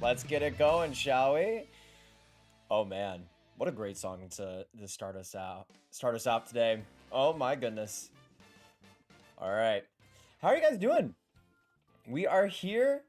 Let's get it going, shall we? Oh man, what a great song to start us out today. Oh my goodness. All right, how are you guys doing? We are here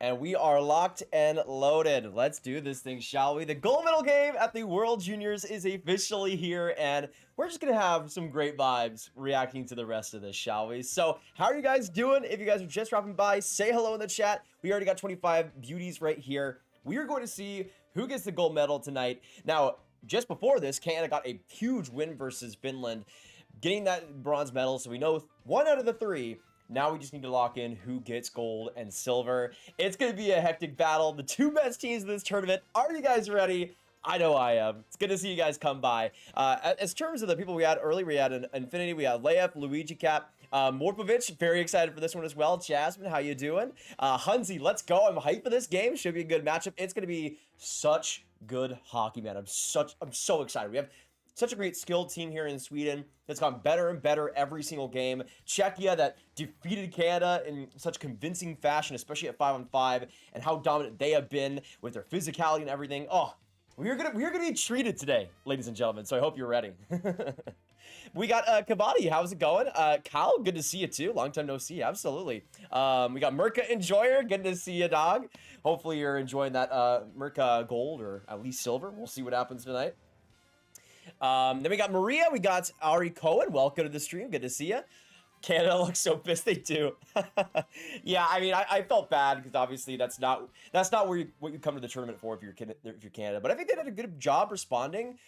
and we are locked and loaded. Let's do this thing, shall we? The gold medal game at the World Juniors is officially here, and we're just gonna have some great vibes reacting to the rest of this, shall we? So, how are you guys doing? If you guys are just dropping by, say hello in the chat. We already got 25 beauties right here. We are going to see who gets the gold medal tonight. Now, just before this, Canada got a huge win versus Finland, getting that bronze medal, so we know 1 out of the 3. Now we just need to lock in who gets gold and silver. It's going to be a hectic battle. The 2 best teams in this tournament. Are you guys ready? I know I am. It's good to see you guys come by. As terms of the people we had earlier, we had an Infinity, we had Leif, Luigi Cap, Morpovich, very excited for this one as well. Jasmine, how you doing? Hunzi, let's go. I'm hyped for this game. Should be a good matchup. It's going to be such good hockey, man. I'm so excited. We have such a great skilled team here in Sweden that's gotten better and better every single game. Czechia that defeated Canada in such convincing fashion, especially at 5-on-5, and how dominant they have been with their physicality and everything. Oh, we're gonna be treated today, ladies and gentlemen. So I hope you're ready. We got Kabadi, how's it going? Kyle, good to see you too. Long time no see, absolutely. We got Merca Enjoyer, good to see you, dog. Hopefully you're enjoying that Merca gold or at least silver. We'll see what happens tonight. Then we got Maria, we got Ari Cohen, welcome to the stream, good to see you. Canada looks so pissed, they do. Yeah, I mean, I felt bad because obviously that's not what you come to the tournament for if you're Canada. But I think they did a good job responding.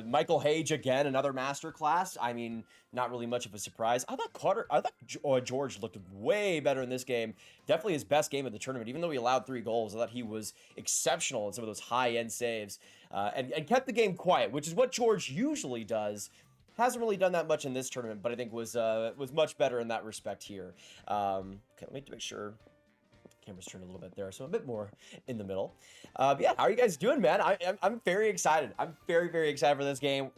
Michael Hage again, another masterclass. I mean, not really much of a surprise. I thought George looked way better in this game. Definitely his best game of the tournament. Even though he allowed 3 goals, I thought he was exceptional in some of those high-end saves and kept the game quiet, which is what George usually does. Hasn't really done that much in this tournament, but I think was much better in that respect here. Okay, let me make sure the camera's turned a little bit there, so a bit more in the middle. But yeah, how are you guys doing, man? I'm very excited. I'm very excited for this game.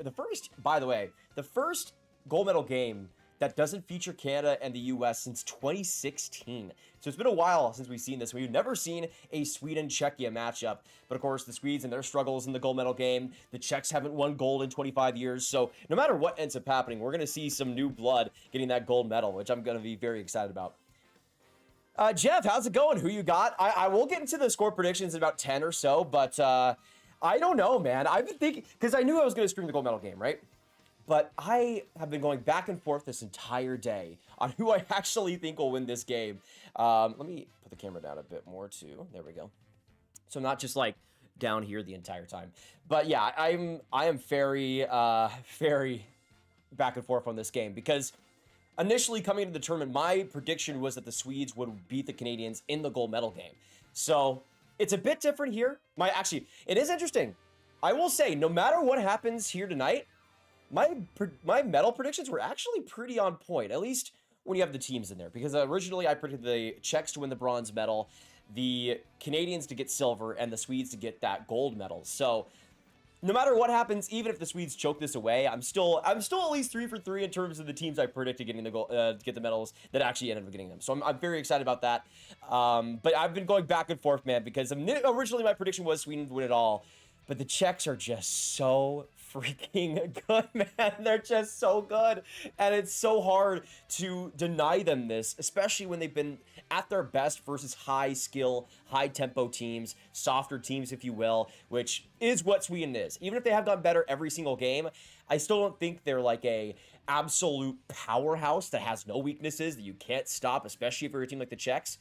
By the way, the first gold medal game that doesn't feature Canada and the US since 2016. So it's been a while since we've seen this. We've never seen a Sweden-Czechia matchup. But of course, the Swedes and their struggles in the gold medal game. The Czechs haven't won gold in 25 years. So no matter what ends up happening, we're going to see some new blood getting that gold medal, which I'm going to be very excited about. Jeff, how's it going? Who you got? I will get into the score predictions in about 10 or so, but I don't know, man. I've been thinking, because I knew I was going to stream the gold medal game, right? But I have been going back and forth this entire day on who I actually think will win this game. Let me put the camera down a bit more too. There we go. So I'm not just like down here the entire time. But yeah, I am very back and forth on this game because initially coming into the tournament, my prediction was that the Swedes would beat the Canadians in the gold medal game. So it's a bit different here. Actually, it is interesting. I will say, no matter what happens here tonight, my medal predictions were actually pretty on point, at least when you have the teams in there, because originally I predicted the Czechs to win the bronze medal, the Canadians to get silver, and the Swedes to get that gold medal. So no matter what happens, even if the Swedes choke this away, I'm still at least 3 for 3 in terms of the teams I predicted getting the gold, to get the medals that actually ended up getting them. So I'm very excited about that. But I've been going back and forth, man, because originally my prediction was Sweden would win it all, but the Czechs are just so freaking good, man. They're just so good, and it's so hard to deny them this, especially when they've been at their best versus high skill, high tempo teams, softer teams, if you will, which is what Sweden is. Even if they have gotten better every single game, I still don't think they're like a absolute powerhouse that has no weaknesses that you can't stop, especially if you're a team like the Czechs.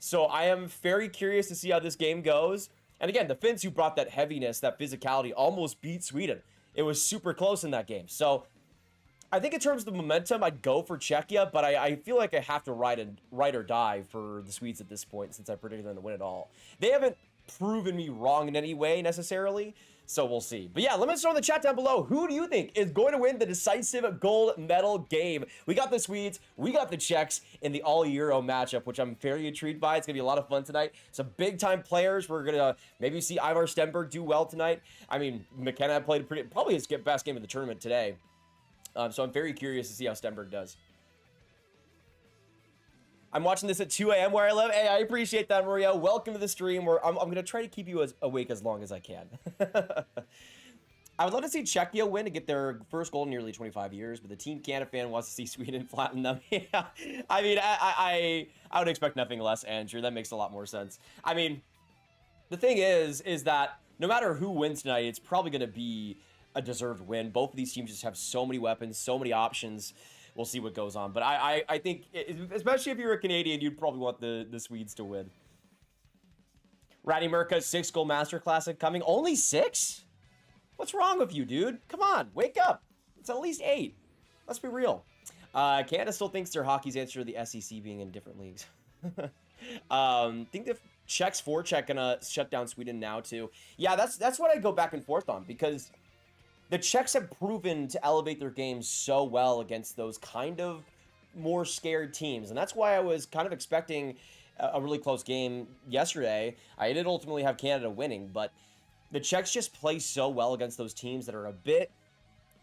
So I am very curious to see how this game goes. And again, the Finns who brought that heaviness, that physicality, almost beat Sweden. It was super close in that game. So I think in terms of the momentum, I'd go for Czechia, but I feel like I have to ride or die for the Swedes at this point since I predicted them to win it all. They haven't proven me wrong in any way necessarily, so we'll see. But yeah, let me know in the chat down below, who do you think is going to win the decisive gold medal game? We got the Swedes, we got the Czechs in the all-Euro matchup, which I'm very intrigued by. It's gonna be a lot of fun tonight. Some big-time players. We're gonna maybe see Ivar Stenberg do well tonight. I mean, McKenna played probably his best game of the tournament today. So I'm very curious to see how Stenberg does. I'm watching this at 2 a.m. where I live. Hey, I appreciate that, Maria. Welcome to the stream where I'm going to try to keep you awake as long as I can. I would love to see Czechia win to get their first goal in nearly 25 years, but the Team Canada fan wants to see Sweden flatten them. Yeah, I mean, I would expect nothing less, Andrew. That makes a lot more sense. I mean, the thing is that no matter who wins tonight, it's probably going to be a deserved win. Both of these teams just have so many weapons, so many options. We'll see what goes on. But I think, especially if you're a Canadian, you'd probably want the Swedes to win. Ratty Merca's 6-goal Master Classic coming. Only 6? What's wrong with you, dude? Come on, wake up. It's at least 8. Let's be real. Canada still thinks their hockey's answer to the SEC being in different leagues. Think the Czechs forecheck gonna shut down Sweden now too. Yeah, that's what I go back and forth on, because the Czechs have proven to elevate their games so well against those kind of more scared teams, and that's why I was kind of expecting a really close game yesterday. I did ultimately have Canada winning, but the Czechs just play so well against those teams that are a bit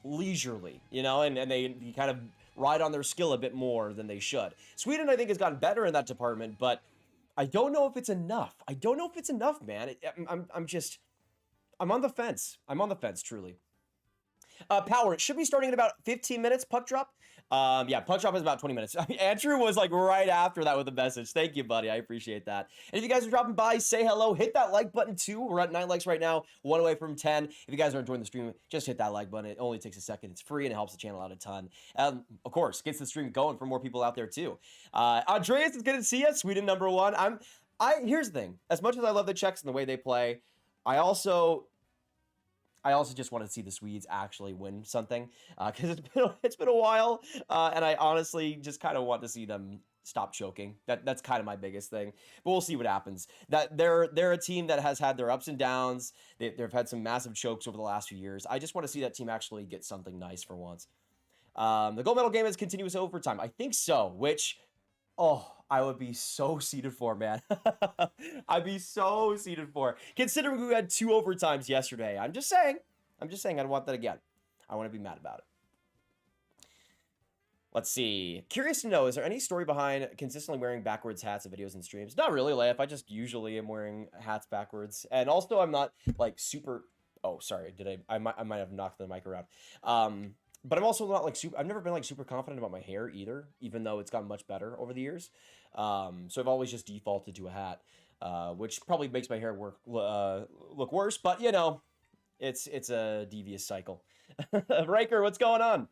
leisurely, you know, and they kind of ride on their skill a bit more than they should. Sweden, I think, has gotten better in that department, but I don't know if it's enough. I don't know if it's enough, man. I'm on the fence. I'm on the fence, truly. Power, it should be starting in about 15 minutes, puck drop. Yeah, puck drop is about 20 minutes. Andrew was like right after that with a message. Thank you, buddy. I appreciate that. And if you guys are dropping by, say hello. Hit that like button too. We're at 9 likes right now, 1 away from 10. If you guys are enjoying the stream, just hit that like button. It only takes a second. It's free and it helps the channel out a ton. Of course, gets the stream going for more people out there too. Andreas, it's good to see you. Sweden #1. Here's the thing. As much as I love the Czechs and the way they play, I also just want to see the Swedes actually win something, because it's been a while, and I honestly just kind of want to see them stop choking. That's kind of my biggest thing. But we'll see what happens. That they're a team that has had their ups and downs. They've had some massive chokes over the last few years. I just want to see that team actually get something nice for once. The gold medal game is continuous overtime. I think so. Which, oh, I would be so seated for, man. I'd be so seated for. Considering we had 2 overtimes yesterday. I'm just saying I'd want that again. I want to be mad about it. Let's see. Curious to know, is there any story behind consistently wearing backwards hats in videos and streams? Not really, Leif. I just usually am wearing hats backwards. And also, I'm not, like, super... Oh, sorry. I might have knocked the mic around. But I'm also not, like, I've never been, like, super confident about my hair either, even though it's gotten much better over the years. So I've always just defaulted to a hat, which probably makes my hair look worse. But, you know, it's a devious cycle. Riker, what's going on?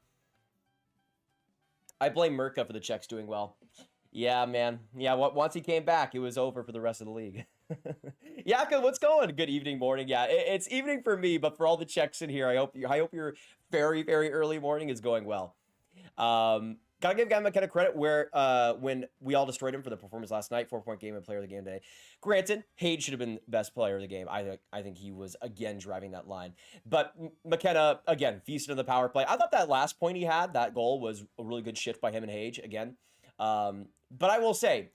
I blame Merca for the Czechs doing well. Yeah, man. Yeah, once he came back, it was over for the rest of the league. Yaka, what's going? Good evening, morning. Yeah, it's evening for me, but for all the Czechs in here, I hope your very, very early morning is going well. Gotta give Guy McKenna credit where when we all destroyed him for the performance last night, 4-point game and player of the game today. Granted, Hayes should have been best player of the game. I think he was again driving that line. But McKenna again feasted on the power play. I thought that last point he had, that goal, was a really good shift by him and Hayes again. But I will say,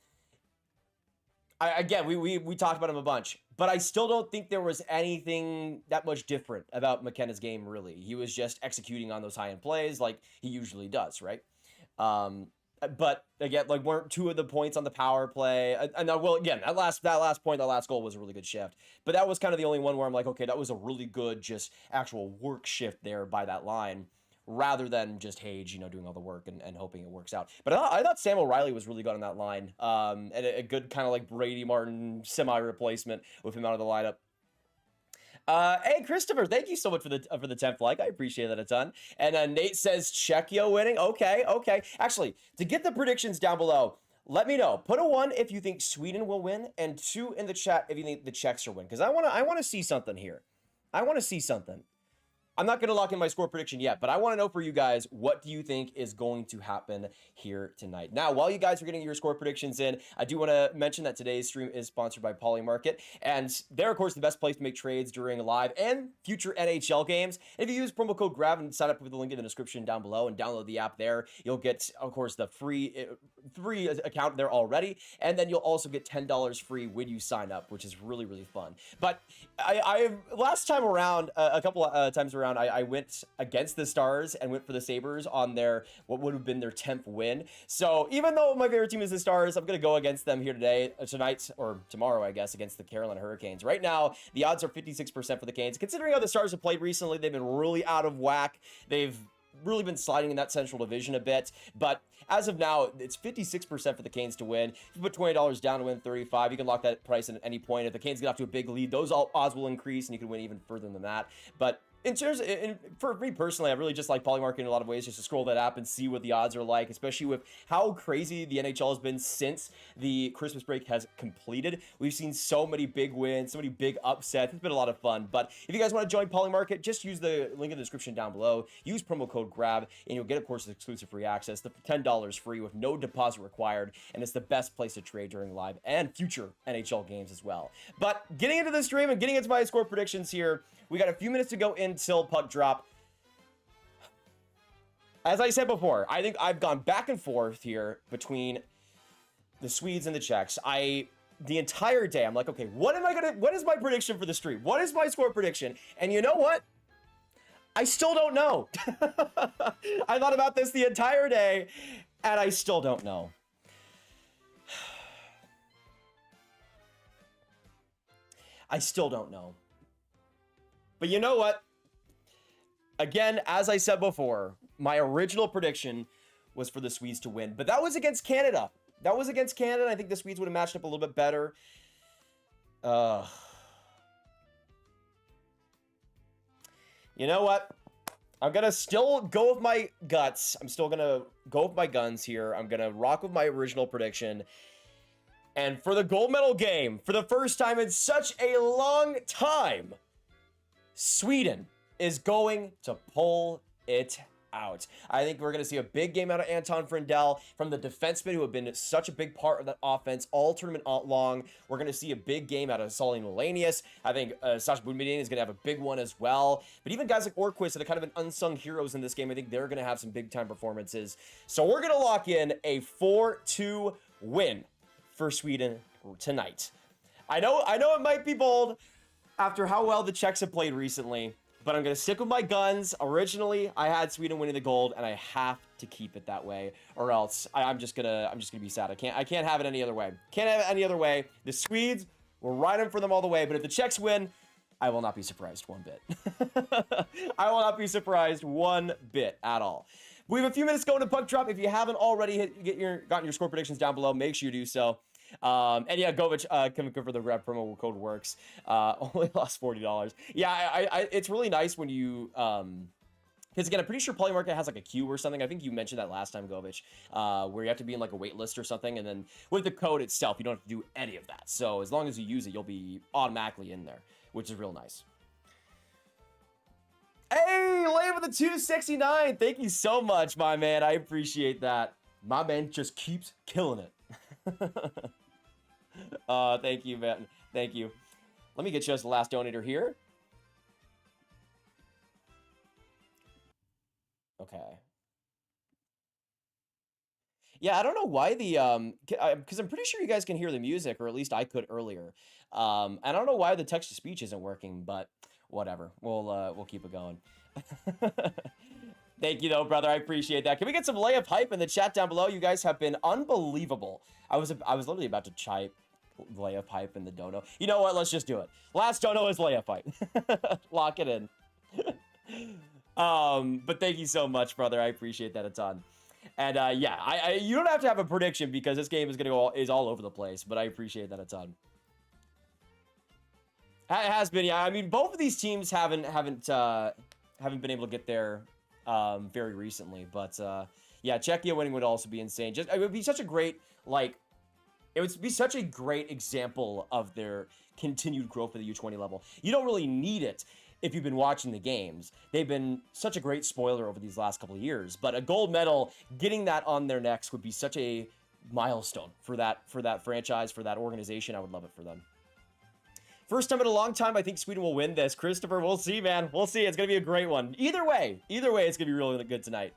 we talked about him a bunch, but I still don't think there was anything that much different about McKenna's game, really. He was just executing on those high-end plays like he usually does, right? But again, like, weren't 2 of the points on the power play. And well, again, that last goal was a really good shift. But that was kind of the only one where I'm like, okay, that was a really good, just actual work shift there by that line, rather than just Hayes, you know, doing all the work and hoping it works out. But I thought Sam O'Reilly was really good on that line. And a good kind of like Brady Martin semi-replacement with him out of the lineup. Hey, Christopher, thank you so much for the 10th like. I appreciate that a ton. And Nate says Czechia winning. Okay. Actually, to get the predictions down below, let me know. Put a 1 if you think Sweden will win, and 2 in the chat if you think the Czechs will win. Because I want to see something here. I want to see something. I'm not going to lock in my score prediction yet, but I want to know for you guys, what do you think is going to happen here tonight? Now, while you guys are getting your score predictions in, I do want to mention that today's stream is sponsored by Polymarket, and they're, of course, the best place to make trades during live and future NHL games. And if you use promo code GRAV and sign up with the link in the description down below and download the app there, you'll get, of course, the free account there already, and then you'll also get $10 free when you sign up, which is really, really fun. But I last time around, a couple times around, around, I went against the Stars and went for the Sabres on their, what would have been their 10th win. So even though my favorite team is the Stars, I'm going to go against them here today, tonight, or tomorrow, I guess, against the Carolina Hurricanes. Right now, the odds are 56% for the Canes. Considering how the Stars have played recently, they've been really out of whack. They've really been sliding in that Central Division a bit, but as of now, it's 56% for the Canes to win. If you put $20 down to win 35, you can lock that price at any point. If the Canes get off to a big lead, those odds will increase, and you can win even further than that. But in terms of, for me personally, I really just like Polymarket in a lot of ways, just to scroll that app and see what the odds are like, especially with how crazy the NHL has been since the Christmas break has completed. We've seen so many big wins, so many big upsets. It's been a lot of fun. But if you guys want to join Polymarket, just use the link in the description down below. Use promo code GRAB, and you'll get, of course, exclusive free access. The $10 free with no deposit required, and it's the best place to trade during live and future NHL games as well. But getting into the stream and getting into my score predictions here, we got a few minutes to go until puck drop. As I said before, I think I've gone back and forth here between the Swedes and the Czechs. The entire day, I'm like, okay, what is my prediction for the stream? What is my score prediction? And you know what? I still don't know. I thought about this the entire day, and I still don't know. I still don't know. But you know what? Again, as I said before, my original prediction was for the Swedes to win, but that was against Canada. That was against Canada. I think the Swedes would have matched up a little bit better. You know what? I'm going to still go with my guts. I'm still going to go with my guns here. I'm going to rock with my original prediction. And for the gold medal game, for the first time in such a long time, Sweden is going to pull it out. I think we're going to see a big game out of Anton Frindell from the defensemen who have been such a big part of that offense all tournament long. We're going to see a big game out of Solly Melanius. I think Sash Boudmedian is going to have a big one as well. But even guys like Orquist that are kind of an unsung heroes in this game, I think they're going to have some big time performances. So we're going to lock in a 4-2 win for Sweden tonight. I know it might be bold after how well the Czechs have played recently, but I'm going to stick with my guns. Originally, I had Sweden winning the gold, and I have to keep it that way, or else I'm just gonna be sad. I can't have it any other way. Can't have it any other way. The Swedes will ride them for them all the way, but if the Czechs win, I will not be surprised one bit. I will not be surprised one bit at all. We have a few minutes going to puck drop. If you haven't already gotten your score predictions down below, make sure you do so. And yeah, Govich, come for the grab promo code works. Only lost $40. Yeah, it's really nice when you, because again, I'm pretty sure Polymarket has like a queue or something. I think you mentioned that last time, Govich, where you have to be in like a wait list or something. And then with the code itself, you don't have to do any of that. So as long as you use it, you'll be automatically in there, which is real nice. Hey, Lay with the 269. Thank you so much, my man. I appreciate that. My man just keeps killing it. Thank you, man. Thank you. Let me get you as the last donator here. Okay. Yeah, I don't know why the because I'm pretty sure you guys can hear the music, or at least I could earlier. I don't know why the text to speech isn't working, but whatever. We'll keep it going. Thank you, though, brother. I appreciate that. Can we get some layup hype in the chat down below? You guys have been unbelievable. I was literally about to type layup hype in the dono. You know what? Let's just do it. Last dono is layup hype. Lock it in. But thank you so much, brother. I appreciate that a ton. And yeah, you don't have to have a prediction because this game is all over the place. But I appreciate that a ton. It has been, yeah. I mean, both of these teams haven't been able to get there very recently, but yeah, Czechia winning would also be insane. It would be such a great, like, it would be such a great example of their continued growth at the U20 level. You don't really need it if you've been watching the games. They've been such a great spoiler over these last couple of years, but a gold medal, getting that on their necks would be such a milestone for that franchise, for that organization. I would love it for them. First time in a long time, I think Sweden will win this. Christopher, we'll see, man. We'll see. It's going to be a great one. Either way, it's going to be really good tonight.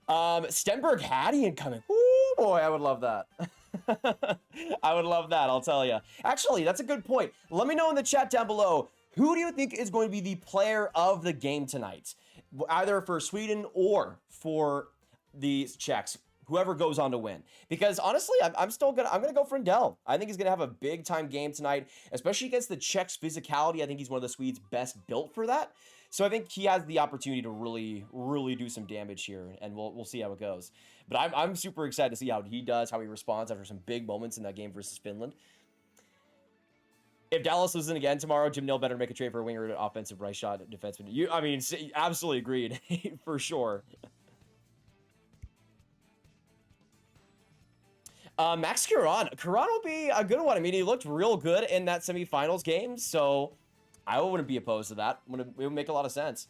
Stenberg Hattie incoming. Ooh, boy, I would love that. I would love that, I'll tell you. Actually, that's a good point. Let me know in the chat down below. Who do you think is going to be the player of the game tonight? Either for Sweden or for the Czechs, whoever goes on to win. Because honestly, I'm gonna go for Ndel. I think he's gonna have a big time game tonight, especially against the Czechs' physicality. I think he's one of the Swedes best built for that. So I think he has the opportunity to really do some damage here, and we'll see how it goes. But I'm super excited to see how he does, how he responds after some big moments in that game versus Finland. If Dallas loses again tomorrow, Jim Nill better make a trade for a winger and offensive right shot defenseman. I mean, absolutely agreed for sure. Max Caron will be a good one. I mean, he looked real good in that semifinals game, so I wouldn't be opposed to that. It would make a lot of sense.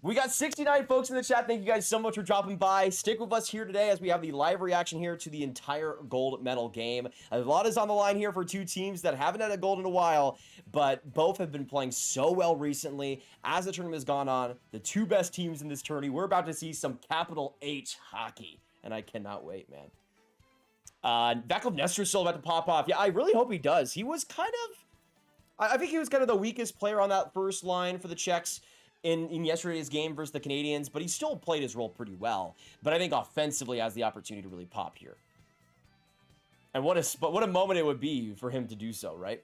We got 69 folks in the chat. Thank you guys so much for dropping by. Stick with us here today as we have the live reaction here to the entire gold medal game. A lot is on the line here for two teams that haven't had a gold in a while, but both have been playing so well recently. As the tournament has gone on, the two best teams in this tourney, we're about to see some capital H hockey, and I cannot wait, man. Vaclav Nestor still about to pop off. Yeah, I really hope he does. He was kind of, I think he was kind of the weakest player on that first line for the Czechs in yesterday's game versus the Canadians, but he still played his role pretty well. But I think offensively has the opportunity to really pop here. And what a moment it would be for him to do so, right?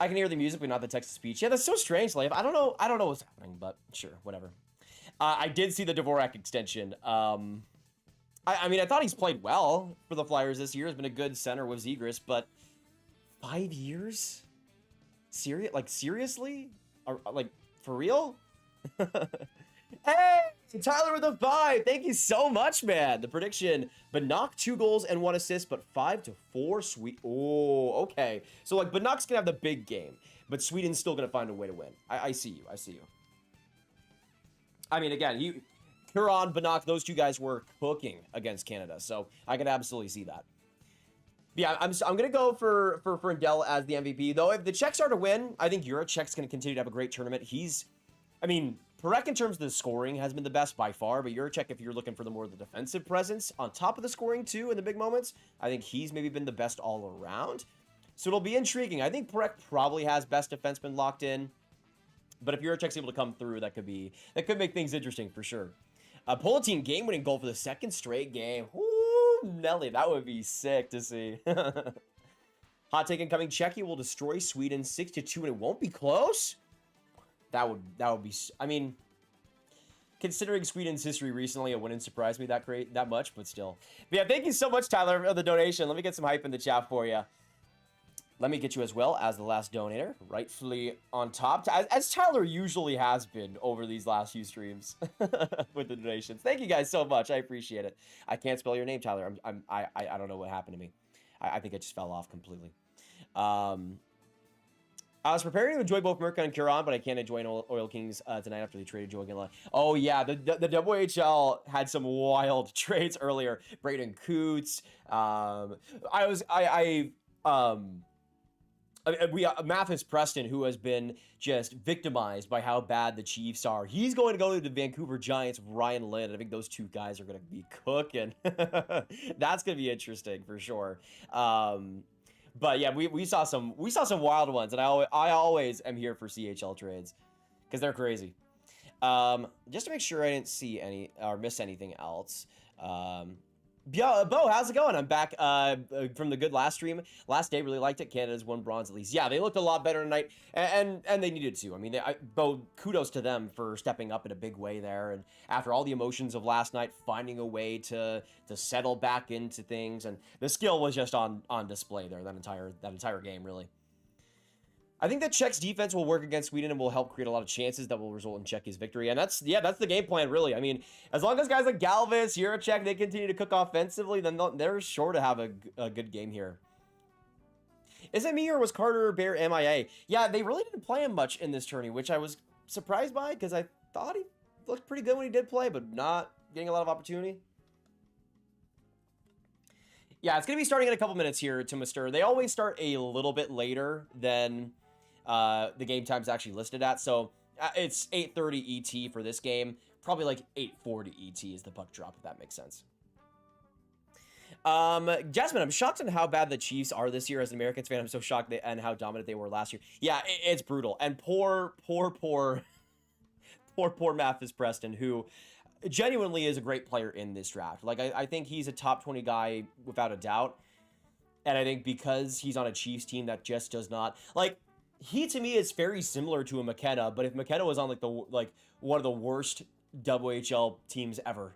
I can hear the music, but not the text to speech. Yeah, that's so strange, Leif. I don't know what's happening, but sure, whatever. I did see the Dvorak extension. I mean, I thought he's played well for the Flyers this year. He's been a good center with Zegras, but 5 years? Seriously? Like, for real? Hey, Tyler with a 5. Thank you so much, man. The prediction, Banach 2 goals and 1 assist, but 5 to 4 Sweet. Oh, okay. So, like, Banach's gonna have the big game, but Sweden's still gonna find a way to win. I see you. I see you. I mean, again, Huron, Banach, those two guys were cooking against Canada, so I can absolutely see that. Yeah, I'm gonna go for Ndel as the MVP. Though if the Czechs are to win, I think Juracek's gonna continue to have a great tournament. I mean, Perek in terms of the scoring has been the best by far, but Juracek, if you're looking for the defensive presence on top of the scoring too in the big moments, I think he's maybe been the best all around. So it'll be intriguing. I think Perek probably has best defenseman locked in, but if Juracek's able to come through, that could make things interesting for sure. Politin game-winning goal for the second straight game. Ooh, Nelly, that would be sick to see. Hot take incoming. Czechia will destroy Sweden 6-2, and it won't be close. That would be. I mean, considering Sweden's history recently, it wouldn't surprise me that much, but still. But yeah, thank you so much, Tyler, for the donation. Let me get some hype in the chat for you. Let me get you as well as the last donator, rightfully on top, as Tyler usually has been over these last few streams with the donations. Thank you guys so much. I appreciate it. I can't spell your name, Tyler. I don't know what happened to me. I think I just fell off completely. I was preparing to enjoy both Merca and Curon, but I can't enjoy Oil Kings tonight after they traded Joe Ginla. Oh yeah, the WHL had some wild trades earlier. Braden Coots. Mathis Preston, who has been just victimized by how bad the Chiefs are. He's going to go to the Vancouver Giants with Ryan Lind. I think those two guys are going to be cooking. That's going to be interesting for sure. But yeah, we saw some wild ones, and I always am here for CHL trades because they're crazy. Just to make sure I didn't see any or miss anything else. Yeah, Bo, how's it going? I'm back from the good last stream. Last day, really liked it. Canada's won bronze at least. Yeah, they looked a lot better tonight, and they needed to. I mean, Bo, kudos to them for stepping up in a big way there. And after all the emotions of last night, finding a way to settle back into things, and the skill was just on display there that entire game, really. I think that Czech's defense will work against Sweden and will help create a lot of chances that will result in Czechia's victory. And that's the game plan, really. I mean, as long as guys like Galvis, Juracek, they continue to cook offensively, then they're sure to have a good game here. Is it me or was Carter Bear MIA? Yeah, they really didn't play him much in this tourney, which I was surprised by because I thought he looked pretty good when he did play, but not getting a lot of opportunity. Yeah, it's going to be starting in a couple minutes here to Mr. They always start a little bit later than the game time's actually listed at. So it's 8:30 ET for this game. Probably like 8:40 ET is the puck drop, if that makes sense. Jasmine, I'm shocked on how bad the Chiefs are this year. As an Americans fan, I'm so shocked and how dominant they were last year. Yeah, it's brutal. And poor Mathis Preston, who genuinely is a great player in this draft. Like, I think he's a top 20 guy without a doubt. And I think because he's on a Chiefs team that just does not, like, he to me is very similar to a McKenna, but if McKenna was on like one of the worst WHL teams ever.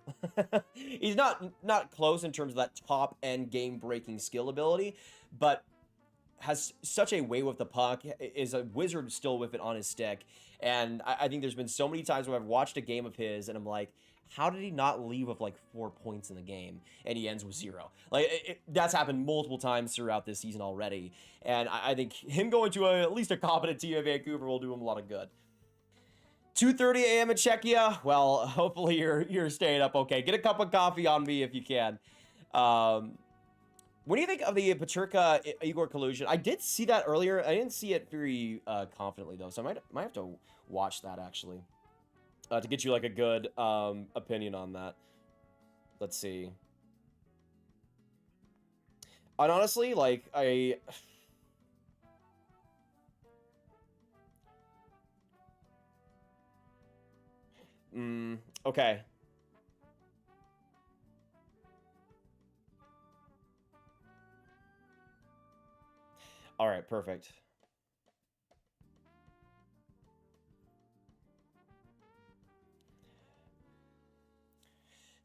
He's not close in terms of that top end game breaking skill ability, but has such a way with the puck, is a wizard still with it on his stick. And I think there's been so many times where I've watched a game of his and I'm like, how did he not leave with like 4 points in the game? And he ends with 0. Like, that's happened multiple times throughout this season already. And I think him going to at least a competent team in Vancouver will do him a lot of good. 2:30 a.m. in Czechia. Well, hopefully you're staying up okay. Get a cup of coffee on me if you can. What do you think of the Peterka Igor collusion? I did see that earlier. I didn't see it very confidently though, so I might have to watch that actually to get you like a good opinion on that. Let's see. And honestly, like okay. All right, perfect.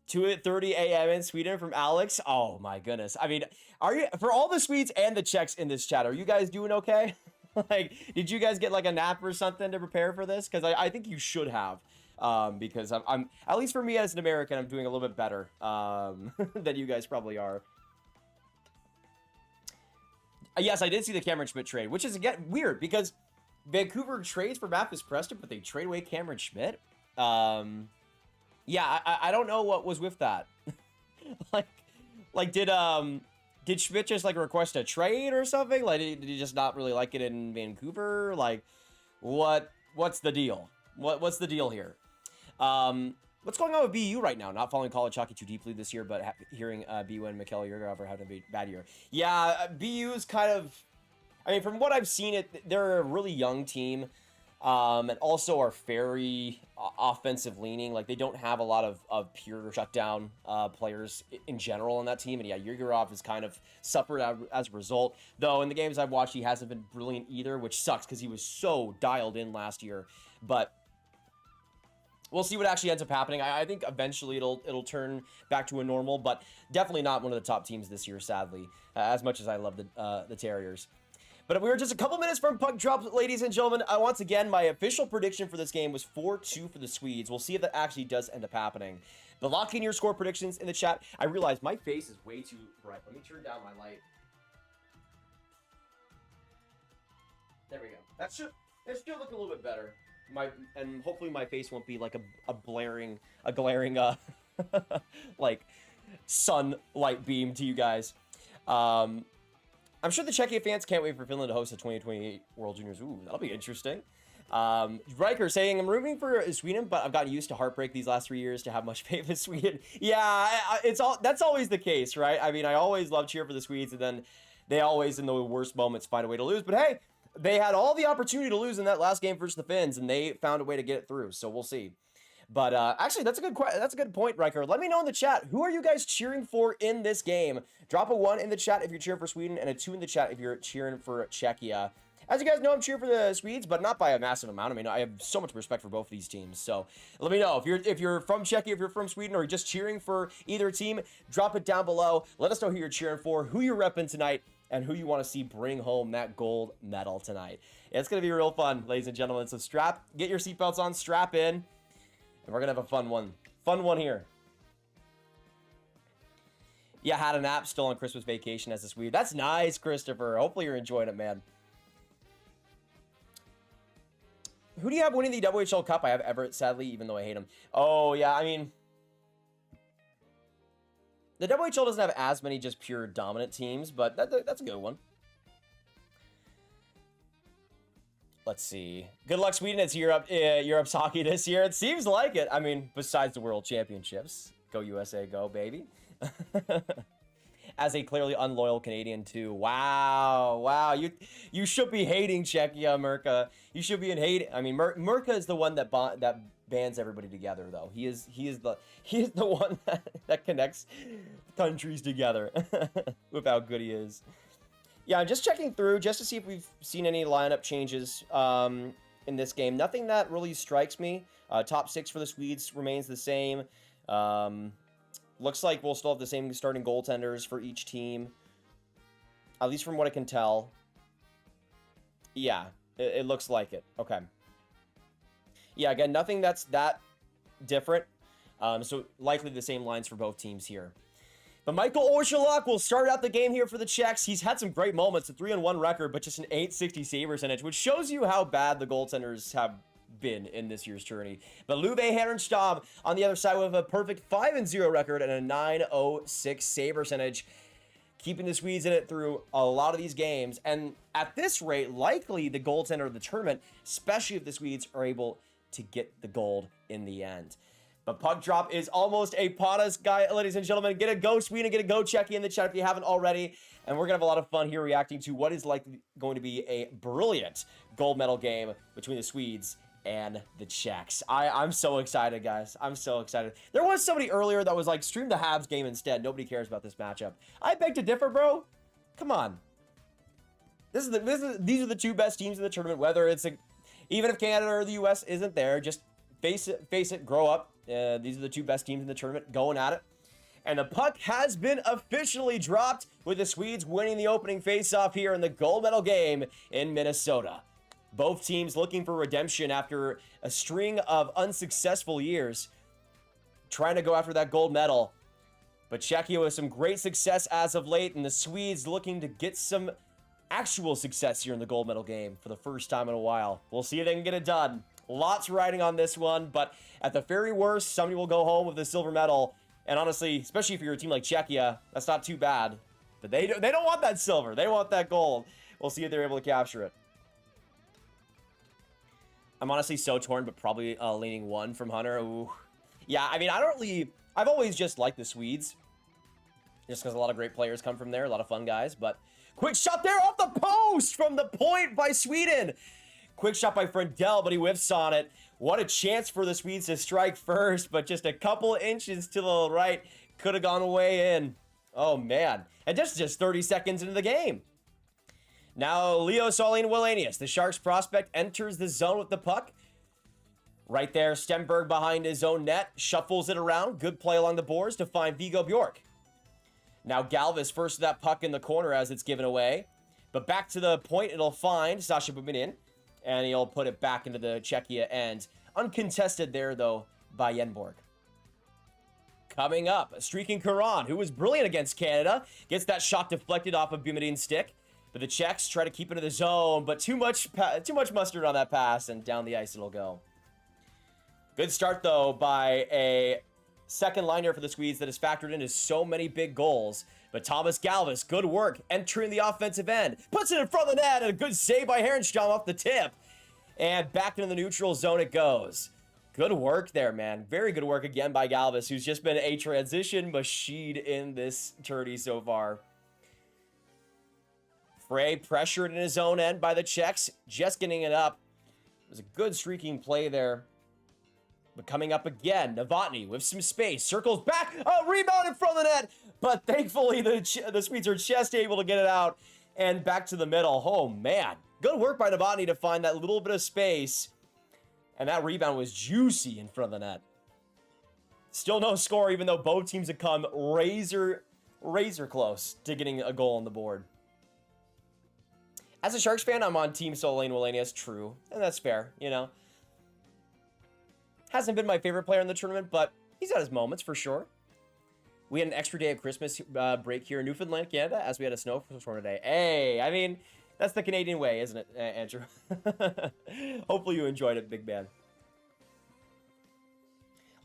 Two at 30 a.m. in Sweden from Alex. Oh my goodness. I mean, are you, for all the Swedes and the Czechs in this chat, are you guys doing okay? Like, did you guys get like a nap or something to prepare for this? Because I think you should have. Because I'm at least for me as an American, I'm doing a little bit better than you guys probably are. Yes, I did see the Cameron Schmidt trade, which is again weird because Vancouver trades for Mathis Preston, but they trade away Cameron Schmidt. Yeah, I don't know what was with that. like did Schmidt just like request a trade or something? Like did he just not really like it in Vancouver? Like what's the deal? What's the deal here? What's going on with BU right now? Not following college hockey too deeply this year, but hearing BU and Mikhail Yurgov are having a bad year. Yeah, BU is kind of, I mean, from what I've seen, they're a really young team, and also are very offensive leaning. Like, they don't have a lot of pure shutdown players in general on that team. And yeah, Yurgov has kind of suffered as a result. Though in the games I've watched, he hasn't been brilliant either, which sucks because he was so dialed in last year. But we'll see what actually ends up happening. I think eventually it'll turn back to a normal, but definitely not one of the top teams this year, sadly, as much as I love the Terriers. But we were just a couple minutes from puck drop, ladies and gentlemen. Once again, my official prediction for this game was 4-2 for the Swedes. We'll see if that actually does end up happening. But lock in your score predictions in the chat. I realize my face is way too bright. Let me turn down my light. There we go. That should look a little bit better. And hopefully my face won't be like a glaring like sunlight beam to you guys. I'm sure the Czechia fans can't wait for Finland to host the 2028 World Juniors. Ooh, that'll be interesting. Riker saying, I'm rooting for Sweden, but I've gotten used to heartbreak these last 3 years to have much faith in Sweden. Yeah, that's always the case, right? I mean, I always love cheer for the Swedes, and then they always, in the worst moments, find a way to lose. But hey, they had all the opportunity to lose in that last game versus the Finns, and they found a way to get it through. So we'll see. But actually, that's a good point, Riker. Let me know in the chat, who are you guys cheering for in this game? Drop a 1 in the chat if you're cheering for Sweden, and a 2 in the chat if you're cheering for Czechia. As you guys know, I'm cheering for the Swedes, but not by a massive amount. I mean, I have so much respect for both of these teams. So let me know if you're from Czechia, if you're from Sweden, or you're just cheering for either team. Drop it down below. Let us know who you're cheering for, who you're repping tonight, and who you want to see bring home that gold medal tonight. It's going to be real fun, ladies and gentlemen. So get your seatbelts on, strap in, and we're going to have a fun one. Fun one here. Yeah, had a nap, still on Christmas vacation as a Swede. That's nice, Christopher. Hopefully you're enjoying it, man. Who do you have winning the WHL Cup? I have Everett, sadly, even though I hate him. Oh, yeah, I mean, the WHL doesn't have as many just pure dominant teams, but that's a good one. Let's see. Good luck, Sweden. It's Europe's hockey this year. It seems like it. I mean, besides the World Championships. Go USA, go, baby. as a clearly unloyal Canadian too. Wow, wow. You should be hating Czechia, Mirka. You should be in hate. I mean, Mirka is the one that bands everybody together, though. He is the one that connects countries together with how good he is. Yeah, I'm just checking through just to see if we've seen any lineup changes in this game. Nothing that really strikes me. Top 6 for the Swedes remains the same. Looks like we'll still have the same starting goaltenders for each team, at least from what I can tell. Yeah, it looks like it. Okay. Yeah, again, nothing that's that different. So likely the same lines for both teams here. But Michael Orszaluk will start out the game here for the Czechs. He's had some great moments, a 3-1 record, but just an 860 save percentage, which shows you how bad the goaltenders have been in this year's tourney. But Luve Herenstam on the other side with a perfect 5-0 record and a 906 save percentage, keeping the Swedes in it through a lot of these games. And at this rate, likely the goaltender of the tournament, especially if the Swedes are able to get the gold in the end. But puck drop is almost a Padas guy, ladies and gentlemen. Get a go Sweden, get a go Czechia in the chat if you haven't already. And we're going to have a lot of fun here reacting to what is likely going to be a brilliant gold medal game between the Swedes and the Czechs. I'm so excited, guys. I'm so excited. There was somebody earlier that was like, stream the Habs game instead. Nobody cares about this matchup. I beg to differ, bro. Come on. These are the two best teams in the tournament, whether it's even if Canada or the US isn't there, just face it, grow up. These are the two best teams in the tournament going at it. And the puck has been officially dropped with the Swedes winning the opening faceoff here in the gold medal game in Minnesota. Both teams looking for redemption after a string of unsuccessful years, trying to go after that gold medal. But Czechia with some great success as of late, and the Swedes looking to get some actual success here in the gold medal game for the first time in a while. We'll see if they can get it done. Lots riding on this one, but at the very worst, somebody will go home with a silver medal. And honestly, especially if you're a team like Czechia, that's not too bad. But they don't want that silver. They want that gold. We'll see if they're able to capture it. I'm honestly so torn, but probably leaning 1 from Hunter. Ooh. Yeah, I mean, I've always just liked the Swedes. Just because a lot of great players come from there. A lot of fun guys. But quick shot there off the post from the point by Sweden. Quick shot by Frendell, but he whiffs on it. What a chance for the Swedes to strike first, but just a couple inches to the right. Could have gone away in. Oh, man. And just 30 seconds into the game. Now, Leo Saulin Wallenius, the Sharks prospect, enters the zone with the puck. Right there, Stenberg behind his own net. Shuffles it around. Good play along the boards to find Viggo Bjork. Now, Galvis first to that puck in the corner as it's given away. But back to the point, it'll find Sasha Bubinin. And he'll put it back into the Czechia end. Uncontested there, though, by Yenborg. Coming up, streaking Karan, who was brilliant against Canada. Gets that shot deflected off of Bumidin's stick. But the Czechs try to keep it in the zone. But too much mustard on that pass. And down the ice it'll go. Good start, though, by a second liner for the Swedes that has factored into so many big goals. But Thomas Galvis, good work, entering the offensive end. Puts it in front of the net, and a good save by Herenstam off the tip. And back into the neutral zone it goes. Good work there, man. Very good work again by Galvis, who's just been a transition machine in this tourney so far. Frey pressured in his own end by the Czechs, just getting it up. It was a good streaking play there. But coming up again, Novotny with some space, circles back, a rebound in front of the net, but thankfully the Swedes are just able to get it out and back to the middle. Oh man, good work by Novotny to find that little bit of space, and that rebound was juicy in front of the net. Still no score, even though both teams have come razor close to getting a goal on the board. As a Sharks fan, I'm on Team Solane Wallenius, true, and that's fair, you know. Hasn't been my favorite player in the tournament, but he's had his moments for sure. We had an extra day of Christmas break here in Newfoundland, Canada, as we had a snowstorm today. Hey, I mean, that's the Canadian way, isn't it, Andrew? Hopefully you enjoyed it, big man.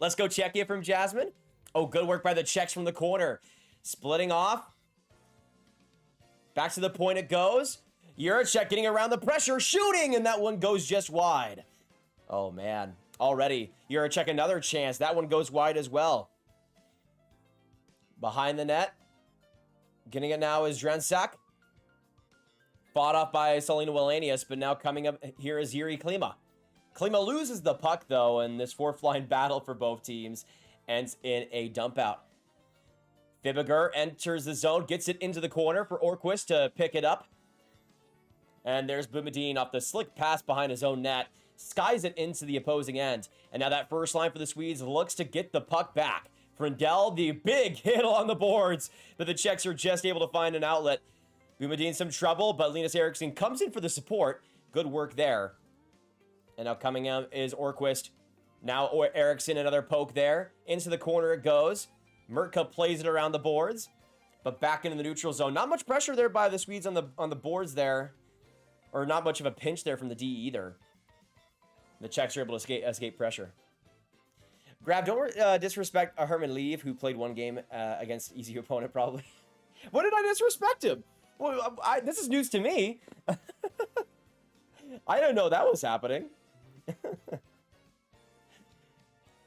Let's go Czechia from Jasmine. Oh, good work by the Czechs from the corner. Splitting off. Back to the point it goes. Juracek getting around the pressure, shooting, and that one goes just wide. Oh, man. Already, Juracek another chance. That one goes wide as well. Behind the net. Getting it now is Dransak. Fought off by Selena Wallenius, but now coming up here is Yuri Klima. Klima loses the puck, though, and this fourth line battle for both teams ends in a dump out. Fibiger enters the zone, gets it into the corner for Orquist to pick it up. And there's Boumediene off the slick pass behind his own net. Skies it into the opposing end. And now that first line for the Swedes looks to get the puck back. Frindell, the big hit along the boards, but the Czechs are just able to find an outlet. Boumediene some trouble, but Linus Eriksson comes in for the support. Good work there. And now coming out is Orquist. Now Eriksson, another poke there. Into the corner it goes. Murka plays it around the boards, but back into the neutral zone. Not much pressure there by the Swedes on the boards there. Or not much of a pinch there from the D either. The Czechs are able to escape pressure. Grav, don't disrespect Herman Leave, who played one game against easy opponent, probably. What did I disrespect him? Well, this is news to me. I didn't know that was happening.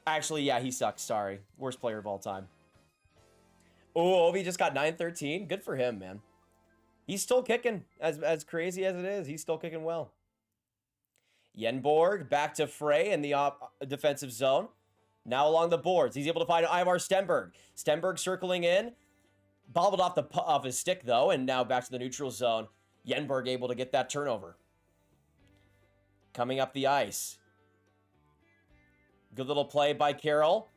Actually, yeah, he sucks. Sorry. Worst player of all time. Oh, Ovi just got 913. Good for him, man. He's still kicking. As crazy as it is, he's still kicking well. Yenborg back to Frey in the defensive zone. Now along the boards. He's able to find Ivar Stenberg. Stenberg circling in. Bobbled off his stick, though, and now back to the neutral zone. Yenborg able to get that turnover. Coming up the ice. Good little play by Carroll.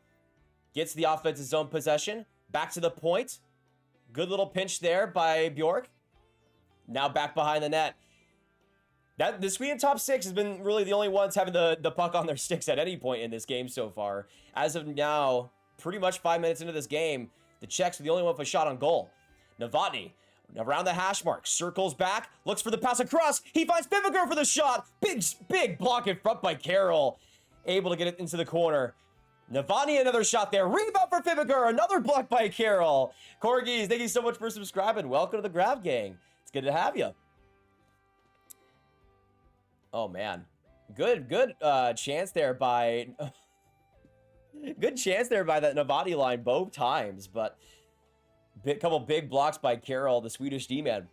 Gets the offensive zone possession. Back to the point. Good little pinch there by Bjork. Now back behind the net. The Sweden top six has been really the only ones having the puck on their sticks at any point in this game so far. As of now, pretty much 5 minutes into this game, the Czechs are the only one with a shot on goal. Novotny around the hash mark, circles back, looks for the pass across. He finds Fibiger for the shot. Big block in front by Carroll. Able to get it into the corner. Novotny, another shot there. Rebound for Fibiger. Another block by Carroll. Corgis, thank you so much for subscribing. Welcome to the Grav Gang. It's good to have you. Oh, man. Good chance there by... good chance there by that Novotny line both times, but couple big blocks by Carroll, the Swedish D-man.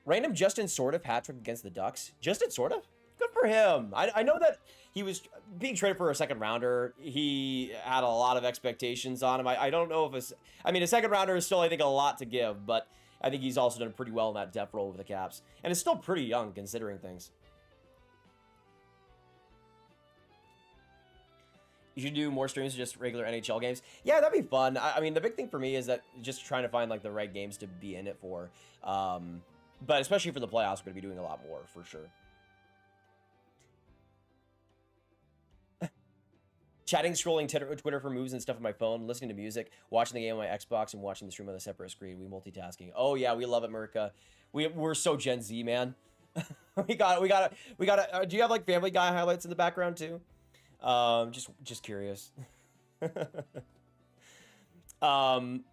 Random Justin sort of hat-trick against the Ducks. Justin sort of? Good for him. I know that he was being traded for a second rounder. He had a lot of expectations on him. I don't know if it's... I mean, a second rounder is still, I think, a lot to give, but I think he's also done pretty well in that depth role with the Caps. And is still pretty young, considering things. You should do more streams of just regular NHL games. Yeah, that'd be fun. I mean, the big thing for me is that just trying to find, like, the right games to be in it for. But especially for the playoffs, we're going to be doing a lot more, for sure. Chatting, scrolling Twitter for moves and stuff on my phone, listening to music, watching the game on my Xbox, and watching the stream on a separate screen. We multitasking. Oh yeah, we love it, Merca. We're so Gen Z, man. we got it. Do you have like Family Guy highlights in the background too? Just curious. You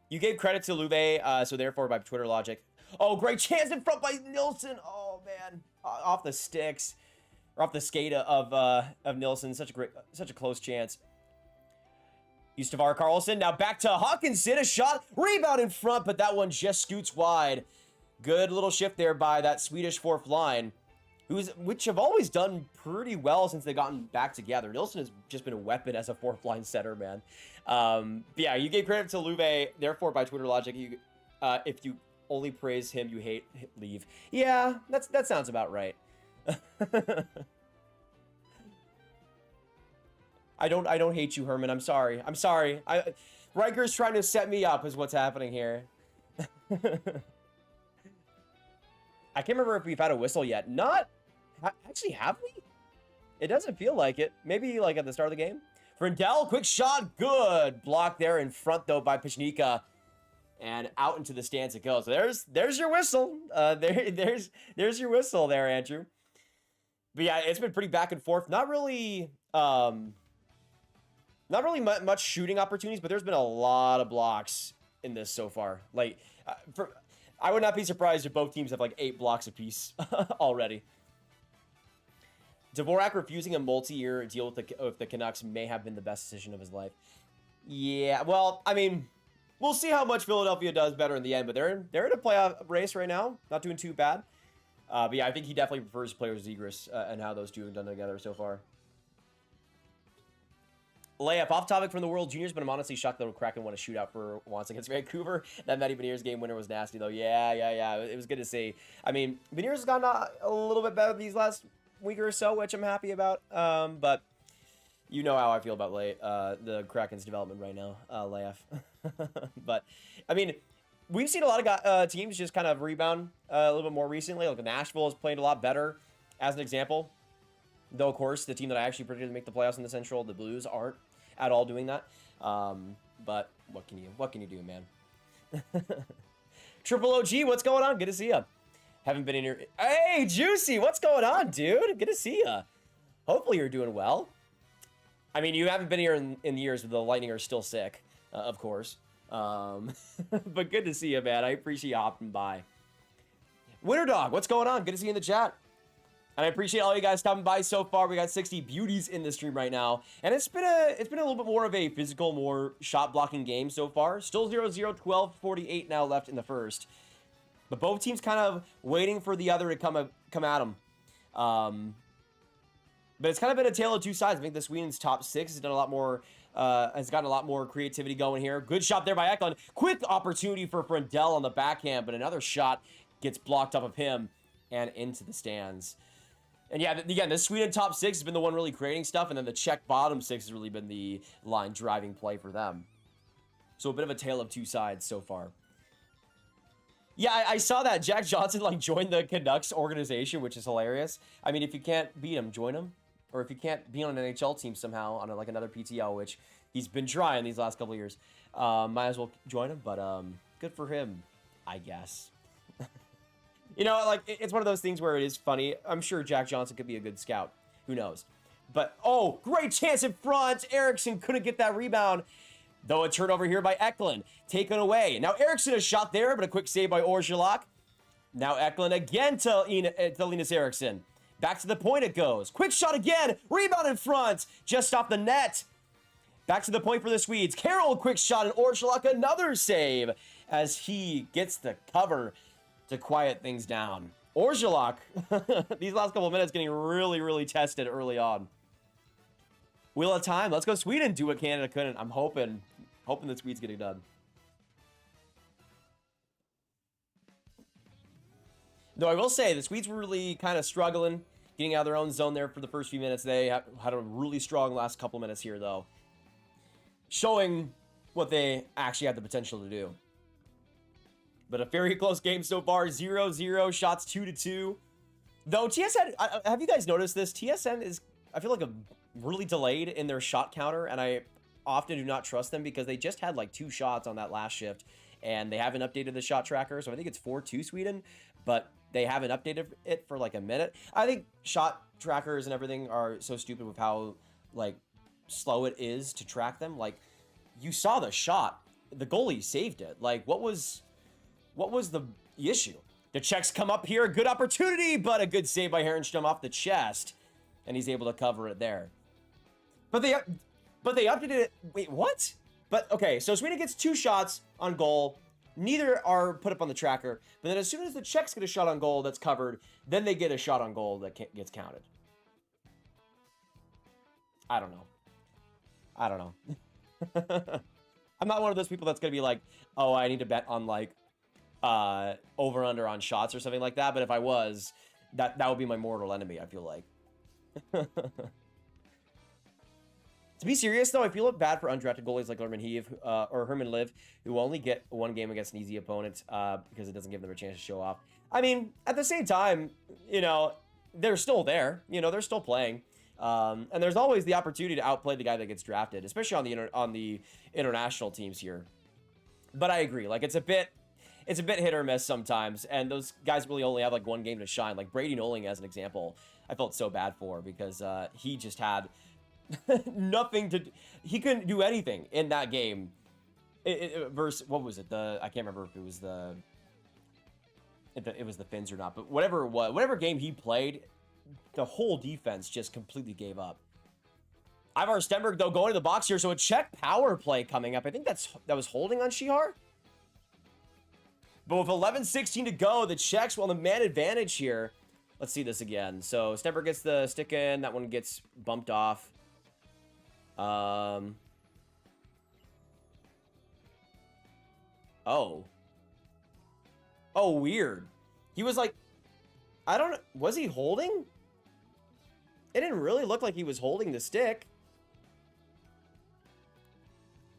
gave credit to Louvet, so therefore by Twitter logic. Oh, great chance in front by Nilsson. Oh man, off the sticks. Or off the skate of Nilsson. Such a close chance. Yustavar Carlson. Now back to Hawkinson. A shot. Rebound in front, but that one just scoots wide. Good little shift there by that Swedish fourth line, which have always done pretty well since they've gotten back together. Nilsson has just been a weapon as a fourth line center, man. But yeah, you gave credit to Louvet. Therefore, by Twitter logic, if you only praise him, you hate leave. Yeah, that sounds about right. I don't hate you, Herman. I'm sorry. Riker's trying to set me up is what's happening here. I can't remember if we've had a whistle yet. Actually, have we? It doesn't feel like it. Maybe like at the start of the game. Frindell, quick shot, good block there in front though by Pachnika, and out into the stands it goes. There's your whistle. There's your whistle there, Andrew. But yeah, it's been pretty back and forth. Not really much shooting opportunities, but there's been a lot of blocks in this so far. Like, I would not be surprised if both teams have like 8 blocks apiece already. Dvorak refusing a multi-year deal with the Canucks may have been the best decision of his life. Yeah, well, I mean, we'll see how much Philadelphia does better in the end, but they're in a playoff race right now. Not doing too bad. But yeah, I think he definitely prefers players Zegras and how those two have done together so far. Layup off topic from the World Juniors, but I'm honestly shocked that Kraken won a shootout for once against Vancouver. That Matty Beniers game winner was nasty though. Yeah. It was good to see. I mean, Beniers has gotten a little bit better these last week or so, which I'm happy about. But you know how I feel about the Kraken's development right now, Layup. But I mean, we've seen a lot of teams just kind of rebound a little bit more recently. Like Nashville has played a lot better, as an example. Though, of course, the team that I actually predicted to make the playoffs in the Central, the Blues, aren't at all doing that. But what can you do, man? Triple OG, what's going on? Good to see ya. Haven't been in here. Hey, Juicy, what's going on, dude? Good to see ya. Hopefully you're doing well. I mean, you haven't been here in years, but the Lightning are still sick, of course. But good to see you, man. I appreciate you hopping by. Winter Dog, what's going on? Good to see you in the chat. And I appreciate all you guys stopping by so far. We got 60 beauties in the stream right now. And it's been a little bit more of a physical, more shot blocking game so far. Still 0-0, 12-48 now left in the first. But both teams kind of waiting for the other to come at them. But it's kind of been a tale of two sides. I think the Sweden's top six has done a lot more, has gotten a lot more creativity going here. Good shot there by Eklund. Quick opportunity for Frendell on the backhand, but another shot gets blocked off of him and into the stands. And yeah, again, the Sweden top six has been the one really creating stuff, and then the Czech bottom six has really been the line driving play for them. So a bit of a tale of two sides so far. Yeah, I saw that Jack Johnson like joined the Canucks organization, which is hilarious. I mean, if you can't beat him, join him. Or if you can't be on an NHL team somehow on like another PTO, which he's been trying these last couple of years, might as well join him. But good for him, I guess. You know, like, it's one of those things where it is funny. I'm sure Jack Johnson could be a good scout. Who knows? But, oh, great chance in front. Eriksson couldn't get that rebound. Though a turnover here by Eklund. Taken away. Now, Eriksson a shot there, but a quick save by Orgelock. Now, Eklund again to Linus Eriksson. Back to the point it goes. Quick shot again. Rebound in front. Just off the net. Back to the point for the Swedes. Carroll, quick shot, and Orgelock another save as he gets the cover to quiet things down. Orgelock, these last couple of minutes getting really, really tested early on. Wheel of time. Let's go Sweden. Do what Canada couldn't. I'm hoping the Swedes get it done. Though I will say, the Swedes were really kind of struggling, getting out of their own zone there for the first few minutes. They had a really strong last couple minutes here, though. Showing what they actually had the potential to do. But a very close game so far. 0-0, shots 2-2. Though TSN, have you guys noticed this? TSN is, I feel like, really delayed in their shot counter, and I often do not trust them because they just had like 2 shots on that last shift, and they haven't updated the shot tracker, so I think it's 4-2 Sweden, but they haven't updated it for like a minute. I think shot trackers and everything are so stupid with how like slow it is to track them. Like, you saw the shot, the goalie saved it. Like, what was the issue? The Czechs come up here, good opportunity, but a good save by Herrenstrom off the chest, and he's able to cover it there. But they updated it. Wait, what? But okay, so Sweden gets 2 shots on goal. Neither are put up on the tracker. But then as soon as the Czechs get a shot on goal that's covered, then they get a shot on goal that gets counted. I don't know. I'm not one of those people that's gonna be like, oh, I need to bet on like over under on shots or something like that. But if I was, that would be my mortal enemy, I feel like. To be serious though, I feel bad for undrafted goalies like Herman Liv, who only get 1 game against an easy opponent because it doesn't give them a chance to show off. I mean, at the same time, you know, they're still there. You know, they're still playing. And there's always the opportunity to outplay the guy that gets drafted, especially on the international teams here. But I agree, like it's a bit hit or miss sometimes, and those guys really only have like 1 game to shine. Like Brady Noling, as an example, I felt so bad for because he just had nothing to. He couldn't do anything in that game. Versus what was it? I can't remember if it was the Finns or not, but whatever it was, whatever game he played, the whole defense just completely gave up. Ivar Stenberg, though, going to the box here, so a check power play coming up. I think that was holding on Shihar. But with 11:16 to go, the Czechs will have the man advantage here. Let's see this again. So Stenberg gets the stick in. That one gets bumped off. Oh. Oh, weird. He was like, I don't know. Was he holding? It didn't really look like he was holding the stick.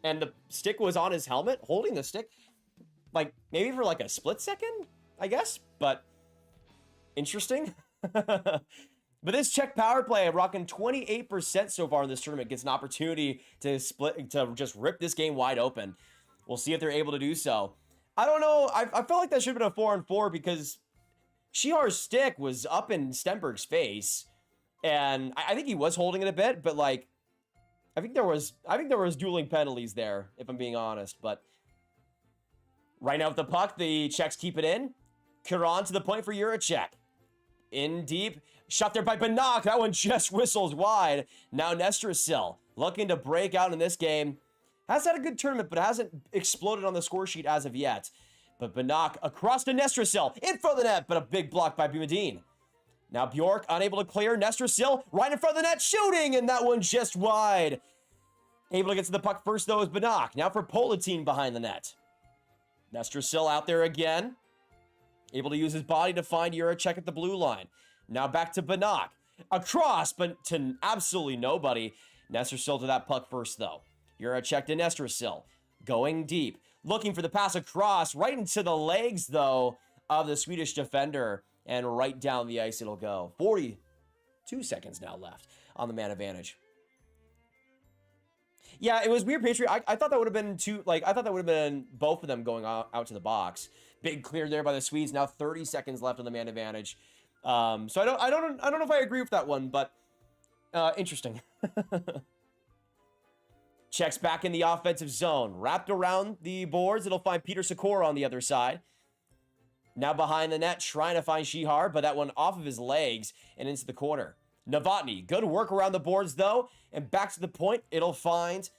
And the stick was on his helmet, holding the stick. Like, maybe for like a split second, I guess. But, interesting. But this Czech power play, rocking 28% so far in this tournament, gets an opportunity to just rip this game wide open. We'll see if they're able to do so. I don't know. I felt like that should have been a 4-on-4 because Shihar's stick was up in Stenberg's face. And I think he was holding it a bit, but like, I think there was dueling penalties there, if I'm being honest. But right now with the puck, the Czechs keep it in. Kiran to the point for Juracek. In deep. Shot there by Banak. That one just whistles wide. Now Nestrasil looking to break out in this game. Has had a good tournament, but hasn't exploded on the score sheet as of yet. But Banak across to Nestrasil. In front of the net, but a big block by Bumedine. Now Bjork unable to clear. Nestrasil right in front of the net, shooting, and that one just wide. Able to get to the puck first, though, is Banak. Now for Polatine behind the net. Nestrasil out there again. Able to use his body to find Juracek at the blue line. Now back to Banak. Across, but to absolutely nobody. Nestrasil to that puck first, though. Juracek to Nestrasil. Going deep. Looking for the pass across. Right into the legs, though, of the Swedish defender. And right down the ice it'll go. 42 seconds now left on the man advantage. Yeah, it was weird, Patriot. I thought that would have been I thought that would have been both of them going out to the box. Big clear there by the Swedes. Now 30 seconds left on the man advantage. So I don't know if I agree with that one, but interesting. Checks back in the offensive zone. Wrapped around the boards. It'll find Peter Sikora on the other side. Now behind the net, trying to find Shihar, but that one off of his legs and into the corner. Novotny, good work around the boards, though. And back to the point, it'll find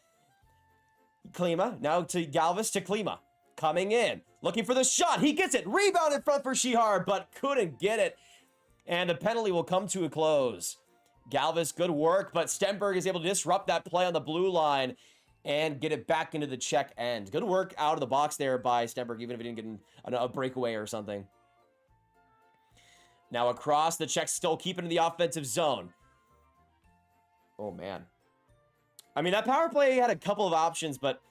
Klima. Now to Galvis to Klima. Coming in, looking for the shot. He gets it. Rebound in front for Shihar, but couldn't get it. And the penalty will come to a close. Galvis, good work, but Stenberg is able to disrupt that play on the blue line and get it back into the Czech end. Good work out of the box there by Stenberg, even if he didn't get a breakaway or something. Now across, the Czechs still keep it in the offensive zone. Oh, man. I mean, that power play had a couple of options, but...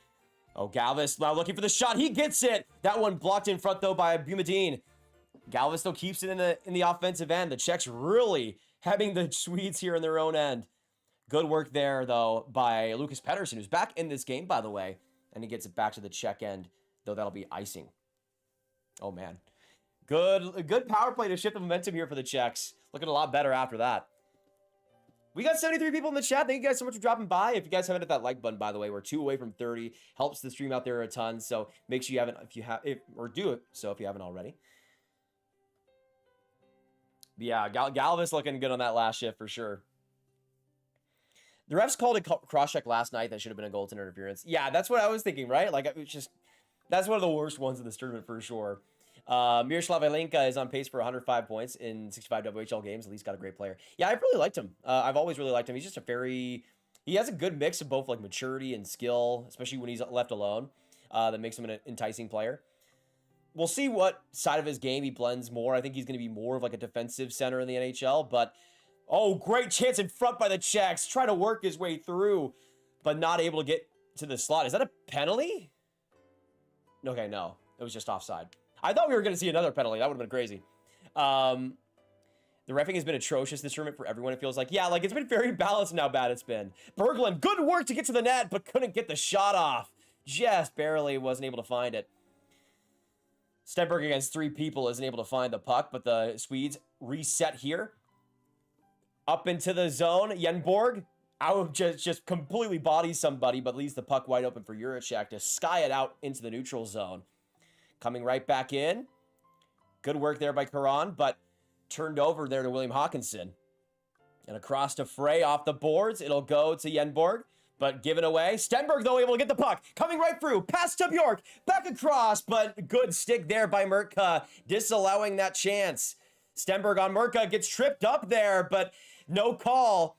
Oh, Galvis now looking for the shot. He gets it. That one blocked in front, though, by Bumedine. Galvis still keeps it in the offensive end. The Czechs really having the Swedes here in their own end. Good work there, though, by Lucas Pettersson, who's back in this game, by the way. And he gets it back to the Czech end, though that'll be icing. Oh, man. Good power play to shift the momentum here for the Czechs. Looking a lot better after that. We got 73 people in the chat. Thank you guys so much for dropping by. If you guys haven't hit that like button, by the way, we're 2 away from 30. Helps the stream out there a ton. So make sure you haven't, or do it. So if you haven't already. But yeah, Galvis looking good on that last shift for sure. The refs called a cross-check last night that should have been a goaltender interference. Yeah, that's what I was thinking, right? Like, it's just, that's one of the worst ones in this tournament for sure. Miroslav Alenka is on pace for 105 points in 65 WHL games. At least got a great player. Yeah, I've really liked him. I've always really liked him. He's just he has a good mix of both like maturity and skill, especially when he's left alone. That makes him an enticing player. We'll see what side of his game he blends more. I think he's going to be more of like a defensive center in the NHL, but oh, great chance in front by the Czechs. Trying to work his way through, but not able to get to the slot. Is that a penalty? Okay, no. It was just offside. I thought we were going to see another penalty. That would have been crazy. The reffing has been atrocious this tournament for everyone, it feels like. Yeah, like it's been very balanced in how bad it's been. Berglund, good work to get to the net, but couldn't get the shot off. Just barely wasn't able to find it. Stenberg against 3 people isn't able to find the puck, but the Swedes reset here. Up into the zone. Yenborg out just completely bodies somebody, but leaves the puck wide open for Juracek to sky it out into the neutral zone. Coming right back in. Good work there by Karan, but turned over there to William Hawkinson. And across to Frey off the boards. It'll go to Yenborg, but given away. Stenberg, though, able to get the puck. Coming right through. Pass to Bjork. Back across, but good stick there by Mertka, disallowing that chance. Stenberg on Mertka, gets tripped up there, but no call.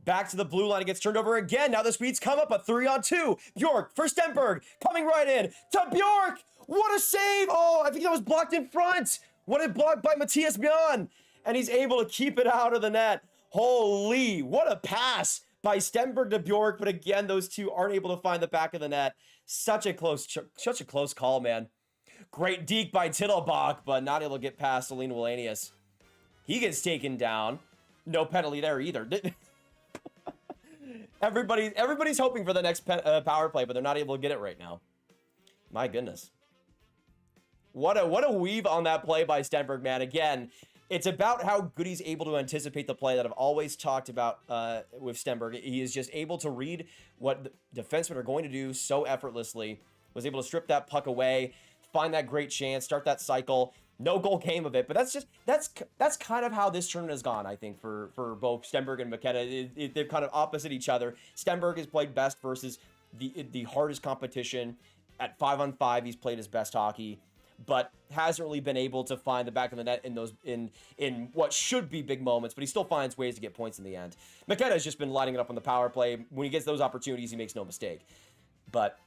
Back to the blue line. It gets turned over again. Now the Swedes come up a 3-on-2. Bjork for Stenberg. Coming right in to Bjork. What a save. Oh, I think that was blocked in front. What a block by Matthias Bjorn. And he's able to keep it out of the net. Holy, what a pass by Stenberg to Bjork. But again, those two aren't able to find the back of the net. Such a close call, man. Great deke by Tittlebach, but not able to get past Selena Wallenius. He gets taken down. No penalty there either. Everybody's hoping for the next power play, but they're not able to get it right now. My goodness. What a weave on that play by Stenberg, man. Again, it's about how good he's able to anticipate the play that I've always talked about with Stenberg. He is just able to read what the defensemen are going to do so effortlessly. Was able to strip that puck away, find that great chance, start that cycle. No goal came of it, but that's kind of how this tournament has gone, I think, for both Stenberg and McKenna. They're kind of opposite each other. Stenberg has played best versus the hardest competition. At 5-on-5, he's played his best hockey, but hasn't really been able to find the back of the net in what should be big moments, but he still finds ways to get points in the end. McKenna has just been lighting it up on the power play. When he gets those opportunities, he makes no mistake. But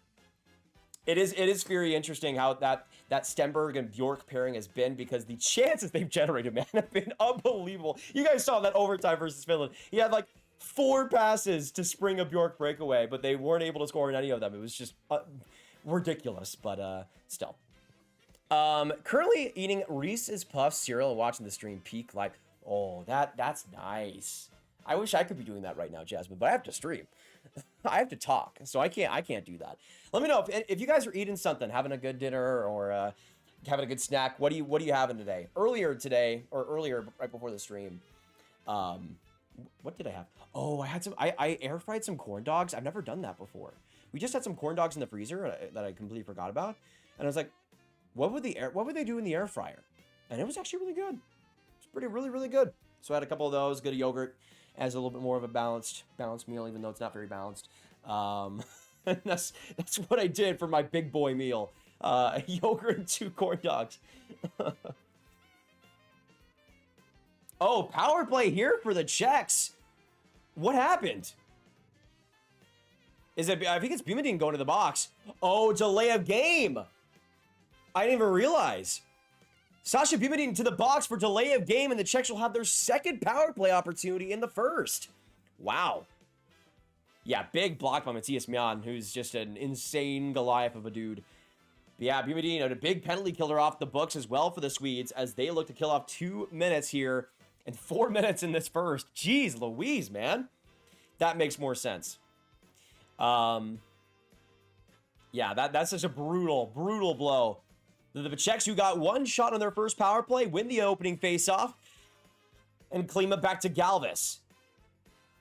it is very interesting how that Stenberg and Bjork pairing has been, because the chances they've generated, man, have been unbelievable. You guys saw that overtime versus Finland. He had like 4 passes to spring a Bjork breakaway, but they weren't able to score in any of them. It was just ridiculous, but still. Currently eating Reese's Puffs cereal and watching the stream peak live. Oh, that's nice. I wish I could be doing that right now, Jasmine, but I have to stream. I have to talk, so I can't do that. Let me know if you guys are eating something, having a good dinner, or having a good snack. What are you having today? Earlier right before the stream, what did I have? Oh, I air fried some corn dogs. I've never done that before. We just had some corn dogs in the freezer that I completely forgot about, and I was like, what would they do in the air fryer? And it was actually really good. It's really good. So I had a couple of those, good yogurt, as a little bit more of a balanced meal, even though it's not very balanced. That's what I did for my big boy meal. Yogurt and 2 corn dogs. Oh, power play here for the Czechs. What happened? I think it's Pizzimenti going to the box. Oh, delay of game. I didn't even realize. Sasha Pizzimenti to the box for delay of game, and the Czechs will have their second power play opportunity in the first. Wow. Yeah, big block by Matthias Mian, who's just an insane Goliath of a dude. But yeah, Pizzimenti, a big penalty killer off the books as well for the Swedes, as they look to kill off 2 minutes here and 4 minutes in this first. Jeez Louise, man. That makes more sense. Yeah, that's such a brutal blow. The Czechs, who got 1 shot on their first power play, win the opening faceoff. And Klima back to Galvis.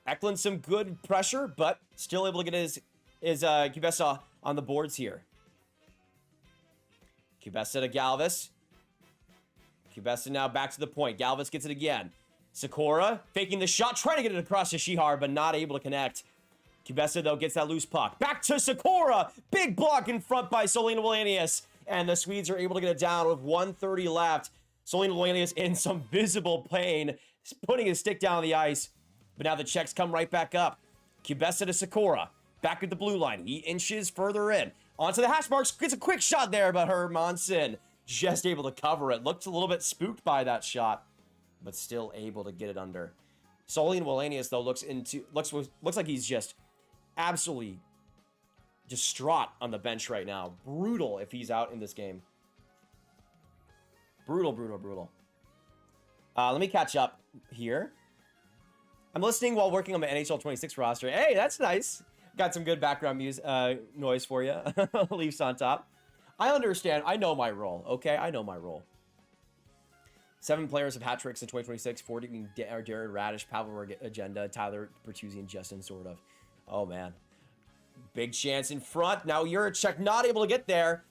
Eklund some good pressure, but still able to get his Kubesa on the boards here. Kubesa to Galvis. Kubesa now back to the point. Galvis gets it again. Sikora faking the shot, trying to get it across to Shihar, but not able to connect. Kubesa, though, gets that loose puck. Back to Sikora. Big block in front by Selena Wallenius. And the Swedes are able to get it down with 1:30 left. Selena Wallenius in some visible pain, putting his stick down on the ice. But now the Czechs come right back up. Kubesa to Sikora. Back at the blue line. He inches further in. Onto the hash marks. Gets a quick shot there, but Hermansen just able to cover it. Looked a little bit spooked by that shot, but still able to get it under. Selena Wallenius, though, looks like he's just absolutely distraught on the bench right now. Brutal if he's out in this game. Brutal. Let me catch up here. I'm listening while working on my NHL 26 roster. Hey, that's nice. Got some good background music, noise for you. Leafs on top. I understand. I know my role, okay? I know my role. 7 players have hat tricks in 2026. 40 being Darren Radish, Pavel Agenda, Tyler Bertuzzi, and Justin, sort of. Oh, man. Big chance in front. Now Juracek not able to get there.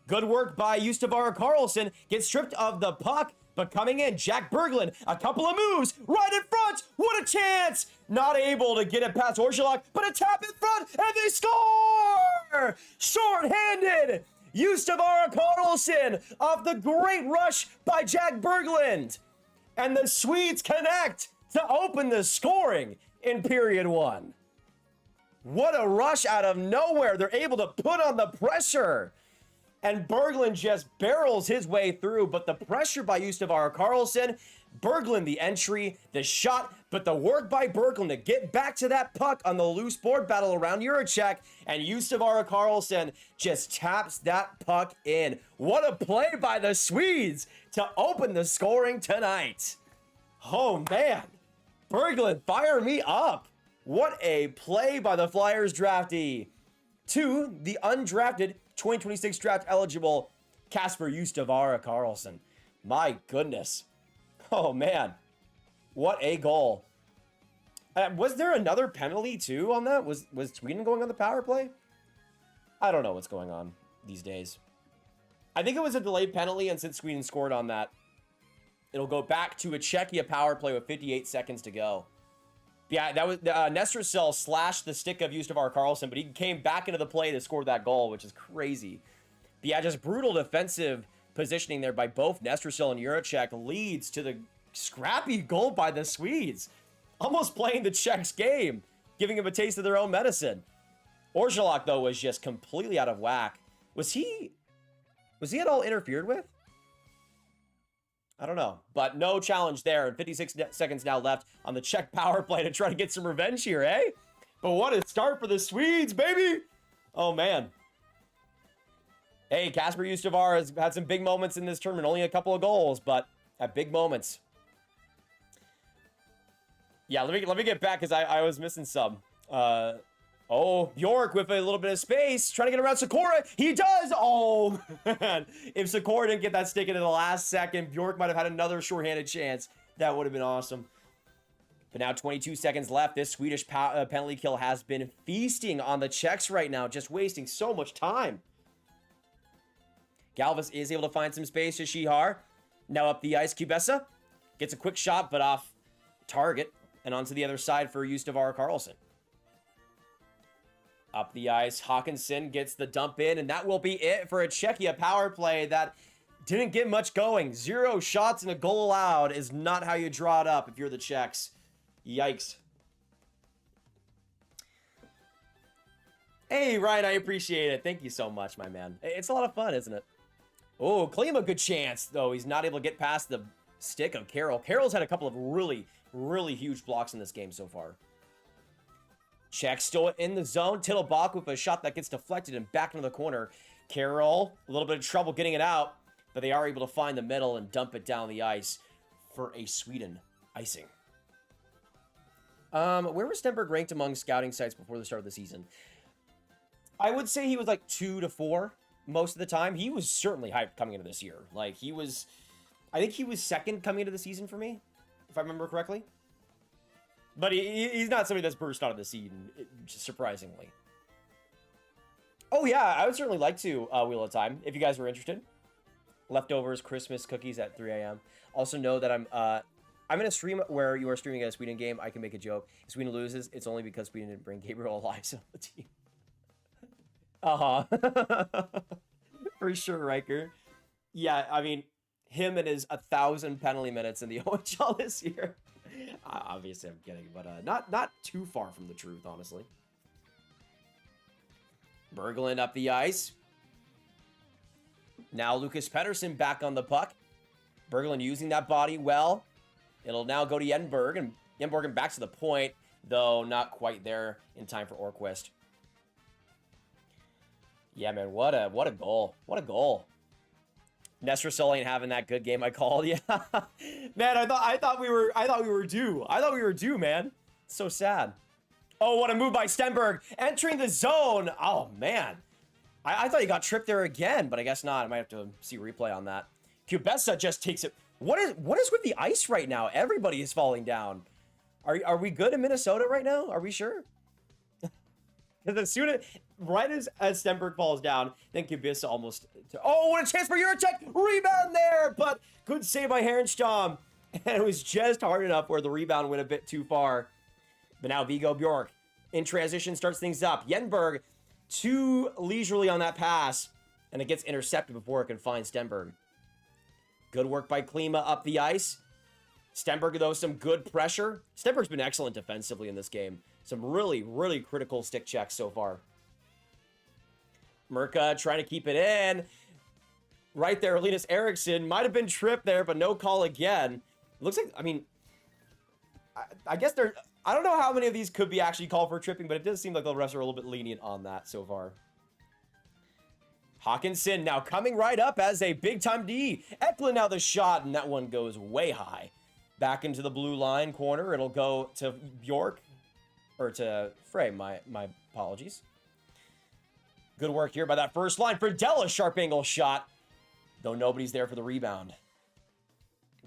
Good work by Yustavar Karlsson. Gets stripped of the puck, But coming in, Jack Berglund, a couple of moves, right in front. What a chance! Not able to get it past Orgelock, but a tap in front, and they score! Short-handed! Yustavara Karlsson off the great rush by Jack Berglund. And the Swedes connect to open the scoring in period 1. What a rush out of nowhere. They're able to put on the pressure. And Berglund just barrels his way through, but the pressure by Yustavara Karlsson, Berglund the entry, the shot, but the work by Berglund to get back to that puck on the loose board battle around Juracek, and Yustavara Karlsson just taps that puck in. What a play by the Swedes to open the scoring tonight. Oh man, Berglund, fire me up. What a play by the Flyers draftee. To the undrafted 2026 draft eligible Kasper Yustavara Karlsson. My goodness. Oh man, what a goal. Was there another penalty too on that? Was Sweden going on the power play? I don't know what's going on these days. I think it was a delayed penalty, and since Sweden scored on that, it'll go back to a Czechia power play with 58 seconds to go. Yeah, that was Nestercell slashed the stick of Yustavara Karlsson, but he came back into the play to score that goal, which is crazy. But yeah, just brutal defensive positioning there by both Nestercell and Juracek leads to the scrappy goal by the Swedes. Almost playing the Czechs game, giving them a taste of their own medicine. Orgelock, though, was just completely out of whack. Was he at all interfered with? I don't know, but no challenge there. And 56 seconds now left on the Czech power play to try to get some revenge here, eh? But what a start for the Swedes, baby! Oh, man. Hey, Kasper Yustavara has had some big moments in this tournament. Only a couple of goals, but at big moments. Yeah, let me get back, because I was missing some. Oh, Bjork with a little bit of space, trying to get around Sikora. He does! Oh, man. If Sikora didn't get that stick into the last second, Bjork might have had another shorthanded chance. That would have been awesome. But now 22 seconds left. This Swedish penalty kill has been feasting on the Czechs right now, just wasting so much time. Galvis is able to find some space to Shihar. Now up the ice, Kubesa gets a quick shot, but off target. And onto the other side for Yustavara Karlsson. Up the ice, Hawkinson gets the dump in, and that will be it for a Czechia power play that didn't get much going. 0 shots and a goal allowed is not how you draw it up if you're the Czechs. Yikes. Hey, Ryan, I appreciate it. Thank you so much, my man. It's a lot of fun, isn't it? Oh, Klima, good chance, though. He's not able to get past the stick of Carroll. Carroll's had a couple of really huge blocks in this game so far. Czech still in the zone. Tittlebach with a shot that gets deflected and back into the corner. Carroll, a little bit of trouble getting it out, but they are able to find the middle and dump it down the ice for a Sweden icing. Where was Stenberg ranked among scouting sites before the start of the season? I would say he was like 2 to 4 most of the time. He was certainly hyped coming into this year. Like, I think he was second coming into the season for me, if I remember correctly. But he's not somebody that's burst out of the scene, surprisingly. Oh yeah, I would certainly like to Wheel of Time, if you guys were interested. Leftovers, Christmas cookies at 3 a.m. Also know that I'm in a stream where you are streaming a Sweden game. I can make a joke. If Sweden loses, it's only because Sweden didn't bring Gabriel Elias on the team. For sure, Riker. Yeah, I mean, him and his 1,000 penalty minutes in the OHL this year. Obviously, I'm kidding, but not too far from the truth, honestly. Berglund up the ice. Now Lucas Pettersson back on the puck. Berglund using that body well. It'll now go to Yenberg, and Yenberg back to the point, though not quite there in time for Orquist. Yeah, man, what a goal. What a goal. Nestercell ain't having that good game I called. Yeah. Man, I thought we were due, man. So sad. Oh, what a move by Stenberg. Entering the zone. Oh, man. I thought he got tripped there again, but I guess not. I might have to see a replay on that. Kubesa just takes it. What is with the ice right now? Everybody is falling down. Are we good in Minnesota right now? Are we sure? Because as soon as right as Stenberg falls down, then Kibissa almost... Oh, what a chance for Juracek! Rebound there, but good save by Herenstam. And it was just hard enough where the rebound went a bit too far. But now Viggo Bjork in transition starts things up. Yenberg too leisurely on that pass, and it gets intercepted before it can find Stenberg. Good work by Klima up the ice. Stenberg, though, some good pressure. Stenberg's been excellent defensively in this game. Some really, really critical stick checks so far. Merca trying to keep it in. Right there, Linus Eriksson might have been tripped there, but no call again. It looks like, I mean, I guess there, I don't know how many of these could be actually called for tripping, but it does seem like the refs are a little bit lenient on that so far. Hawkinson now coming right up as a big-time D. Eklund now the shot, and that one goes way high. Back into the blue line corner. It'll go to Bjork, or to Frey, my apologies. Good work here by that first line. Friedel, sharp angle shot, though nobody's there for the rebound.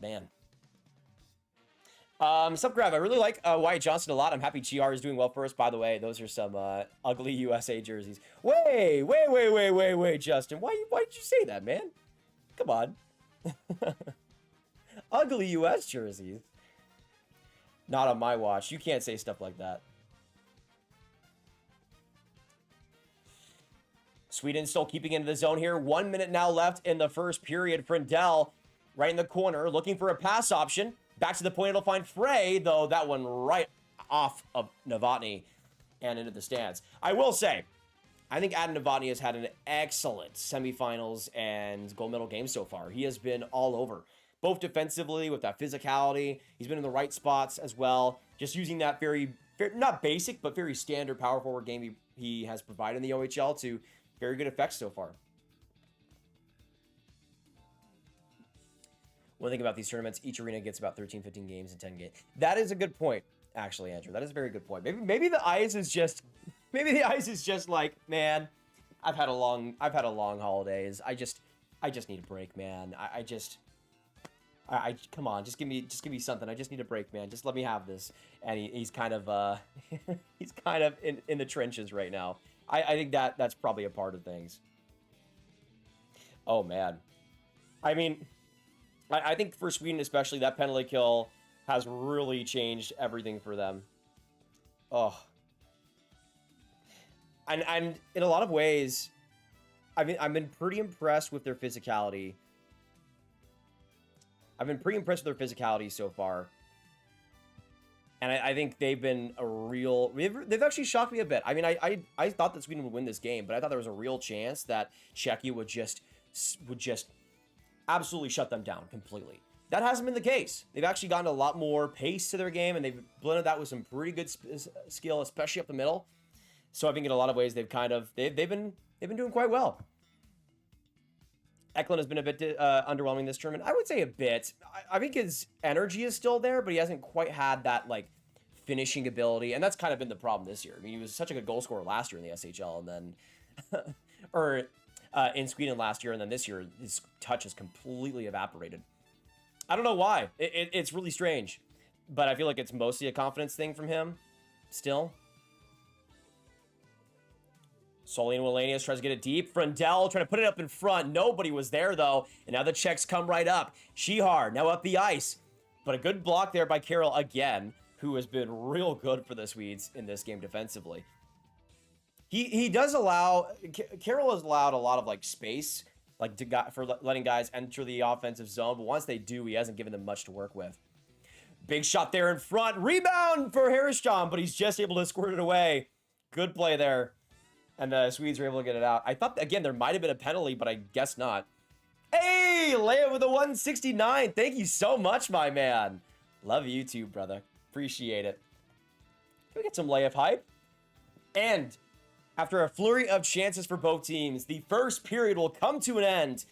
Man. Sup, Grav? I really like Wyatt Johnson a lot. I'm happy GR is doing well for us. By the way, those are some ugly USA jerseys. Wait, Justin. Why did you say that, man? Come on. Ugly US jerseys. Not on my watch. You can't say stuff like that. Sweden still keeping into the zone here. 1 minute now left in the first period. Friedel right in the corner looking for a pass option. Back to the point, it'll find Frey, though that one right off of Novotny and into the stands. I will say, I think Aidan Novotny has had an excellent semifinals and gold medal game so far. He has been all over, both defensively with that physicality. He's been in the right spots as well. Just using that very not basic, but very standard power forward game he has provided in the OHL to very good effects so far. One thing about these tournaments, each arena gets about 13, 15 games in 10 games. That is a good point, actually, Andrew. That is a very good point. Maybe the ice is just, like, man, I've had a long holidays. I just need a break, man. Come on, just give me something. I just need a break, man. Just let me have this. And he's kind of he's kind of in the trenches right now. I think that's probably a part of things. Oh man, I mean, I think for Sweden especially, that penalty kill has really changed everything for them. Oh, and in a lot of ways, I've been pretty impressed with their physicality. I've been pretty impressed with their physicality so far. And I think they've been a real... They've actually shocked me a bit. I mean, I thought that Sweden would win this game, but I thought there was a real chance that Czechia would just absolutely shut them down completely. That hasn't been the case. They've actually gotten a lot more pace to their game, and they've blended that with some pretty good skill, especially up the middle. So I think in a lot of ways, they've been doing quite well. Eklund has been a bit underwhelming this tournament. I would say a bit. I think his energy is still there, but he hasn't quite had that like finishing ability, and that's kind of been the problem this year. I mean, he was such a good goal scorer last year in the SHL, and then or in Sweden last year, and then this year his touch has completely evaporated. I don't know why. It's really strange, but I feel like it's mostly a confidence thing from him still. Solian Wallenius tries to get it deep. Friedel trying to put it up in front. Nobody was there, though. And now the Czechs come right up. Shihar now up the ice. But a good block there by Carroll again, who has been real good for the Swedes in this game defensively. He does allow... Carroll has allowed a lot of, like, space like for letting guys enter the offensive zone. But once they do, he hasn't given them much to work with. Big shot there in front. Rebound for Harriston, but he's just able to squirt it away. Good play there. And the Swedes were able to get it out. I thought, again, there might have been a penalty, but I guess not. Hey, Leia with a 169. Thank you so much, my man. Love you too, brother. Appreciate it. Can we get some layup hype? And after a flurry of chances for both teams, the first period will come to an end.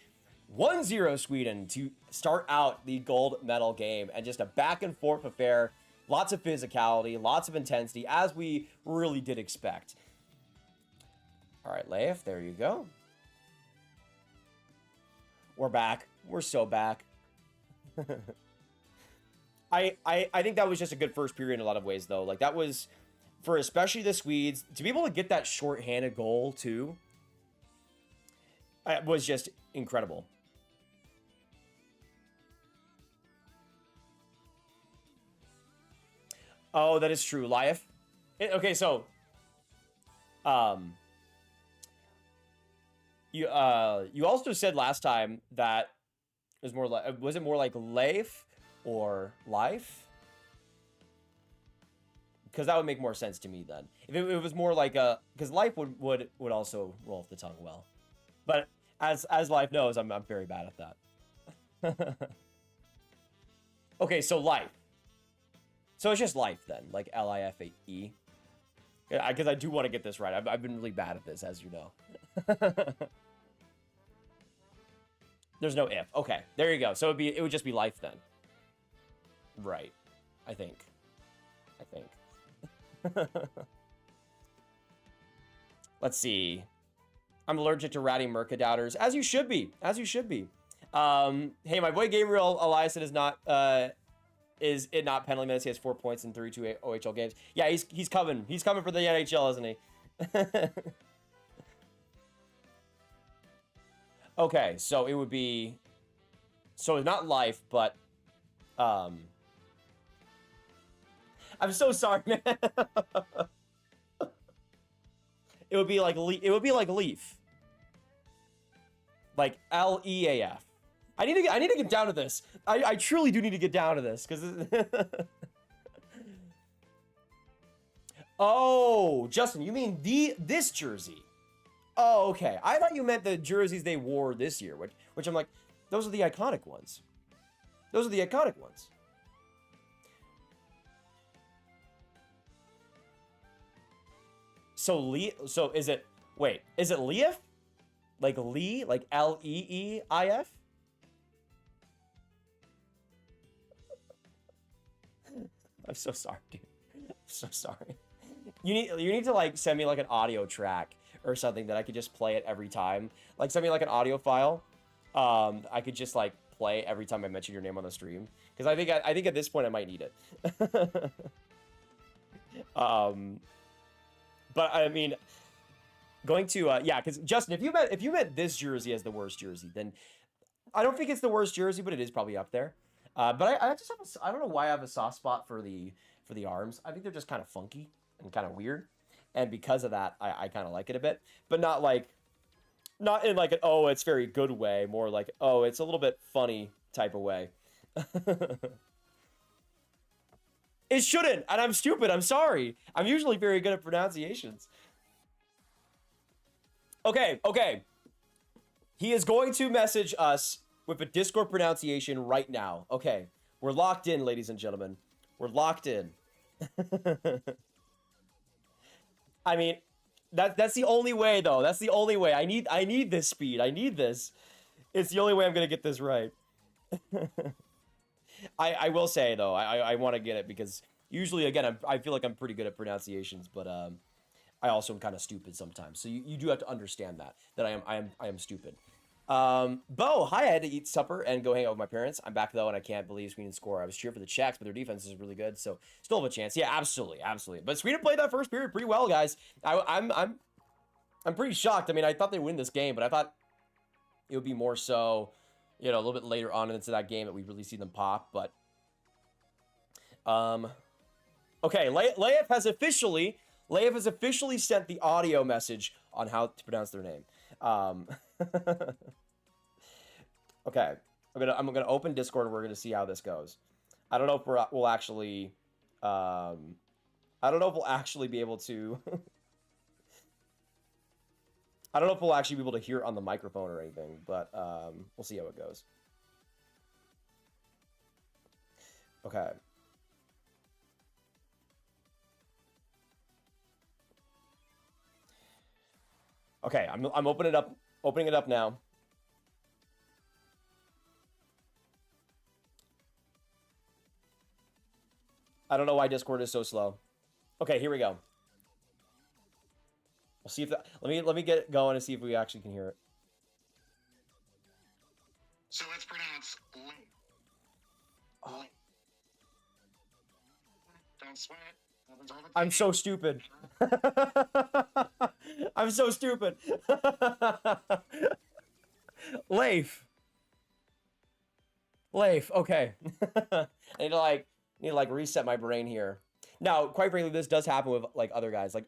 1-0 Sweden to start out the gold medal game. And just a back and forth affair. Lots of physicality, lots of intensity, as we really did expect. All right, Leif, there you go. We're back. We're so back. I think that was just a good first period in a lot of ways, though. Like, that was... for especially the Swedes to be able to get that short-handed goal too was just incredible. Oh, that is true. Life. Okay, so you also said last time that it was more like, was it more like Leif or Life? Because that would make more sense to me then. If it was more like a, because Life would also roll off the tongue well, but as Life knows, I'm very bad at that. Okay, so Life. So it's just Life then, like L-I-F-E. Because I do want to get this right. I've been really bad at this, as you know. There's no if. Okay, there you go. So it would just be Life then. Right. I think. Let's see. I'm allergic to ratty Merca doubters, as you should be. As you should be. Hey, my boy Gabriel Eliason is it not penalty minutes? He has 4 points in 32 OHL games. Yeah, he's coming. He's coming for the NHL, isn't he? Okay, so it would be, so it's not Life, but I'm so sorry, man. It would be like Leaf. Like L-E-A-F. I need to get down to this. I truly do need to get down to this because. Oh, Justin, you mean this jersey? Oh, okay. I thought you meant the jerseys they wore this year, which I'm like, those are the iconic ones. Those are the iconic ones. So is it? Wait, is it Leif? Like Lee? Like L-E-E-I-F? I'm so sorry, dude. I'm so sorry. You need to like send me like an audio track or something that I could just play it every time. Like send me like an audio file. I could just like play every time I mention your name on the stream because I think at this point I might need it. But I mean, going to yeah, because Justin, if you meant this jersey as the worst jersey, then I don't think it's the worst jersey, but it is probably up there. But I just have I don't know why I have a soft spot for the arms. I think they're just kind of funky and kind of weird, and because of that, I kind of like it a bit, but not in like an oh it's very good way, more like oh it's a little bit funny type of way. It shouldn't, and I'm stupid. I'm sorry. I'm usually very good at pronunciations. Okay. He is going to message us with a Discord pronunciation right now. Okay, we're locked in, ladies and gentlemen. We're locked in. I mean, that's the only way, though. That's the only way. I need this speed. I need this. It's the only way I'm gonna get this right. I will say though, I want to get it because usually, again, I feel like I'm pretty good at pronunciations, but I also am kind of stupid sometimes. So you do have to understand that I am stupid. Bo, hi, I had to eat supper and go hang out with my parents. I'm back though, and I can't believe Sweden score. I was cheering for the Czechs, but their defense is really good, so still have a chance. Yeah, absolutely. But Sweden played that first period pretty well, guys. I'm pretty shocked. I mean, I thought they'd win this game, but I thought it would be more so, you know, a little bit later on into that game that we really see them pop. But okay, Leif has officially sent the audio message on how to pronounce their name. Okay, I'm gonna open Discord and we're gonna see how this goes. I don't know if we'll actually I don't know if we'll actually be able to I don't know if we'll actually be able to hear it on the microphone or anything, but we'll see how it goes. Okay. Okay, I'm opening it up now. I don't know why Discord is so slow. Okay, here we go. We'll see if that, let me get it going and see if we actually can hear it. So it's pronounced Lee. Oh. Don't sweat. Happens all the I'm so stupid. I'm so stupid. Leif. Okay. I need to like reset my brain here. Now, quite frankly, this does happen with like other guys. Like,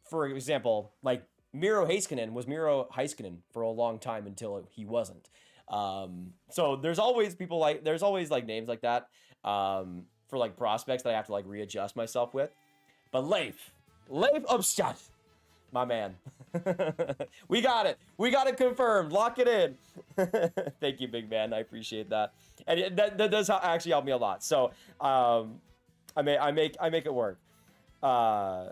for example, like Miro Heiskanen was Miro Heiskanen for a long time until he wasn't. So there's always names like that for like prospects that I have to like readjust myself with. But Leif Upstadt, my man. We got it confirmed. Lock it in. Thank you, big man. I appreciate that. And that does actually help me a lot. So I make it work. Yeah.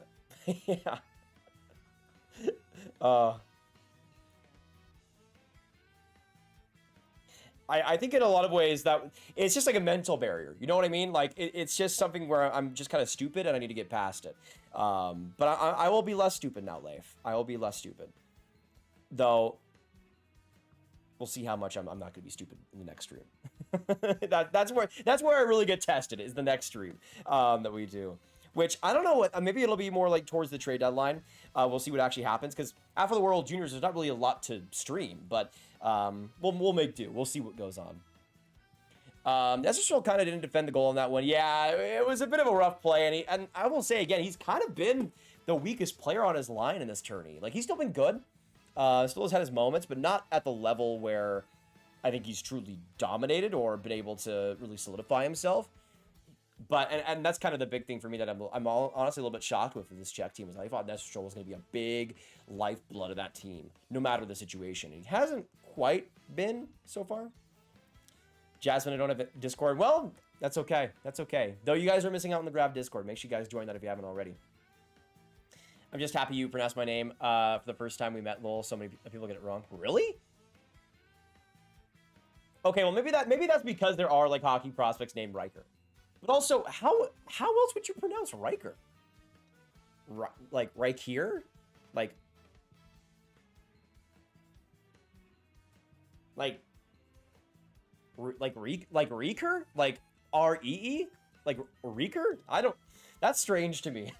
I think in a lot of ways that it's just like a mental barrier. You know what I mean? Like it's just something where I'm just kind of stupid and I need to get past it. But I will be less stupid now, Leif. I will be less stupid. Though, we'll see how much I'm not going to be stupid in the next stream. That's where I really get tested, is the next stream that we do. Which, I don't know what, maybe it'll be more like towards the trade deadline. We'll see what actually happens, because after the World Juniors, there's not really a lot to stream, but we'll make do. We'll see what goes on. Nestoril kind of didn't defend the goal on that one. Yeah, it was a bit of a rough play, and I will say again, he's kind of been the weakest player on his line in this tourney. Like, he's still been good. Still has had his moments, but not at the level where I think he's truly dominated or been able to really solidify himself. But, and that's kind of the big thing for me that I'm honestly a little bit shocked with this Czech team, is I thought Nestoril was going to be a big lifeblood of that team, no matter the situation. He hasn't quite been so far. Jasmine, I don't have a Discord. Well, that's okay. That's okay. Though you guys are missing out on the Grav Discord. Make sure you guys join that if you haven't already. I'm just happy you pronounced my name for the first time we met, lol. So many people get it wrong. Really? Okay, well, maybe that's because there are, like, hockey prospects named Riker. But also, how else would you pronounce Riker? Like, right here? Like Reeker? Like R-E-E? Like Reeker? I don't... That's strange to me.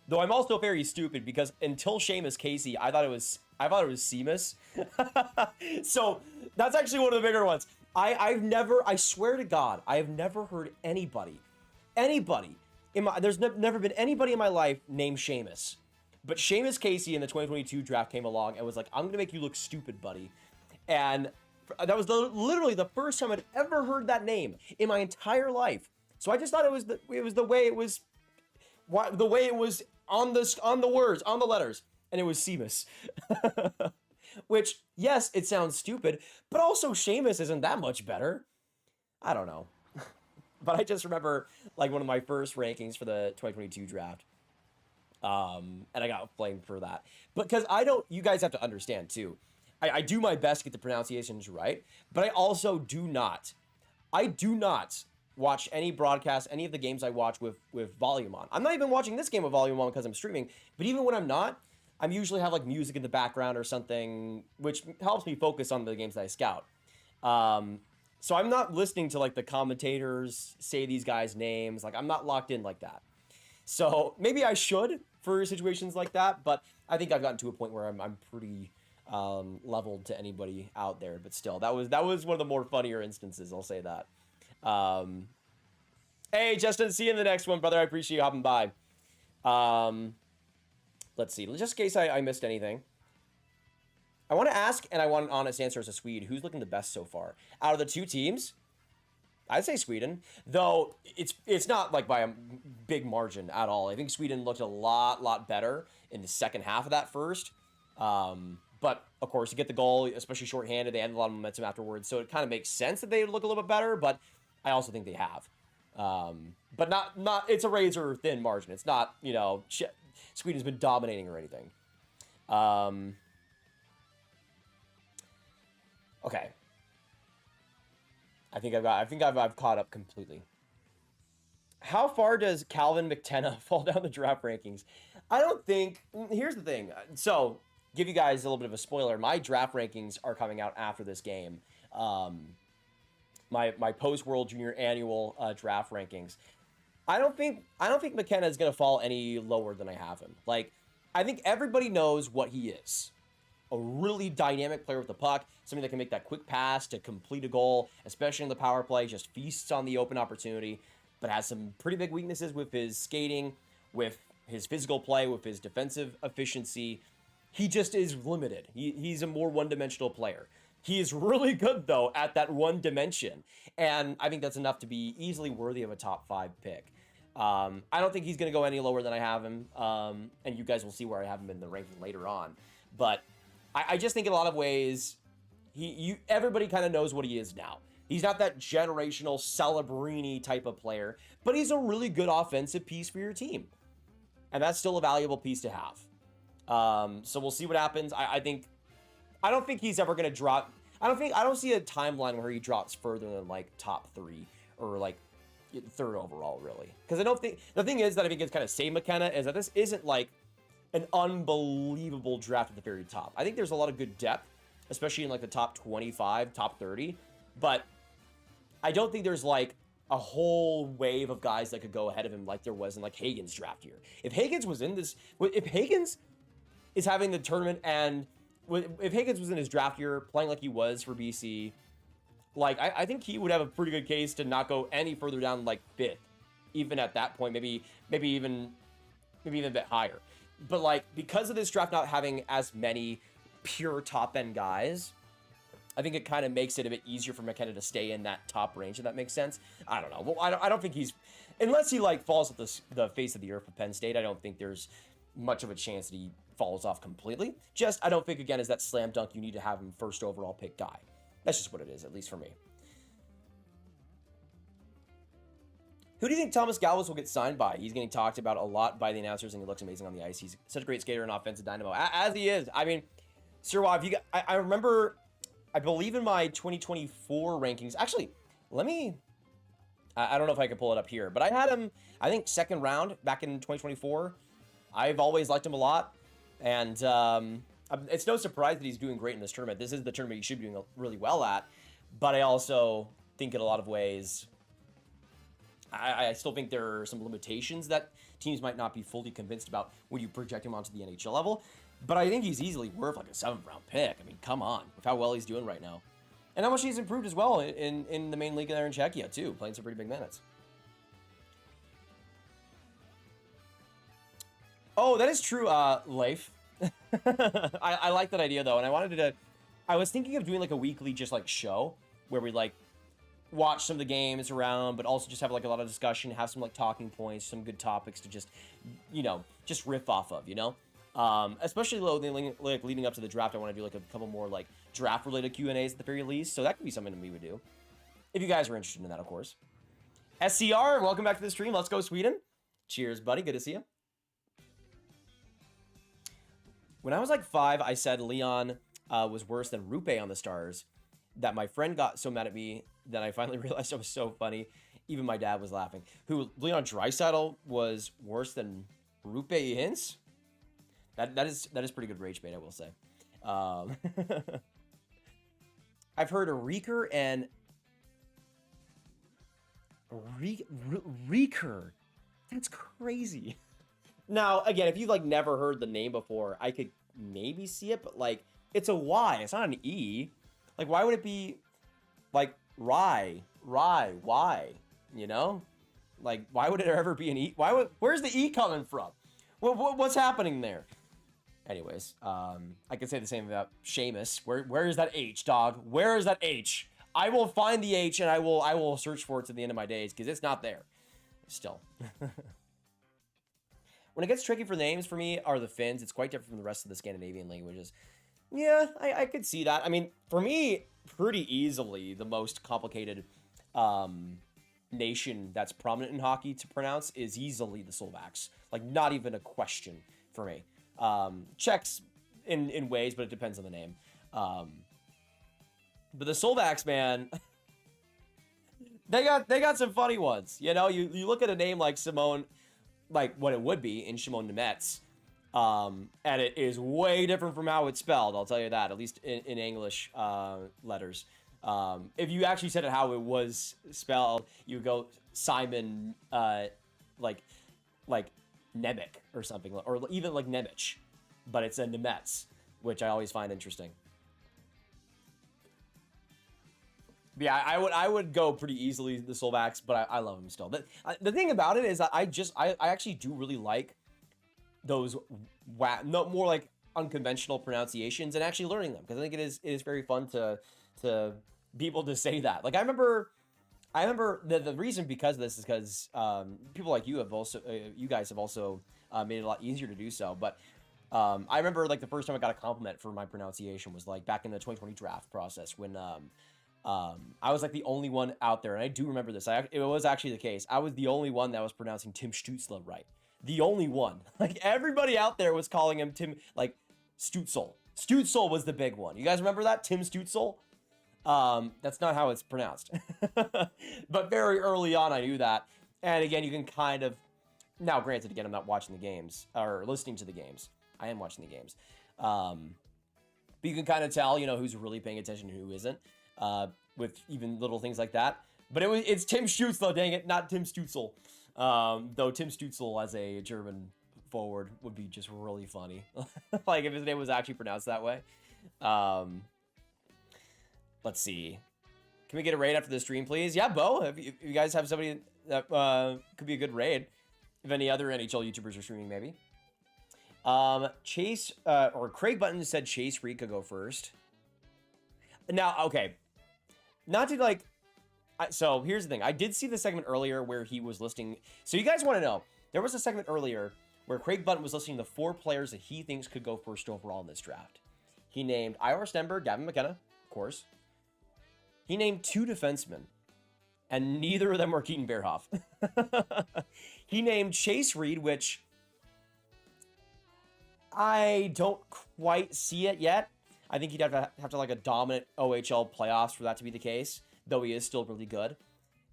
Though I'm also very stupid, because until Seamus Casey, I thought it was Seamus. So that's actually one of the bigger ones. I swear to God, I have never heard anybody there's never been anybody in my life named Seamus. But Seamus Casey in the 2022 draft came along and was like, I'm going to make you look stupid, buddy. And that was literally the first time I'd ever heard that name in my entire life. So I just thought it was the way it was on the words, on the letters, and it was Seamus. Which, yes, it sounds stupid, but also Seamus isn't that much better. I don't know. But I just remember, like, one of my first rankings for the 2022 draft. And I got flamed for that. But because you guys have to understand, too. I do my best to get the pronunciations right, but I also do not watch any broadcasts, any of the games I watch with volume on. I'm not even watching this game with volume on because I'm streaming, but even when I'm not, I usually have like music in the background or something, which helps me focus on the games that I scout. So I'm not listening to like the commentators say these guys' names. Like, I'm not locked in like that. So maybe I should for situations like that, but I think I've gotten to a point where I'm pretty leveled to anybody out there. But still, that was one of the more funnier instances. I'll say that. Hey, Justin, see you in the next one, brother. I appreciate you hopping by. Let's see. Just in case I missed anything. I want to ask, and I want an honest answer as a Swede, who's looking the best so far? Out of the two teams, I'd say Sweden. Though, it's not like by a big margin at all. I think Sweden looked a lot better in the second half of that first. But, of course, you get the goal, especially shorthanded. They had a lot of momentum afterwards. So it kind of makes sense that they look a little bit better, but I also think they have. But not it's a razor thin margin. It's not, Sweden's been dominating or anything. Okay. I think I've caught up completely. How far does Calvin McKenna fall down the draft rankings? I don't think... Here's the thing. So, give you guys a little bit of a spoiler. My draft rankings are coming out after this game. My post-World Junior annual draft rankings. I don't think McKenna is gonna fall any lower than I have him. Like, I think everybody knows what he is. A really dynamic player with the puck, somebody that can make that quick pass to complete a goal, especially in the power play, just feasts on the open opportunity, but has some pretty big weaknesses with his skating, with his physical play, with his defensive efficiency. He just is limited. He's a more one-dimensional player. He is really good, though, at that one dimension, and I think that's enough to be easily worthy of a top 5 pick. I don't think he's going to go any lower than I have him, and you guys will see where I have him in the ranking later on, but I just think in a lot of ways, everybody kind of knows what he is now. He's not that generational Celebrini type of player, but he's a really good offensive piece for your team. And that's still a valuable piece to have. So we'll see what happens. I don't think he's ever going to drop. I don't see a timeline where he drops further than like top 3 or like 3rd overall, really. Because I don't think, the thing is that I think it's kind of same McKenna is that this isn't like an unbelievable draft at the very top. I think there's a lot of good depth, especially in like the top 25, top 30, but I don't think there's like a whole wave of guys that could go ahead of him like there was in like Hagen's draft year. If Hagen's was in this, if Hagen's is having the tournament and if Hagen's was in his draft year playing like he was for BC, like I think he would have a pretty good case to not go any further down like 5th, even at that point, maybe even a bit higher. But like, because of this draft not having as many pure top-end guys, I think it kind of makes it a bit easier for McKenna to stay in that top range, if that makes sense. I don't know. Well, I don't think he's... Unless he, like, falls at the face of the earth for Penn State, I don't think there's much of a chance that he falls off completely. Just, I don't think, again, is that slam dunk you need to have him first overall pick guy. That's just what it is, at least for me. Who do you think Thomas Galvez will get signed by? He's getting talked about a lot by the announcers, and he looks amazing on the ice. He's such a great skater and offensive dynamo, as he is. I mean, Sir Wav, I remember, I believe in my 2024 rankings. Actually, I don't know if I can pull it up here, but I had him, I think, 2nd round back in 2024. I've always liked him a lot, and it's no surprise that he's doing great in this tournament. This is the tournament he should be doing really well at, but I also think in a lot of ways... I still think there are some limitations that teams might not be fully convinced about when you project him onto the NHL level, but I think he's easily worth like a 7th round pick. I mean, come on, with how well he's doing right now. And how much he's improved as well in the main league there in Czechia, too, playing some pretty big minutes. Oh, that is true, Leif. I like that idea, though, and I was thinking of doing like a weekly just like show where we like watch some of the games around, but also just have like a lot of discussion, have some like talking points, some good topics to just, you know, just riff off of, you know? Especially like leading up to the draft, I want to do like a couple more like draft related Q&As at the very least. So that could be something that we would do. If you guys are interested in that, of course. SCR, welcome back to the stream. Let's go Sweden. Cheers, buddy. Good to see you. When I was like 5, I said Leon was worse than Rupe on the Stars. That my friend got so mad at me that I finally realized it was so funny. Even my dad was laughing. Who, Leon Draisaitl was worse than Rupe Hintz? That is pretty good rage bait, I will say. I've heard a Reeker and... Reeker. That's crazy. Now, again, if you've like never heard the name before, I could maybe see it, but like, it's a Y. It's not an E. Like, why would it be, like, why, you know? Like, why would it ever be an E? Where's the E coming from? What's happening there? Anyways, I could say the same about Seamus. Where is that H, dog? Where is that H? I will find the H, and I will search for it to the end of my days, because it's not there. Still. When it gets tricky for names, for me, are the Finns. It's quite different from the rest of the Scandinavian languages. Yeah, I could see that. I mean, for me, pretty easily, the most complicated nation that's prominent in hockey to pronounce is easily the Slovaks. Like, not even a question for me. Czechs in ways, but it depends on the name. But the Slovaks, man, they got some funny ones. You know, you look at a name like Simone, like what it would be in Shimon Nemets, and it is way different from how it's spelled, I'll tell you that, at least in English letters. If you actually said it how it was spelled, you go Simon like Nemec or something, or even like Nemec, but it's a Nemetz, which I always find interesting. But yeah, I would go pretty easily the Slovaks, but I love them still. The thing about it is that I actually do really like those more like unconventional pronunciations and actually learning them, because I think it is very fun to be able to say that. Like I remember the reason because of this is because people like you have also you guys have also made it a lot easier to do so. But I remember like the first time I got a compliment for my pronunciation was like back in the 2020 draft process when I was like the only one out there, and I do remember this. It was actually the case. I was the only one that was pronouncing Tim Stützle right. The only one. Like everybody out there was calling him Tim, like Stützle. Stützle was the big one. You guys remember that? Tim Stützle? That's not how it's pronounced. But very early on, I knew that. And again, you can kind of, now granted, again, I'm not watching the games or listening to the games. I am watching the games. But you can kind of tell, you know, who's really paying attention and who isn't, with even little things like that. But it's Tim Stützle, dang it, not Tim Stützle. Though Tim Stützle as a German forward would be just really funny. Like if his name was actually pronounced that way. Let's see. Can we get a raid after the stream, please? Yeah, Bo, if you guys have somebody that could be a good raid. If any other NHL YouTubers are streaming, maybe. Chase, or Craig Button said Chase Reed could go first. Now, okay. Not to like... So here's the thing. I did see the segment earlier where he was listing... So you guys want to know. There was a segment earlier where Craig Button was listing the 4 players that he thinks could go first overall in this draft. He named Ira Stenberg, Gavin McKenna, of course. He named 2 defensemen, and neither of them were Keaton Bearhoff. He named Chase Reed, which I don't quite see it yet. I think he'd have to like a dominant OHL playoffs for that to be the case, though he is still really good.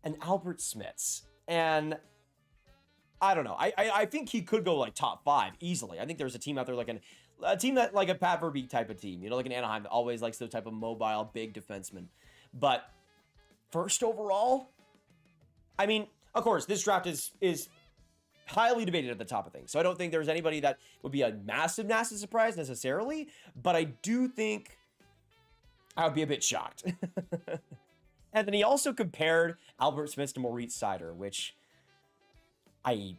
And Albert Smits. And I don't know. I think he could go like top 5 easily. I think there's a team out there like a team that like a Pat Verbeek type of team, you know, like an Anaheim that always likes those type of mobile, big defensemen. But first overall, I mean, of course, this draft is highly debated at the top of things. So I don't think there's anybody that would be a massive, massive surprise necessarily. But I do think I would be a bit shocked. And then he also compared Albert Smith to Moritz Seider, which I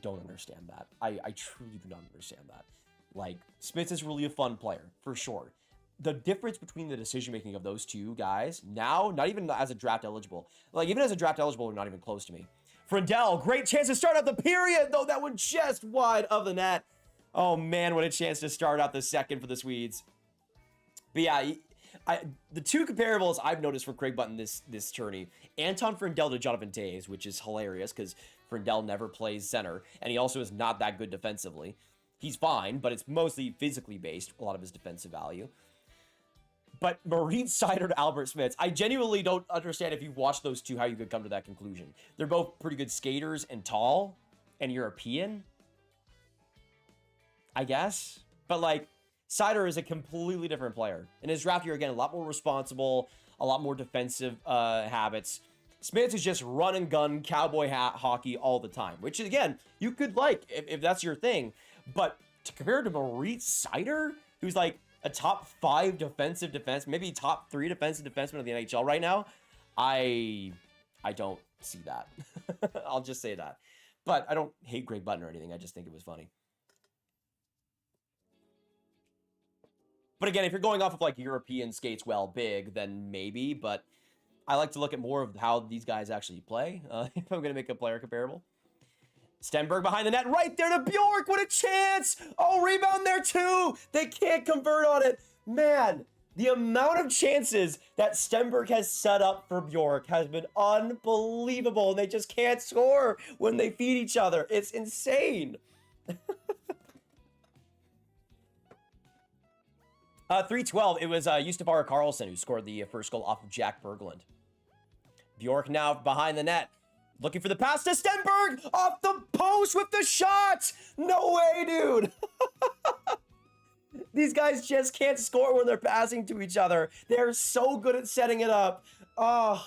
don't understand that. I truly do not understand that. Like, Smith is really a fun player, for sure. The difference between the decision-making of those two guys, now, not even as a draft eligible, like, even as a draft eligible, they're not even close to me. Frindell, great chance to start out the period, though that one just wide of the net. Oh, man, what a chance to start out the second for the Swedes. But yeah, the 2 comparables I've noticed from Craig Button this tourney, Anton Frindell to Jonathan Toews, which is hilarious because Frindell never plays center, and he also is not that good defensively. He's fine, but it's mostly physically based, a lot of his defensive value. But Moritz Seider to Albert Smith, I genuinely don't understand if you watch those two how you could come to that conclusion. They're both pretty good skaters and tall and European, I guess. But like, Seider is a completely different player. In his draft year, again, a lot more responsible, a lot more defensive habits. Smith is just run and gun, cowboy hat hockey all the time, which again, you could like if that's your thing. But to compare to Moritz Seider, who's like a top 5 defensive defense, maybe top 3 defensive defenseman of the NHL right now, I don't see that. I'll just say that. But I don't hate Greg Button or anything. I just think it was funny. But again, if you're going off of like European skates well big, then maybe. But I like to look at more of how these guys actually play if I'm going to make a player comparable. Stenberg behind the net, right there to Bjork. What a chance. Oh, rebound there too. They can't convert on it. Man, the amount of chances that Stenberg has set up for Bjork has been unbelievable. And they just can't score when they feed each other. It's insane. 3-12, it was Yustafara Karlsson who scored the first goal off of Jack Berglund. Bjork now behind the net. Looking for the pass to Stenberg! Off the post with the shot! No way, dude! These guys just can't score when they're passing to each other. They're so good at setting it up. Oh,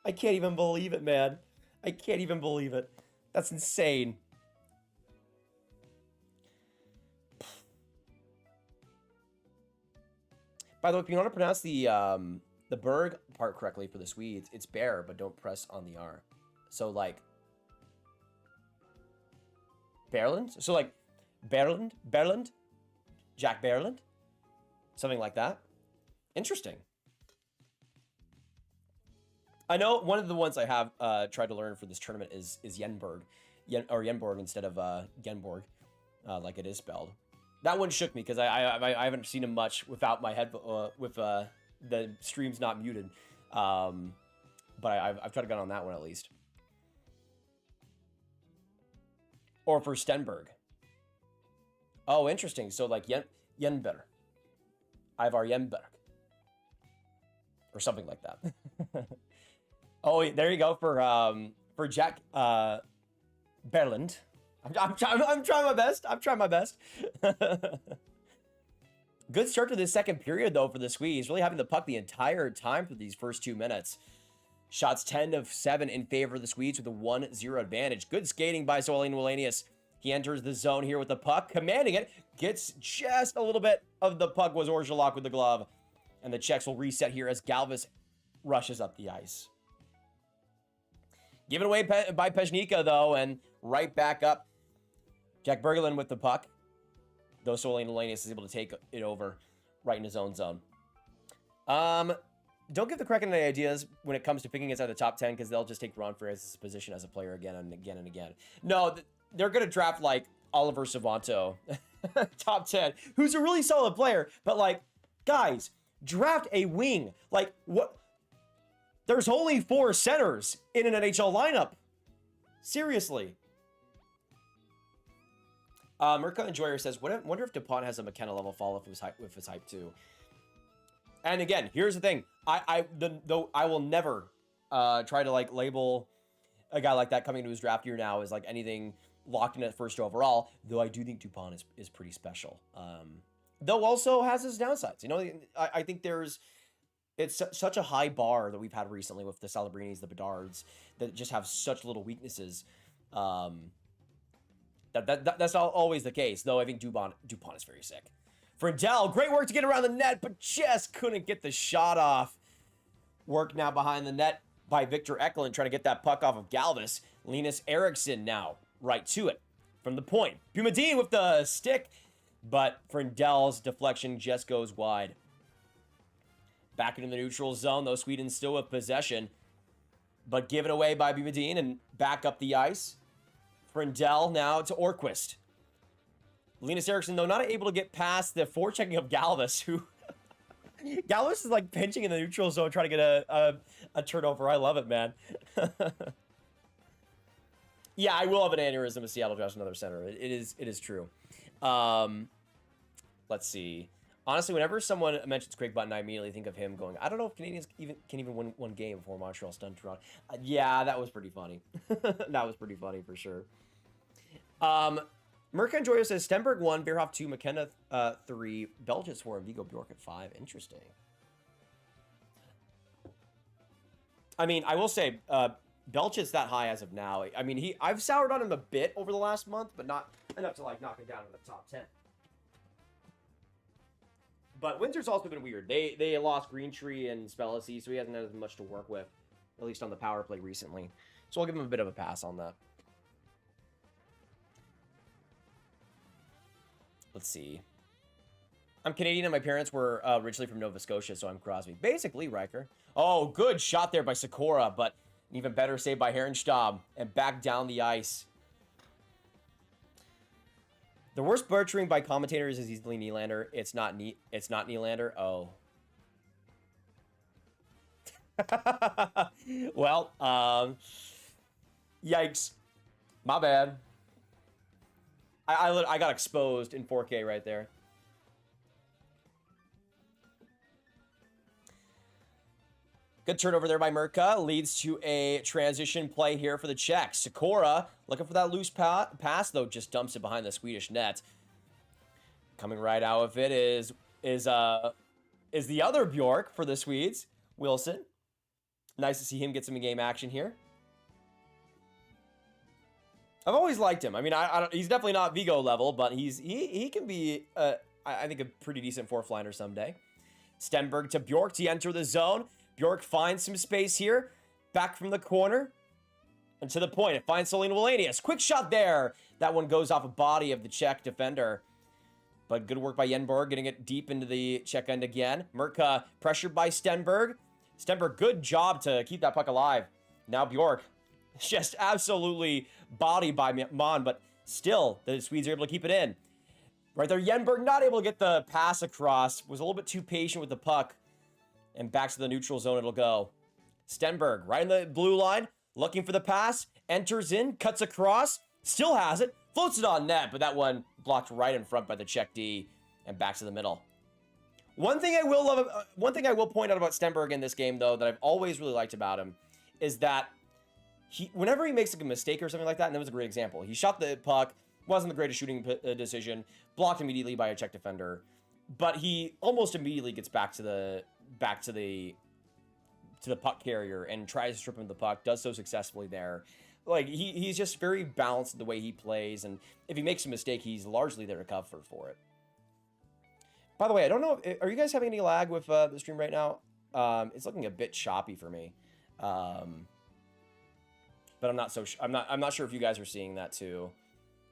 I can't even believe it, man. I can't even believe it. That's insane. By the way, if you want to pronounce the Berg part correctly for the Swedes, it's bear, but don't press on the R. So like Berland? So like Berland? Jack Berland? Something like that. Interesting. I know one of the ones I have tried to learn for this tournament is Yenborg. Yenborg instead of Genborg, like it is spelled. That one shook me because I haven't seen him much without my head with the streams not muted. But I've tried to get on that one at least. Or for Stenberg. Oh, interesting. So like Yenberg. Ivar Yenberg. Or something like that. Oh, there you go for Jack Berland. I'm trying my best. I'm trying my best. Good start to this second period, though, for the Swedes. Really having the puck the entire time for these first 2 minutes. Shots 10 of 7 in favor of the Swedes with a 1-0 advantage. Good skating by Solin Wallenius. He enters the zone here with the puck, commanding it. Gets just a little bit of the puck was Orgelok with the glove. And the Czechs will reset here as Galvis rushes up the ice. Given away by Pezhnika, though, and right back up. Jack Berglund with the puck. Though Solin Wallenius is able to take it over right in his own zone. Don't give the Kraken any ideas when it comes to picking inside the top 10 because they'll just take Ron Francis' position as a player again and again and again. No, they're going to draft, like, Oliver Savanto. Top 10. Who's a really solid player. But, like, guys, draft a wing. Like, what? There's only 4 centers in an NHL lineup. Seriously. Merca Enjoyer says, wonder if DuPont has a McKenna level fall if it was hype too. And again, here's the thing. I will never try to like label a guy like that coming into his draft year now as like anything locked in at first overall, though I do think DuPont is pretty special. Though also has his downsides. You know, I think it's such a high bar that we've had recently with the Celebrinis, the Bedards, that just have such little weaknesses. That's not always the case, though I think DuPont is very sick. Frindell, great work to get around the net, but just couldn't get the shot off. Work now behind the net by Victor Eklund, trying to get that puck off of Galvis. Linus Eriksson now right to it from the point. Bumadine with the stick, but Frindell's deflection just goes wide. Back into the neutral zone, though Sweden still with possession, but given away by Bumadine and back up the ice. Frindell now to Orquist. Linus Eriksson, though, not able to get past the forechecking of Galvis, who... Galvis is, like, pinching in the neutral zone, trying to get a turnover. I love it, man. Yeah, I will have an aneurysm if Seattle drafts another center. It is true. Let's see. Honestly, whenever someone mentions Craig Button, I immediately think of him going, I don't know if Canadians can even win one game before Montreal stunned Toronto. Yeah, that was pretty funny. That was pretty funny for sure. Merca Enjoyer says Stenberg 1, Beerhoff 2, McKenna 3, Belgis 4, and Vigo Bjork at 5. Interesting. I mean, I will say, Belchit's that high as of now. I mean, I've soured on him a bit over the last month, but not enough to like knock him down in the top 10. But Windsor's also been weird. They lost Greentree and Spellacy, so he hasn't had as much to work with, at least on the power play recently. So I'll give him a bit of a pass on that. Let's see. I'm Canadian and my parents were originally from Nova Scotia, so I'm Crosby. Basically, Riker. Oh, good shot there by Sikora, but an even better save by Herenstab and back down the ice. The worst butchering by commentators is easily Nylander. It's not Nylander. Oh. Well, yikes. My bad. I got exposed in 4K right there. Good turnover there by Merca. Leads to a transition play here for the Czechs. Sikora looking for that loose pass, though, just dumps it behind the Swedish net. Coming right out of it is the other Bjork for the Swedes, Wilson. Nice to see him get some in-game action here. I've always liked him. I mean, I don't, he's definitely not Vigo level, but he can be, I think, a pretty decent fourth liner someday. Stenberg to Bjork to enter the zone. Bjork finds some space here. Back from the corner. And to the point, it finds Solino Wallenius. Quick shot there. That one goes off a body of the Czech defender. But good work by Yenborg, getting it deep into the Czech end again. Mirka pressured by Stenberg. Stenberg, good job to keep that puck alive. Now Bjork, just absolutely bodied by Mon, but still, the Swedes are able to keep it in. Right there, Yenborg not able to get the pass across. Was a little bit too patient with the puck. And back to the neutral zone it'll go. Stenberg, right in the blue line, looking for the pass. Enters in, cuts across, still has it. Floats it on net, but that one blocked right in front by the Czech D. And back to the middle. One thing I will point out about Stenberg in this game, though, that I've always really liked about him, is that whenever he makes like a mistake or something like that, and that was a great example. He shot the puck, wasn't the greatest shooting decision, blocked immediately by a Czech defender, but he almost immediately gets back to the puck carrier and tries to strip him of the puck. Does so successfully there. Like he's just very balanced in the way he plays, and if he makes a mistake, he's largely there to cover for it. By the way, I don't know. Are you guys having any lag with the stream right now? It's looking a bit choppy for me. But I'm not so I'm not sure if you guys are seeing that too.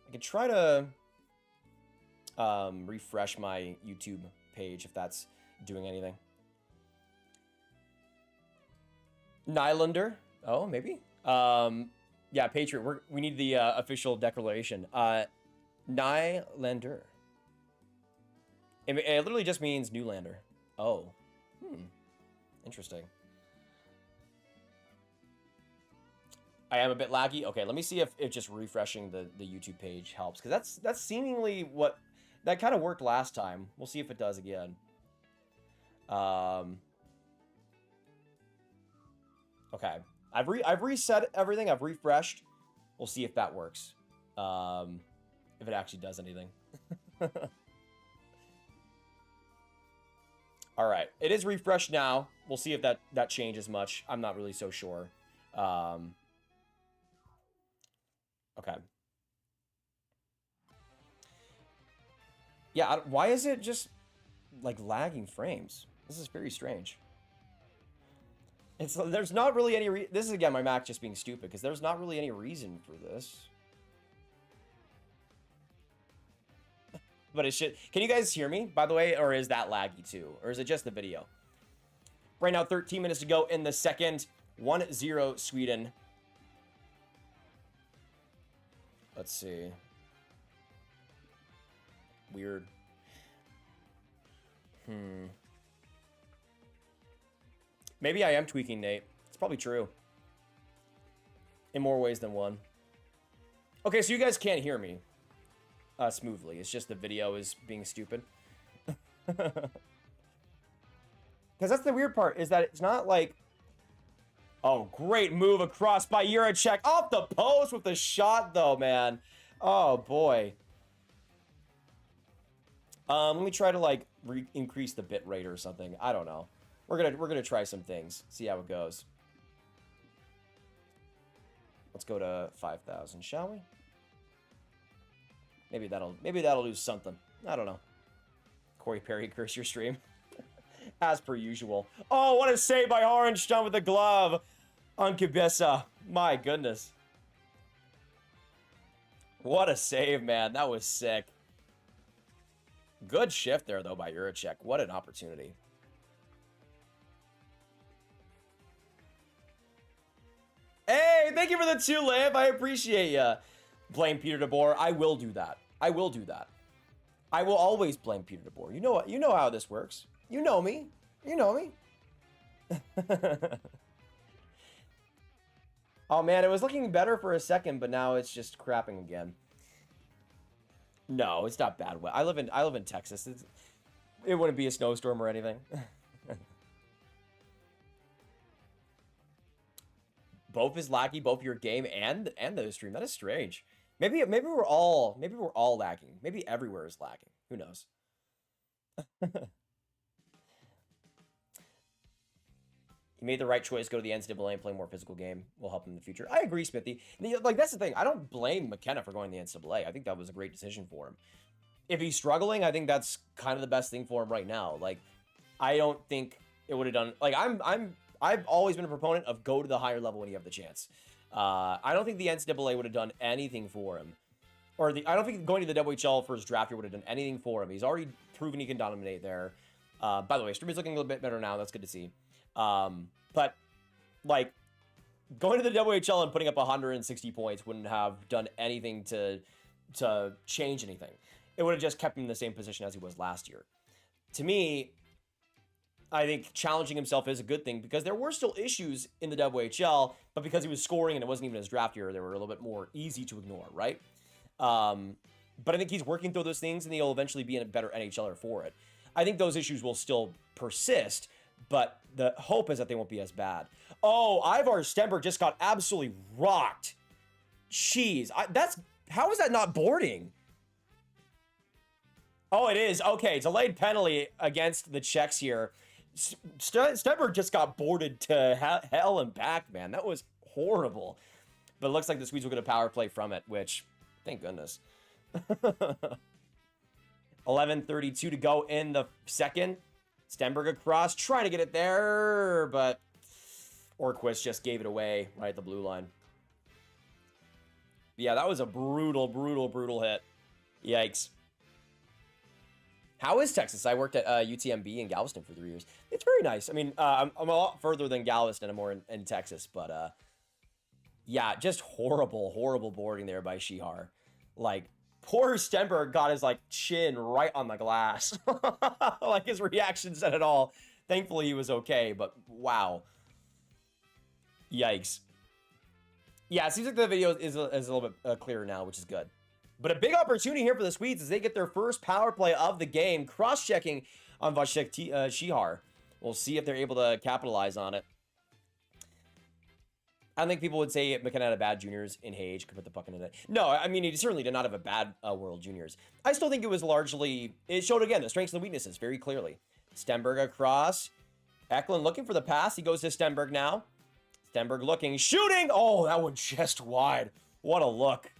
I could try to refresh my YouTube page if that's doing anything. Nylander. Oh, maybe. Yeah, Patriot. We need the official declaration. Nylander. It literally just means Newlander. Oh. Interesting. I am a bit laggy. Okay, let me see if just refreshing the YouTube page helps. Because that's seemingly what... That kind of worked last time. We'll see if it does again. Okay. I've reset everything. I've refreshed. We'll see if that works. If it actually does anything. All right. It is refreshed now. We'll see if that changes much. I'm not really so sure. Okay. Yeah, why is it just, like, lagging frames? This is very strange. There's not really any this is, again, my Mac just being stupid, because there's not really any reason for this. But it should... Can you guys hear me, by the way, or is that laggy too? Or is it just the video? Right now, 13 minutes to go in the second. 1-0 Sweden. Let's see. Weird. Maybe I am tweaking, Nate. It's probably true. In more ways than one. Okay, so you guys can't hear me smoothly. It's just the video is being stupid. Because that's the weird part, is that it's not like... Oh, great move across by Juracek. Off the post with the shot, though, man. Oh, boy. Let me try to, like, increase the bit rate or something. I don't know. We're gonna try some things. See how it goes. Let's go to 5,000, shall we? Maybe that'll do something. I don't know. Corey Perry, curse your stream. As per usual. Oh, what a save by Orange done with the glove on Kibesa. My goodness. What a save, man. That was sick. Good shift there, though, by Juracek. What an opportunity. Hey, thank you for the 2 lamp. I appreciate ya. Blame Peter DeBoer. I will do that. I will do that. I will always blame Peter DeBoer. You know what? You know how this works. You know me. You know me. Oh man, it was looking better for a second, but now it's just crapping again. No, it's not bad. I live in Texas. It wouldn't be a snowstorm or anything. Both is laggy, both your game and the stream. That is strange. Maybe we're all lagging. Maybe everywhere is lagging. Who knows? He made the right choice, go to the NCAA and play a more physical game. Will help him in the future. I agree, Smithy. Like, that's the thing. I don't blame McKenna for going to the NCAA. I think that was a great decision for him. If he's struggling, I think that's kind of the best thing for him right now. Like, I don't think it would have done... Like, I've always been a proponent of go to the higher level when you have the chance. I don't think the NCAA would have done anything for him. Or I don't think going to the WHL for his draft year would have done anything for him. He's already proven he can dominate there. By the way, stream is looking a little bit better now. That's good to see. But, like, going to the WHL and putting up 160 points wouldn't have done anything to change anything. It would have just kept him in the same position as he was last year. To me, I think challenging himself is a good thing because there were still issues in the WHL, but because he was scoring and it wasn't even his draft year, they were a little bit more easy to ignore, right? But I think he's working through those things and he'll eventually be a better NHLer for it. I think those issues will still persist, but the hope is that they won't be as bad. Oh, Ivar Stenberg just got absolutely rocked. Jeez, how is that not boarding? Oh, it is. Okay, delayed penalty against the Czechs here. Stenberg just got boarded to hell and back, man. That was horrible. But it looks like the Swedes will get a power play from it, which, thank goodness. 11:32 to go in the second. Stenberg across, trying to get it there, but Orquist just gave it away right at the blue line. Yeah, that was a brutal, brutal, brutal hit. Yikes. How is Texas? I worked at UTMB in Galveston for 3 years. It's very nice. I mean, I'm a lot further than Galveston. I'm more in Texas, but yeah, just horrible, horrible boarding there by Shihar. Like, poor Stenberg got his, like, chin right on the glass. Like, his reaction said it all. Thankfully, he was okay, but wow. Yikes. Yeah, it seems like the video is a little bit clearer now, which is good. But a big opportunity here for the Swedes as they get their first power play of the game, cross-checking on Vasilek Shihar. We'll see if they're able to capitalize on it. I don't think people would say McKenna had a bad juniors in Hage, could put the puck in it. No, I mean, he certainly did not have a bad World Juniors. I still think it was largely, it showed again the strengths and the weaknesses very clearly. Stenberg across. Eklund looking for the pass. He goes to Stenberg now. Stenberg looking, shooting. Oh, that one just wide. What a look.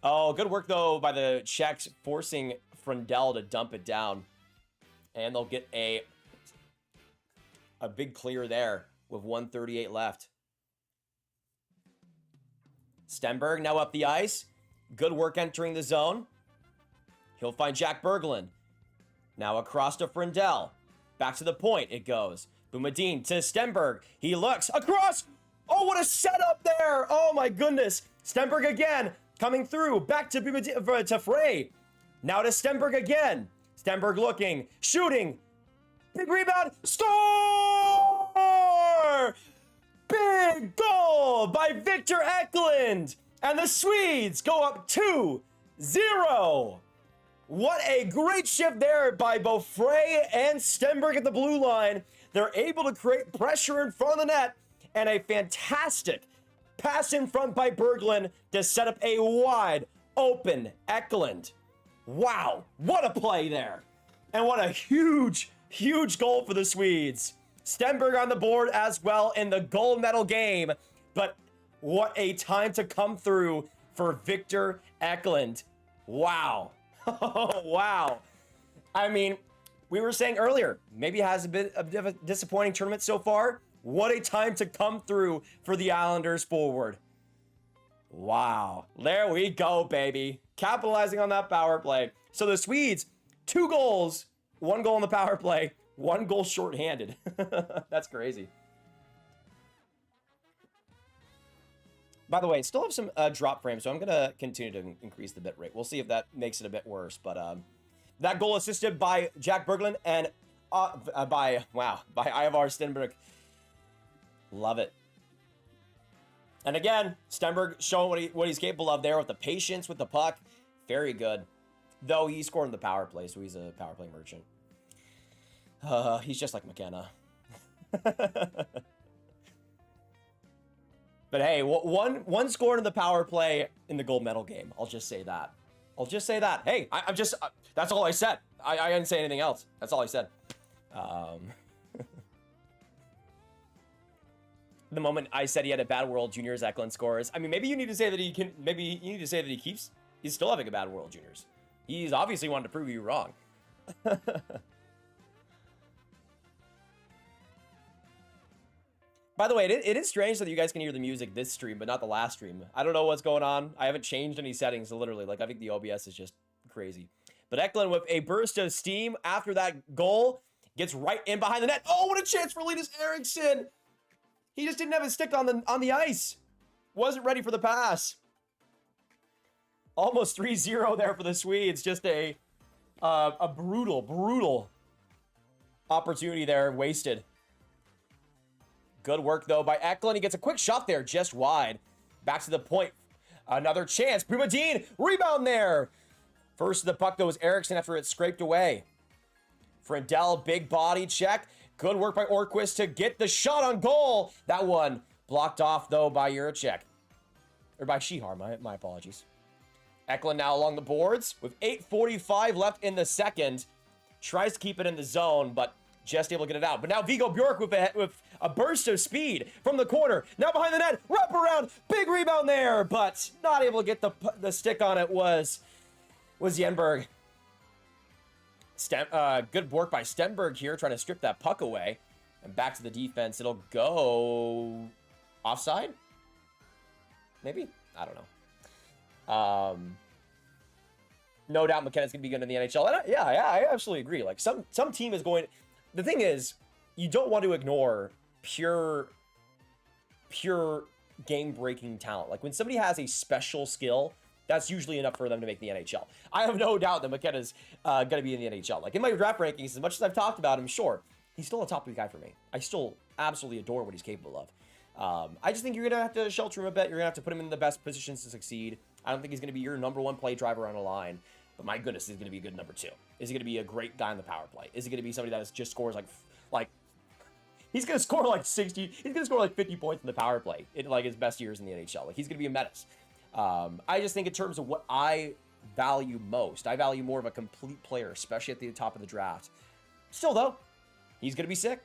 Oh, good work, though, by the Czechs, forcing Frundell to dump it down. And they'll get a big clear there with 1:38 left. Stenberg now up the ice. Good work entering the zone. He'll find Jack Berglund. Now across to Frundell. Back to the point it goes. Boumediene to Stenberg. He looks across. Oh, what a setup there. Oh, my goodness. Stenberg again. Coming through, back to Frey. Now to Stenberg again. Stenberg looking, shooting. Big rebound, score! Big goal by Victor Eklund. And the Swedes go up 2-0. What a great shift there by both Frey and Stenberg at the blue line. They're able to create pressure in front of the net and a fantastic pass in front by Berglund to set up a wide open Eklund. Wow, what a play there. And what a huge, huge goal for the Swedes. Stenberg on the board as well in the gold medal game. But what a time to come through for Victor Eklund. Wow. Wow. I mean, we were saying earlier, maybe it has a bit of a disappointing tournament so far. What a time to come through for the Islanders forward. Wow. There we go, baby. Capitalizing on that power play. So the Swedes, 2 goals, 1 goal in the power play, 1 goal shorthanded. That's crazy. By the way, still have some drop frames, so I'm going to continue to increase the bit rate. We'll see if that makes it a bit worse. But that goal assisted by Jack Berglund and by Ivar Stenberg. Love it. And again, Stenberg showing what he's capable of there with the patience with the puck. Very good. Though he scored in the power play, so he's a power play merchant. He's just like McKenna. But hey, one score in the power play in the gold medal game. I'll just say that. I'll just say that. Hey, I'm just, that's all I said. I didn't say anything else. That's all I said. the moment I said he had a bad World Juniors, Eklund scores. I mean, maybe you need to say that he can. Maybe you need to say that he keeps. He's still having a bad World Juniors. He's obviously wanted to prove you wrong. By the way, it is strange that you guys can hear the music this stream, but not the last stream. I don't know what's going on. I haven't changed any settings, literally. Like, I think the OBS is just crazy. But Eklund with a burst of steam after that goal gets right in behind the net. Oh, what a chance for Linus Eriksson! He just didn't have his stick on the ice. Wasn't ready for the pass. Almost 3-0 there for the Swedes. Just a brutal opportunity there wasted. Good work, though, by Eklund. He gets a quick shot there, just wide. Back to the point. Another chance. Primadine, rebound there. First to the puck, though, was Eriksson after it scraped away. Frindell, big body check. Good work by Orquist to get the shot on goal. That one blocked off, though, by Juracek. Or by Shihar, my apologies. Eklund now along the boards with 8:45 left in the second. Tries to keep it in the zone, but just able to get it out. But now Viggo Bjork with a burst of speed from the corner. Now behind the net, wrap around, big rebound there, but not able to get the stick on it was Jenberg. Good work by Stenberg here, trying to strip that puck away. And back to the defense. It'll go offside? Maybe? I don't know. No doubt McKenna's going to be good in the NHL. And I absolutely agree. Like, some team is going... The thing is, you don't want to ignore pure game-breaking talent. Like, when somebody has a special skill, that's usually enough for them to make the NHL. I have no doubt that McKenna's going to be in the NHL. Like, in my draft rankings, as much as I've talked about him, sure, he's still a top 3 guy for me. I still absolutely adore what he's capable of. I just think you're going to have to shelter him a bit. You're going to have to put him in the best positions to succeed. I don't think he's going to be your #1 play driver on a line. But my goodness, he's going to be a good #2. Is he going to be a great guy on the power play? Is he going to be somebody that just scores like he's going to score like 60, he's going to score like 50 points in the power play in like his best years in the NHL. Like, he's going to be a menace. I just think in terms of what I value most, I value more of a complete player, especially at the top of the draft. Still though, he's going to be sick.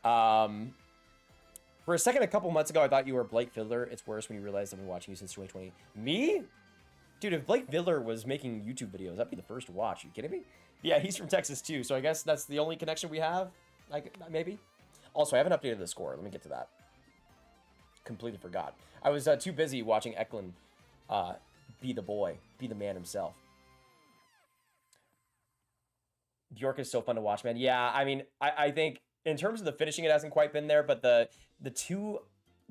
For a second, a couple months ago, I thought you were Blake Fiddler. It's worse when you realize I've been watching you since 2020. Me? Dude, if Blake Fiddler was making YouTube videos, I'd be the first to watch. You kidding me? Yeah, he's from Texas too, so I guess that's the only connection we have. Like, maybe. Also, I haven't updated the score. Let me get to that. Completely forgot. I was too busy watching Eklund be the boy, be the man himself. Bjork is so fun to watch, man. Yeah, I mean, I think in terms of the finishing, it hasn't quite been there, but the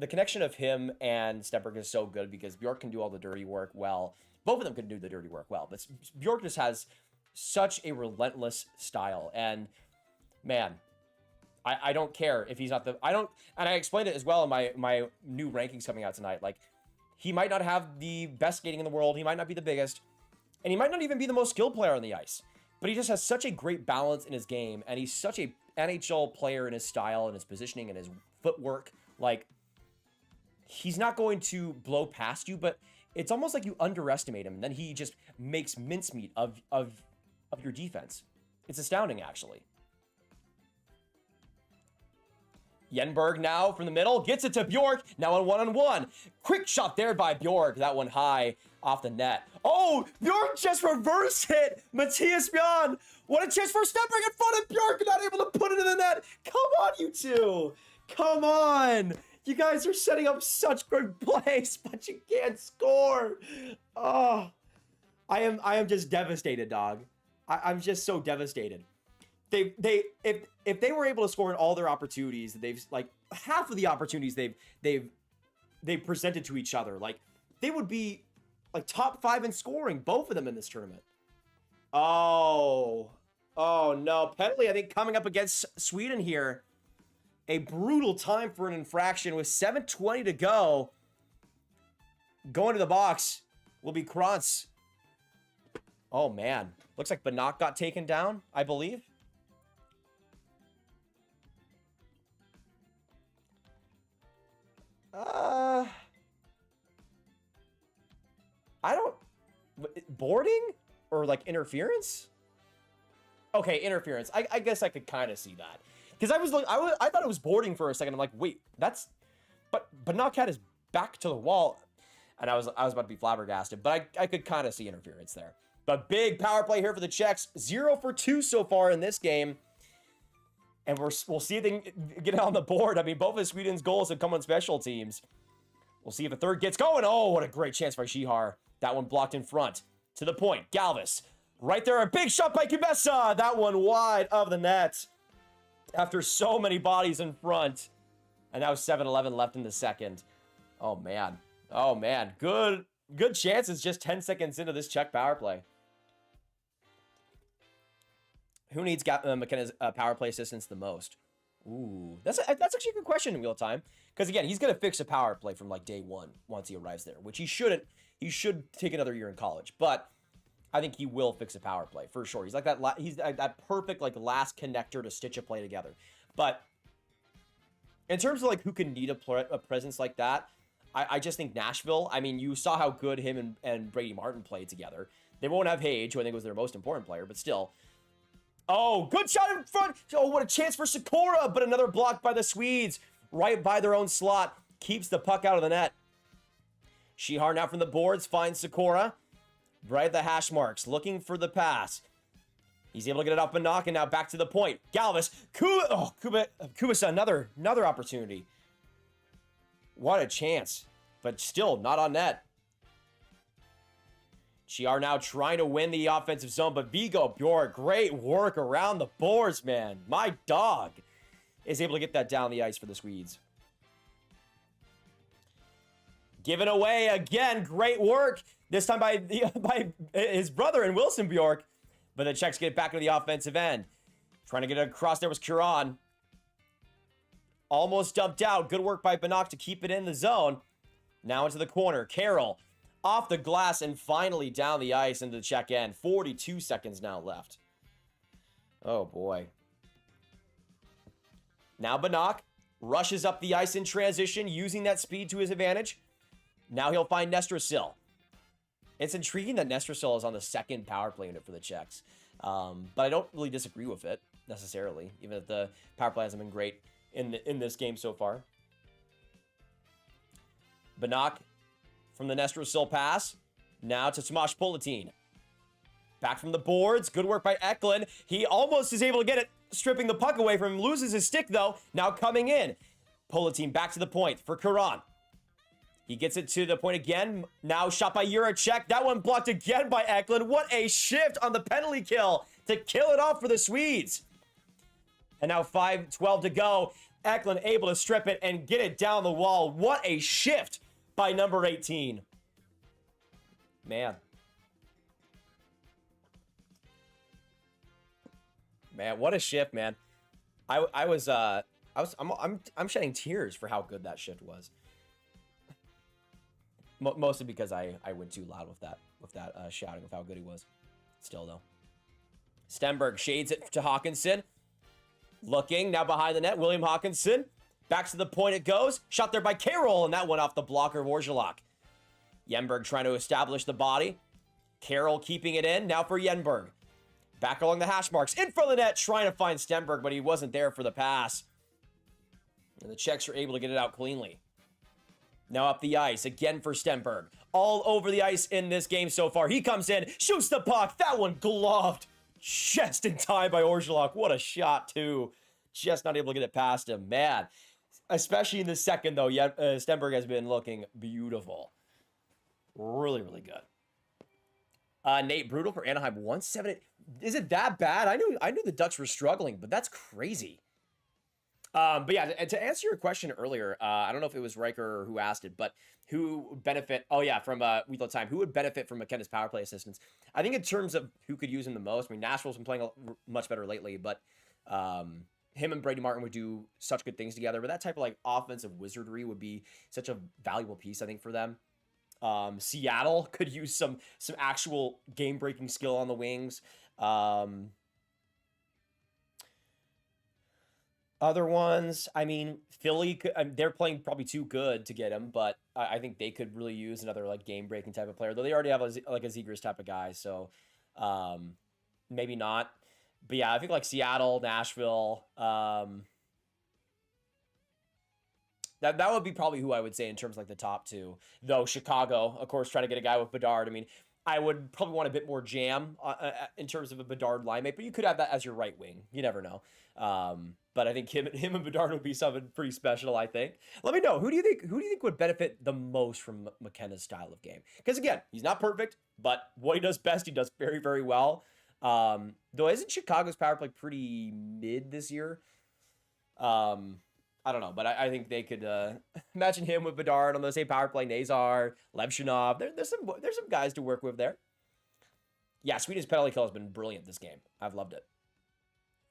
connection of him and Stenberg is so good because Bjork can do all the dirty work well. Both of them can do the dirty work well, but Bjork just has such a relentless style. And man, I don't care if he's not and I explained it as well in my new rankings coming out tonight. Like, he might not have the best skating in the world. He might not be the biggest, and he might not even be the most skilled player on the ice, but he just has such a great balance in his game. And he's such a NHL player in his style and his positioning and his footwork. Like, he's not going to blow past you, but it's almost like you underestimate him, and then he just makes mincemeat of your defense. It's astounding, actually. Jenberg now from the middle, gets it to Bjork, now on one-on-one. Quick shot there by Bjork, that one high off the net. Oh, Bjork just reverse hit Matthias Bjorn. What a chance for Stenberg in front of Bjork, not able to put it in the net. Come on, you two. Come on. You guys are setting up such good plays, but you can't score. Oh, I am just devastated, dog. I'm just so devastated. If they were able to score in all their opportunities, they've like half of the opportunities they've presented to each other, like they would be like top 5 in scoring, both of them in this tournament. Oh no, penalty I think coming up against Sweden here. A brutal time for an infraction with 7:20 to go. Going to the box will be Krantz. Oh man, looks like Banach got taken down, I believe. I don't... Boarding? Or like interference? Okay, interference. I guess I could kind of see that. Because I was like, I thought it was boarding for a second. I'm like, wait, that's, but Banach had his back to the wall, and I was about to be flabbergasted, but I could kind of see interference there. But big power play here for the Czechs. 0 for 2 so far in this game. And we'll see if they can get it on the board. I mean, both of Sweden's goals have come on special teams. We'll see if a third gets going. Oh, what a great chance by Shihar. That one blocked in front. To the point. Galvis. Right there. A big shot by Kubesa. That one wide of the net. After so many bodies in front. And now 7-11 left in the second. Oh, man. Oh, man. Good chances just 10 seconds into this Czech power play. Who needs McKenna's power play assistance the most? Ooh, that's actually a good question in real time. Because again, he's gonna fix a power play from like day one once he arrives there, which he shouldn't. He should take another year in college, but I think he will fix a power play for sure. He's like that. He's that perfect like last connector to stitch a play together. But in terms of like who can need a presence like that, I just think Nashville. I mean, you saw how good him and Brady Martin played together. They won't have Hage, who I think was their most important player, but still. Oh, good shot in front. Oh, what a chance for Sikora, but another block by the Swedes. Right by their own slot. Keeps the puck out of the net. Shihar now from the boards finds Sikora. Right at the hash marks, looking for the pass. He's able to get it up and knock, and now back to the point. Galvis. Kubasa, another opportunity. What a chance. But still not on net. Shihar now trying to win the offensive zone, but Viggo Bjork, great work around the boards, man. My dog is able to get that down the ice for the Swedes. Given away again, great work. This time by his brother and Wilson Bjork. But the Czechs get back into the offensive end. Trying to get it across there was Curon. Almost dumped out. Good work by Banach to keep it in the zone. Now into the corner. Carroll. Off the glass and finally down the ice into the Czech end. 42 seconds now left. Oh, boy. Now Banach rushes up the ice in transition, using that speed to his advantage. Now he'll find Nestrasil. It's intriguing that Nestrasil is on the second power play unit for the Czechs. But I don't really disagree with it, necessarily, even if the power play hasn't been great in this game so far. Banach from the Nestrasil pass. Now to Tomasz Politin. Back from the boards. Good work by Eklund. He almost is able to get it, stripping the puck away from him. Loses his stick, though. Now coming in. Politin back to the point for Curon. He gets it to the point again. Now shot by Juracek. That one blocked again by Eklund. What a shift on the penalty kill to kill it off for the Swedes. And now 5:12 to go. Eklund able to strip it and get it down the wall. What a shift by number 18. Man. Man, what a shift, man. I'm shedding tears for how good that shift was. Mostly because I went too loud with that shouting of how good he was. Still though. Stenberg shades it to Hawkinson. Looking now behind the net. William Hawkinson. Back to the point it goes. Shot there by Carroll, and that went off the blocker of Orzelak. Yenberg trying to establish the body. Carroll keeping it in. Now for Yenberg. Back along the hash marks. In front of the net, trying to find Stenberg, but he wasn't there for the pass. And the Czechs are able to get it out cleanly. Now up the ice, again for Stenberg. All over the ice in this game so far. He comes in, shoots the puck. That one gloved just in time by Orzelak. What a shot, too. Just not able to get it past him. Man, especially in the second, though, Stenberg has been looking beautiful. Really, really good. Nate Brutal for Anaheim, 178. Is it that bad? I knew the Ducks were struggling, but that's crazy. But yeah, to answer your question earlier, I don't know if it was Riker who asked it, but who would benefit? Oh yeah, from We Thought Time. Who would benefit from McKenna's power play assistance? I think in terms of who could use him the most. I mean, Nashville's been playing much better lately, but him and Brady Martin would do such good things together. But that type of like offensive wizardry would be such a valuable piece, I think, for them. Seattle could use some actual game breaking skill on the wings. Other ones, I mean, Philly, they're playing probably too good to get him, but I think they could really use another like game-breaking type of player, though they already have a Zegras type of guy, so maybe not. But yeah, I think like Seattle, Nashville, that would be probably who I would say in terms of like the top two. Though Chicago, of course, trying to get a guy with Bedard. I mean, I would probably want a bit more jam in terms of a Bedard line mate, but you could have that as your right wing. You never know. But I think him and Bedard would be something pretty special, I think. Let me know, who do you think would benefit the most from McKenna's style of game? Because again, he's not perfect, but what he does best, he does very, very well. Though isn't Chicago's power play pretty mid this year? I don't know, but I think they could imagine him with Bedard on the same power play, Nazar, Levshunov. There's some guys to work with there. Yeah, Sweden's penalty kill has been brilliant this game. I've loved it.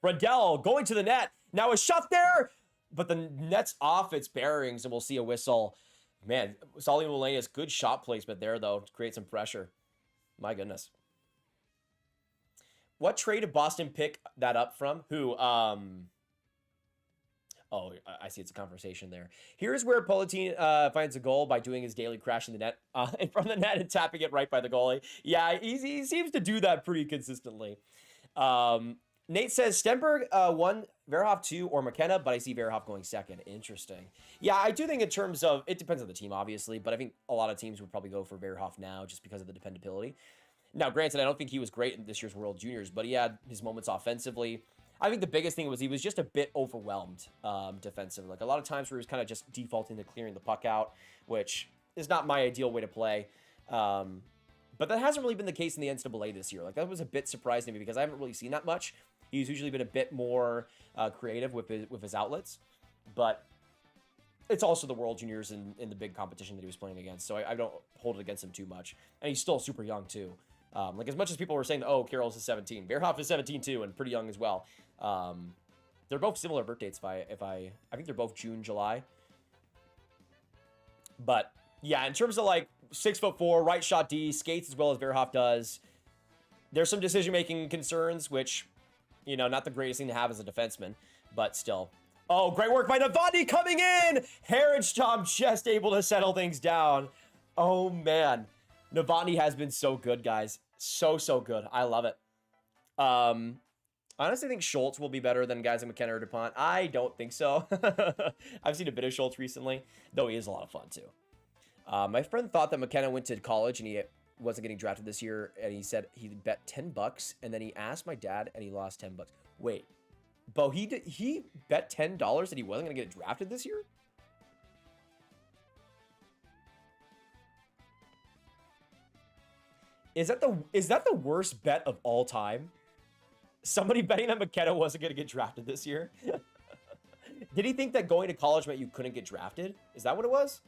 Rundell going to the net. Now a shot there, but the net's off its bearings, and we'll see a whistle. Man, Solly Mullanius, good shot placement there, though, to create some pressure. My goodness. What trade did Boston pick that up from? Who? Oh, I see it's a conversation there. Here's where Politin finds a goal by doing his daily crash in the net, in front of the net and tapping it right by the goalie. Yeah, he seems to do that pretty consistently. Nate says, Stenberg 1, Verhoff 2, or McKenna, but I see Verhoff going second. Interesting. Yeah, I do think in terms of, it depends on the team, obviously, but I think a lot of teams would probably go for Verhoff now just because of the dependability. Now, granted, I don't think he was great in this year's World Juniors, but he had his moments offensively. I think the biggest thing was he was just a bit overwhelmed defensively. Like a lot of times where he was kind of just defaulting to clearing the puck out, which is not my ideal way to play. But that hasn't really been the case in the NCAA this year. Like that was a bit surprising to me because I haven't really seen that much. He's usually been a bit more creative with his outlets, but it's also the World Juniors in the big competition that he was playing against. So I don't hold it against him too much. And he's still super young too. Like as much as people were saying, oh, Carroll's is 17, Verhoff is 17 too, and pretty young as well. They're both similar birth dates. I think they're both June, July. But yeah, in terms of like 6'4", right shot D, skates as well as Verhoff does. There's some decision-making concerns, which, you know, not the greatest thing to have as a defenseman, but still. Oh, great work by Novotny coming in! Herenstam just able to settle things down. Oh, man. Novotny has been so good, guys. So good. I love it. I honestly think Schultz will be better than guys like McKenna or DuPont. I don't think so. I've seen a bit of Schultz recently, though he is a lot of fun, too. My friend thought that McKenna went to college and he wasn't getting drafted this year, and he said he bet $10, and then he asked my dad, and he lost $10. Wait, Bo, he bet $10 that he wasn't going to get drafted this year? Is that the worst bet of all time? Somebody betting that McKenna wasn't going to get drafted this year? Did he think that going to college meant you couldn't get drafted? Is that what it was?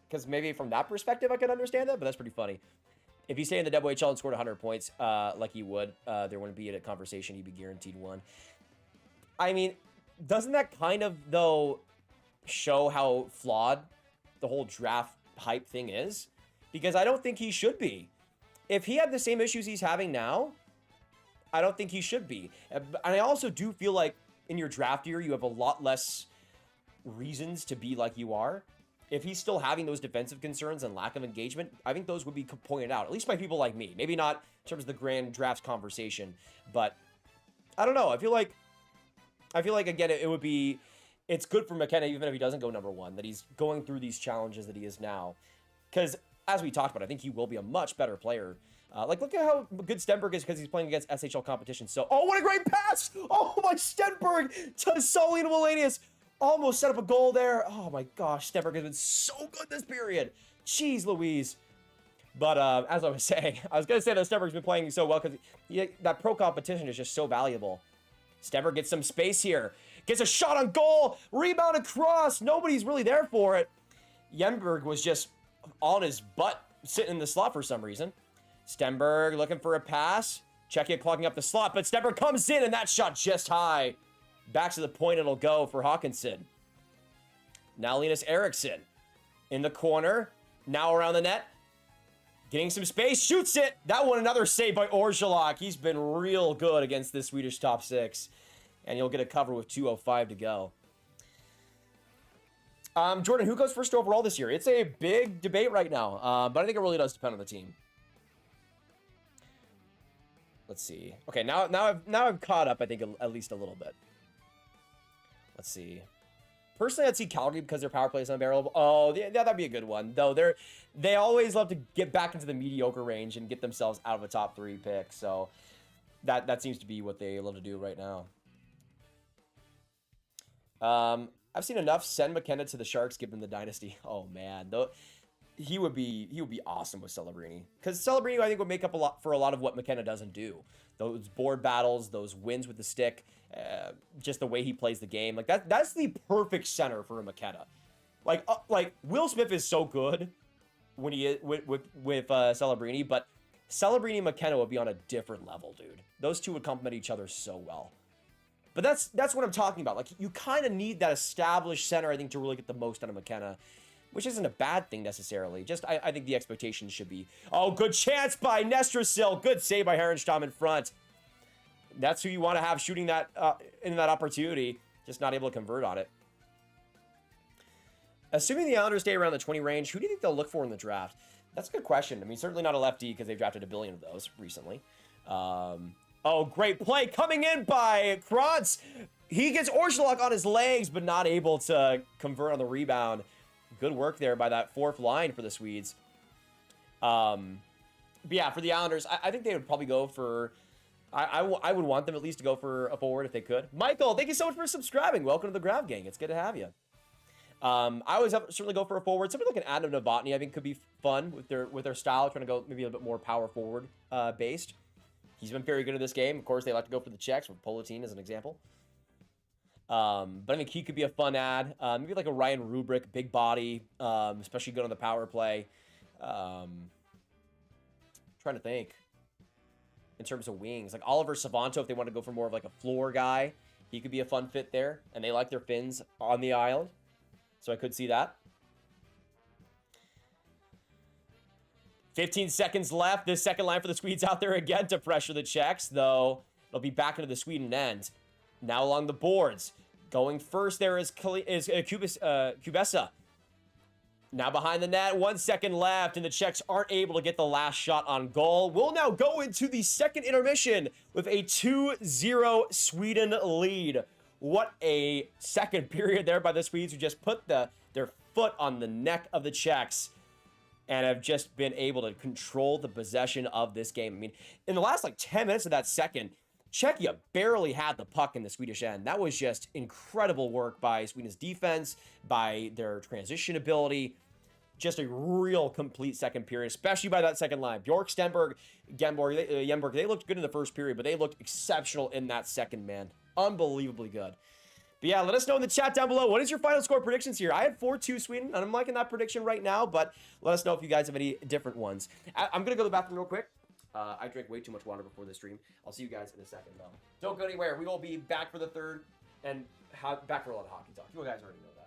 Because maybe from that perspective, I can understand that, but that's pretty funny. If he stayed in the WHL and scored 100 points like he would, there wouldn't be a conversation. He'd be guaranteed one. I mean, doesn't that kind of, though, show how flawed the whole draft hype thing is? Because I don't think he should be. If he had the same issues he's having now, I don't think he should be. And I also do feel like in your draft year, you have a lot less reasons to be like you are. If he's still having those defensive concerns and lack of engagement, I think those would be pointed out, at least by people like me. Maybe not in terms of the grand drafts conversation, but I don't know. I feel like again, it's good for McKenna, even if he doesn't go number one, that he's going through these challenges that he is now. Because as we talked about, I think he will be a much better player. Like, look at how good Stenberg is because he's playing against SHL competition. So, oh, what a great pass! Oh, my Stenberg to Sully and Wallenius. Almost set up a goal there. Oh, my gosh. Stenberg has been so good this period. Jeez Louise. But as I was saying, I was going to say that Stenberg's been playing so well because that pro competition is just so valuable. Stenberg gets some space here. Gets a shot on goal. Rebound across. Nobody's really there for it. Yenberg was just on his butt sitting in the slot for some reason. Stenberg looking for a pass. Czechia clogging up the slot, but Stenberg comes in, and that shot just high. Back to the point it'll go for Hawkinson. Now Linus Eriksson in the corner. Now around the net. Getting some space. Shoots it. That one another save by Orzelak. He's been real good against this Swedish top six. And he'll get a cover with 2:05 to go. Jordan, who goes first overall this year? It's a big debate right now, but I think it really does depend on the team. Let's see. Okay, now I've caught up, I think, at least a little bit. Let's see. Personally, I'd see Calgary because their power play is unbearable. Oh, yeah, that'd be a good one. Though they always love to get back into the mediocre range and get themselves out of a top 3 pick. So that seems to be what they love to do right now. I've seen enough. Send McKenna to the Sharks, give them the dynasty. Oh man, though he would be awesome with Celebrini, because Celebrini I think would make up a lot of what McKenna doesn't do. Those board battles, those wins with the stick, just the way he plays the game. Like that's the perfect center for a McKenna. Like Will Smith is so good when he is with Celebrini, but Celebrini and McKenna would be on a different level, dude. Those two would complement each other so well. But that's what I'm talking about. Like, you kind of need that established center, I think, to really get the most out of McKenna, which isn't a bad thing necessarily. Just, I think the expectation should be, oh, good chance by Nestrasil. Good save by Herenstam in front. That's who you want to have shooting that in that opportunity, just not able to convert on it. Assuming the Islanders stay around the 20 range, who do you think they'll look for in the draft? That's a good question. I mean, certainly not a lefty because they've drafted a billion of those recently. Oh, great play coming in by Krantz. He gets Orsolok on his legs, but not able to convert on the rebound. Good work there by that fourth line for the Swedes. But yeah, for the Islanders, I think they would probably go for... I would want them at least to go for a forward if they could. Michael, thank you so much for subscribing. Welcome to the Grav Gang. It's good to have you. I always certainly go for a forward. Somebody like an Adam Novotny, I think, could be fun with their style, trying to go maybe a little bit more power forward based. He's been very good at this game. Of course, they like to go for the Czechs, with Politin as an example. But I think he could be a fun ad. Maybe like a Ryan Rubrick, big body, especially good on the power play. Trying to think in terms of wings. Like Oliver Savanto, if they want to go for more of like a floor guy, he could be a fun fit there. And they like their Finns on the island. So I could see that. 15 seconds left. This second line for the Swedes out there again to pressure the Czechs, though they'll be back into the Sweden end. Now along the boards. Going first there is Kubesa. Now behind the net, 1 second left, and the Czechs aren't able to get the last shot on goal. We'll now go into the second intermission with a 2-0 Sweden lead. What a second period there by the Swedes, who just put their foot on the neck of the Czechs and have just been able to control the possession of this game. I mean, in the last like 10 minutes of that second, Czechia barely had the puck in the Swedish end. That was just incredible work by Sweden's defense, by their transition ability. Just a real complete second period, especially by that second line. Bjork, Stenberg, Yenberg, they looked good in the first period, but they looked exceptional in that second, man. Unbelievably good. But yeah, let us know in the chat down below. What is your final score predictions here? I had 4-2 Sweden, and I'm liking that prediction right now, but let us know if you guys have any different ones. I'm going to go to the bathroom real quick. I drank way too much water before the stream. I'll see you guys in a second, though. Don't go anywhere. We will be back for the third and back for a lot of hockey talk. You guys already know that.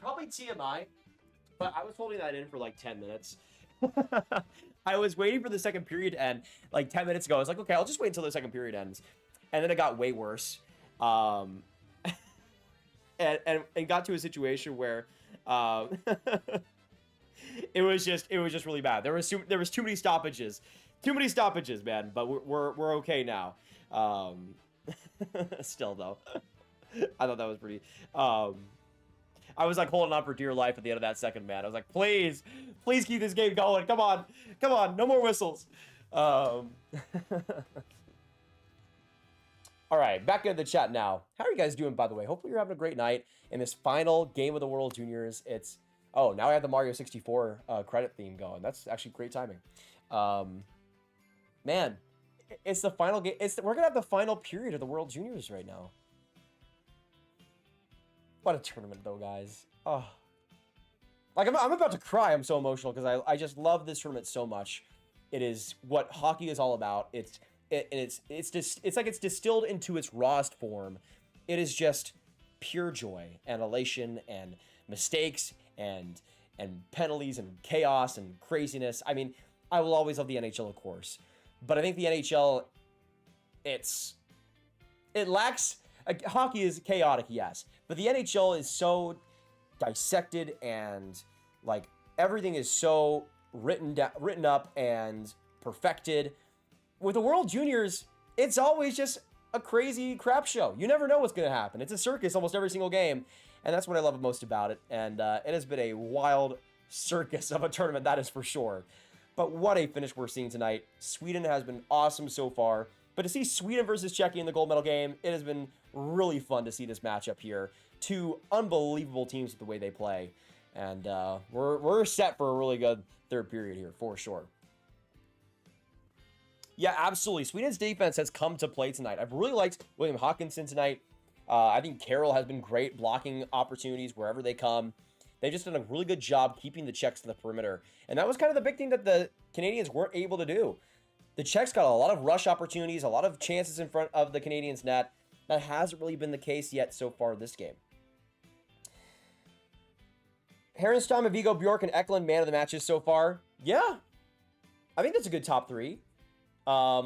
Probably TMI, but I was holding that in for like 10 minutes. I was waiting for the second period to end like 10 minutes ago. I was like, okay, I'll just wait until the second period ends. And then it got way worse. And got to a situation where it was just really bad. There was too many stoppages. Too many stoppages, man, but we're okay now. Still though. I thought that was pretty I was like holding on for dear life at the end of that second, man. I was like, please keep this game going. Come on, no more whistles. All right, back into the chat now. How are you guys doing, by the way? Hopefully you're having a great night in this final game of the World Juniors. Oh, now I have the Mario 64 credit theme going. That's actually great timing. Man, it's the final game. We're gonna have the final period of the World Juniors right now. What a tournament, though, guys. Oh. Like, I'm about to cry. I'm so emotional because I just love this tournament so much. It is what hockey is all about. It's like it's distilled into its rawest form. It is just pure joy and elation and mistakes and penalties and chaos and craziness. I mean, I will always love the NHL, of course, but I think the NHL, it lacks. Hockey is chaotic, yes, but the NHL is so dissected and like everything is so written up and perfected. With the World Juniors, it's always just a crazy crap show. You never know what's going to happen. It's a circus almost every single game, and that's what I love most about it. And it has been a wild circus of a tournament, that is for sure. But what a finish we're seeing tonight. Sweden has been awesome so far. But to see Sweden versus Czechia in the gold medal game, it has been really fun to see this matchup here. Two unbelievable teams with the way they play. And we're set for a really good third period here, for sure. Yeah, absolutely. Sweden's defense has come to play tonight. I've really liked William Hawkinson tonight. I think Carroll has been great blocking opportunities wherever they come. They've just done a really good job keeping the Czechs in the perimeter. And that was kind of the big thing that the Canadians weren't able to do. The Czechs got a lot of rush opportunities, a lot of chances in front of the Canadians' net. That hasn't really been the case yet so far this game. Herenstam, Vigo, Bjork, and Eklund, man of the matches so far. Yeah, I think that's a good top three. That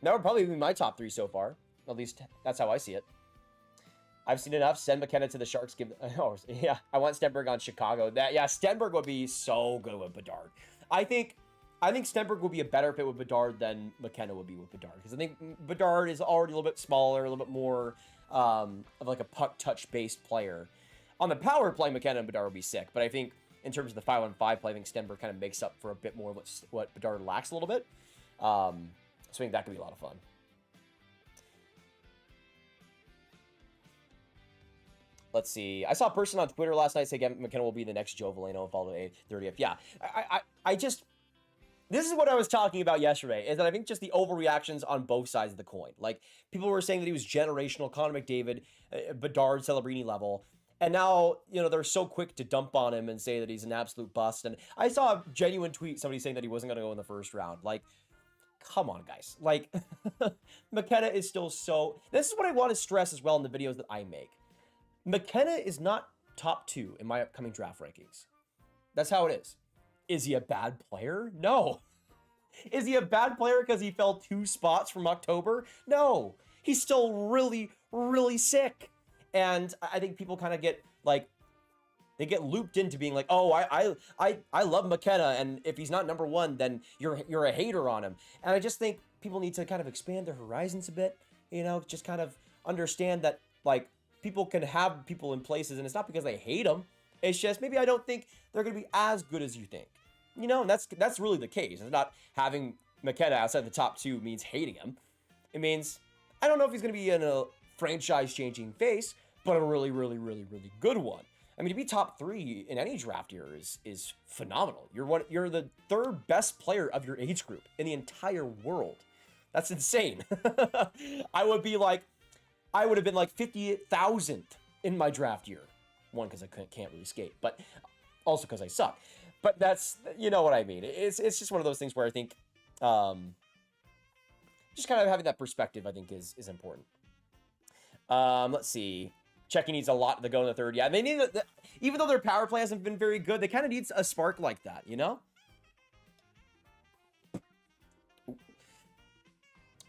would probably be my top three so far. At least that's how I see it. I've seen enough. Send McKenna to the Sharks. Oh, yeah. I want Stenberg on Chicago. Yeah, Stenberg would be so good with Bedard. I think Stenberg would be a better fit with Bedard than McKenna would be with Bedard. Because I think Bedard is already a little bit smaller, a little bit more of like a puck touch based player. On the power play, McKenna and Bedard would be sick. But I think in terms of the 5-on-5 play, I think Stenberg kind of makes up for a bit more of what Bedard lacks a little bit. So I think that could be a lot of fun. Let's see. I saw a person on Twitter last night say McKenna will be the next Joe Veleno if all the 30th. Yeah, I just... This is what I was talking about yesterday, is that I think just the overreactions on both sides of the coin. Like, people were saying that he was generational, Connor McDavid, Bedard, Celebrini level. And now, you know, they're so quick to dump on him and say that he's an absolute bust. And I saw a genuine tweet, somebody saying that he wasn't going to go in the first round. Like, come on, guys. Like, McKenna is still so... This is what I want to stress as well in the videos that I make. McKenna is not top 2 in my upcoming draft rankings. That's how it is. Is he a bad player? No. Is he a bad player because he fell 2 spots from October? No. He's still really, really sick. And I think people kind of get, like, they get looped into being like, oh, I love McKenna, and if he's not number 1, then you're a hater on him. And I just think people need to kind of expand their horizons a bit, you know, just kind of understand that, like, people can have people in places, and it's not because they hate them. It's just maybe I don't think they're going to be as good as you think. You know, and that's really the case. It's not having McKenna outside the top 2 means hating him. It means I don't know if he's going to be in a franchise-changing face, but a really, really, really, really good one. I mean, to be top 3 in any draft year is phenomenal. You're the 3rd best player of your age group in the entire world. That's insane. I would have been like 58,000th in my draft year. One, because I can't really skate, but also because I suck. But that's, you know what I mean. It's just one of those things where I think just kind of having that perspective, I think, is important. Let's see. Czechia needs a lot to go in the 3rd. Yeah, they need, even though their power play hasn't been very good, they kind of need a spark like that, you know?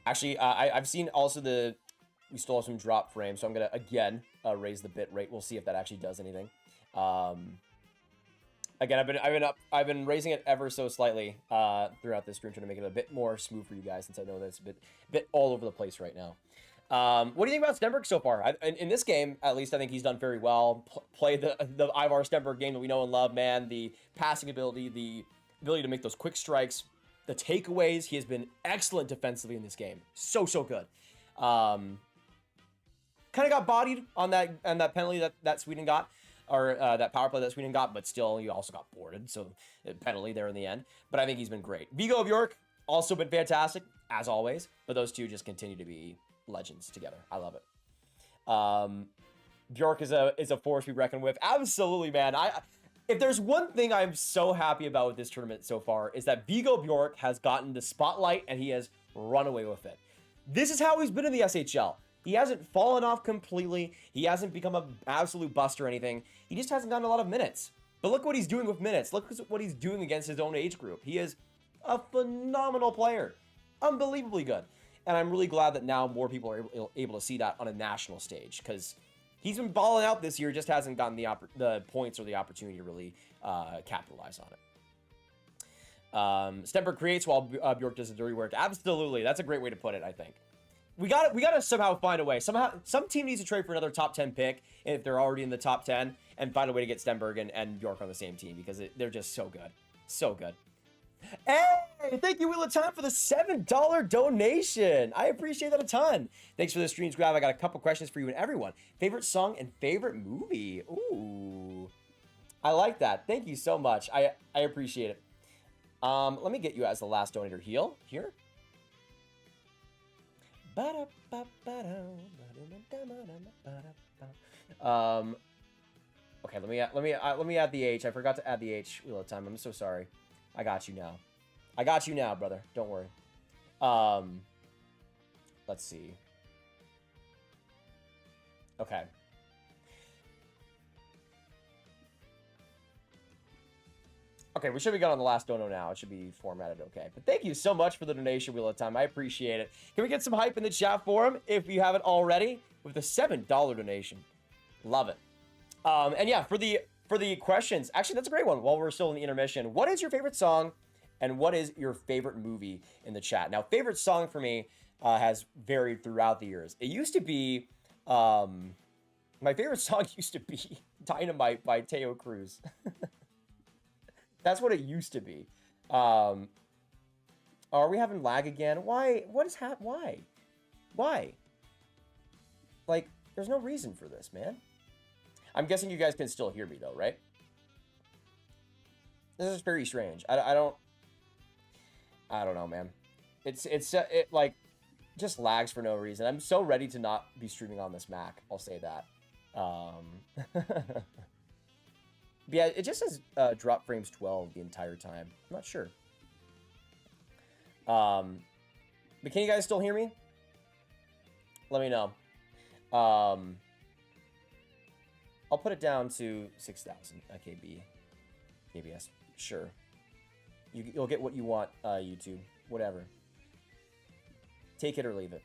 Actually, I've seen also we still have some drop frames, so I'm going to, again, raise the bit rate. We'll see if that actually does anything. Again, I've been raising it ever so slightly throughout this stream, trying to make it a bit more smooth for you guys, since I know that it's a bit all over the place right now. What do you think about Stenberg so far? In this game, at least, I think he's done very well. Played the Ivar Stenberg game that we know and love, man. The passing ability, the ability to make those quick strikes, the takeaways. He has been excellent defensively in this game. So good. Kind of got bodied on that penalty that Sweden got, or that power play that Sweden got, but still, he also got boarded, so penalty there in the end. But I think he's been great. Vigo of York, also been fantastic, as always, but those two just continue to be legends together. I love it. Bjork is a force to be reckoned with. Absolutely, man. If there's one thing I'm so happy about with this tournament so far is that Viggo Bjork has gotten the spotlight and he has run away with it. This is how he's been in the SHL. He hasn't fallen off completely. He hasn't become an absolute bust or anything. He just hasn't gotten a lot of minutes. But look what he's doing with minutes. Look what he's doing against his own age group. He is a phenomenal player. Unbelievably good. And I'm really glad that now more people are able to see that on a national stage, because he's been balling out this year, just hasn't gotten the points or the opportunity to really capitalize on it. Stemper creates while Bjork does the dirty work. Absolutely. That's a great way to put it, I think. We gotta somehow find a way. Somehow, some team needs to trade for another top 10 pick if they're already in the top 10, and find a way to get Stenberg and Bjork on the same team, because they're just so good. So good. Hey, thank you, Wheel of Time, for the $7 donation. I appreciate that a ton. Thanks for the streams, Grav. I got a couple questions for you and everyone. Favorite song and favorite movie? Ooh, I like that. Thank you so much. I appreciate it. Let me get you as the last donator here. Okay, let me add the H. I forgot to add the H, Wheel of Time. I'm so sorry. I got you now. I got you now, brother. Don't worry. Let's see. Okay. Okay, we should be good on the last dono now. It should be formatted okay. But thank you so much for the donation, Wheel of Time. I appreciate it. Can we get some hype in the chat for him if you haven't already? With the $7 donation. Love it. And yeah, for the questions, actually, that's a great one while we're still in the intermission. What is your favorite song and what is your favorite movie in the chat? Now, favorite song for me has varied throughout the years. It used to be, my favorite song used to be Dynamite by Teo Cruz. That's what it used to be. Are we having lag again? Why? What is why? Why? Like, there's no reason for this, man. I'm guessing you guys can still hear me though, right? This is very strange. I don't know, man. It like just lags for no reason. I'm so ready to not be streaming on this Mac. I'll say that. But yeah, it just says drop frames 12 the entire time. I'm not sure. But can you guys still hear me? Let me know. I'll put it down to 6,000 KBS. Sure. You'll get what you want, YouTube. Whatever. Take it or leave it.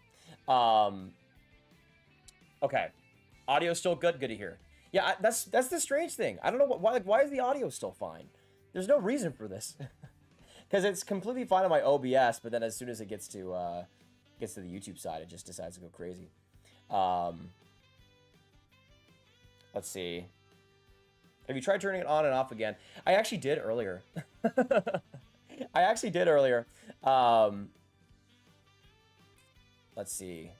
Okay. Audio's still good. Good to hear. Yeah, that's the strange thing. I don't know why is the audio still fine? There's no reason for this. Because it's completely fine on my OBS, but then as soon as it gets to the YouTube side, it just decides to go crazy. Let's see. Have you tried turning it on and off again? I actually did earlier. Let's see.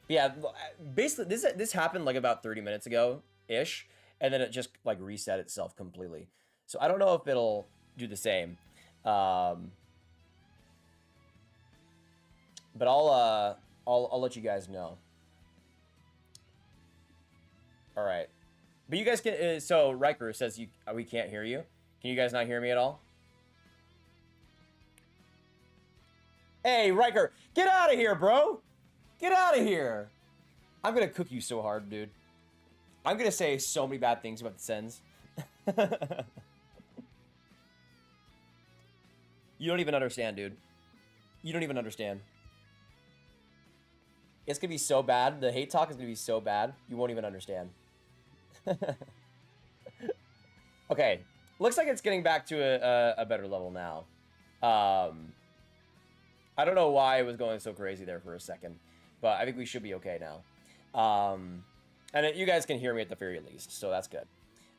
Yeah, basically this happened like about 30 minutes ago ish, and then it just like reset itself completely. So I don't know if it'll do the same. But I'll let you guys know. All right. But you guys can so Riker says we can't hear you. Can you guys not hear me at all? Hey, Riker, get out of here, bro. Get out of here. I'm going to cook you so hard, dude. I'm going to say so many bad things about the Sens. You don't even understand, dude. You don't even understand. It's going to be so bad. The hate talk is going to be so bad. You won't even understand. Okay. Looks like it's getting back to a better level now. I don't know why it was going so crazy there for a second, but I think we should be okay now. And you guys can hear me at the very least, so that's good.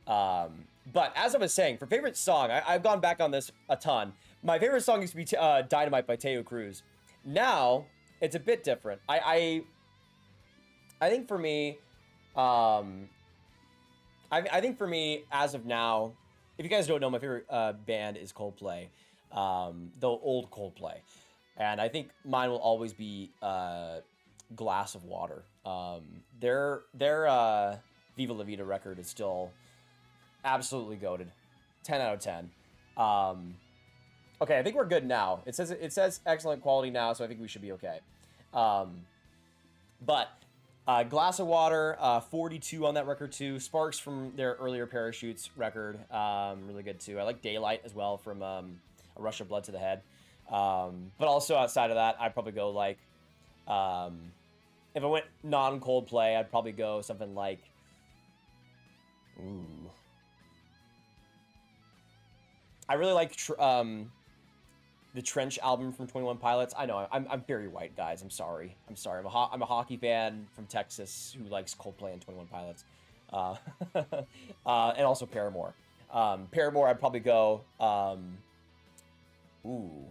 But as I was saying, for favorite song, I've gone back on this a ton. My favorite song used to be Dynamite by Teo Cruz. Now, it's a bit different. I think for me, I think for me, as of now, if you guys don't know, my favorite band is Coldplay. The old Coldplay. And I think mine will always be Glass of Water. Their Viva La Vida record is still absolutely goated. 10 out of 10. Okay, I think we're good now. It says excellent quality now, so I think we should be okay. But Glass of Water, 42 on that record too. Sparks from their earlier Parachutes record, really good too. I like Daylight as well from A Rush of Blood to the Head. But also outside of that, I'd probably go like, if I went non-Coldplay, I'd probably go something like, ooh. I really like the Trench album from 21 Pilots. I know I'm very white, guys. I'm sorry. I'm a hockey fan from Texas who likes Coldplay and 21 Pilots, and also Paramore. Paramore, I'd probably go. Ooh.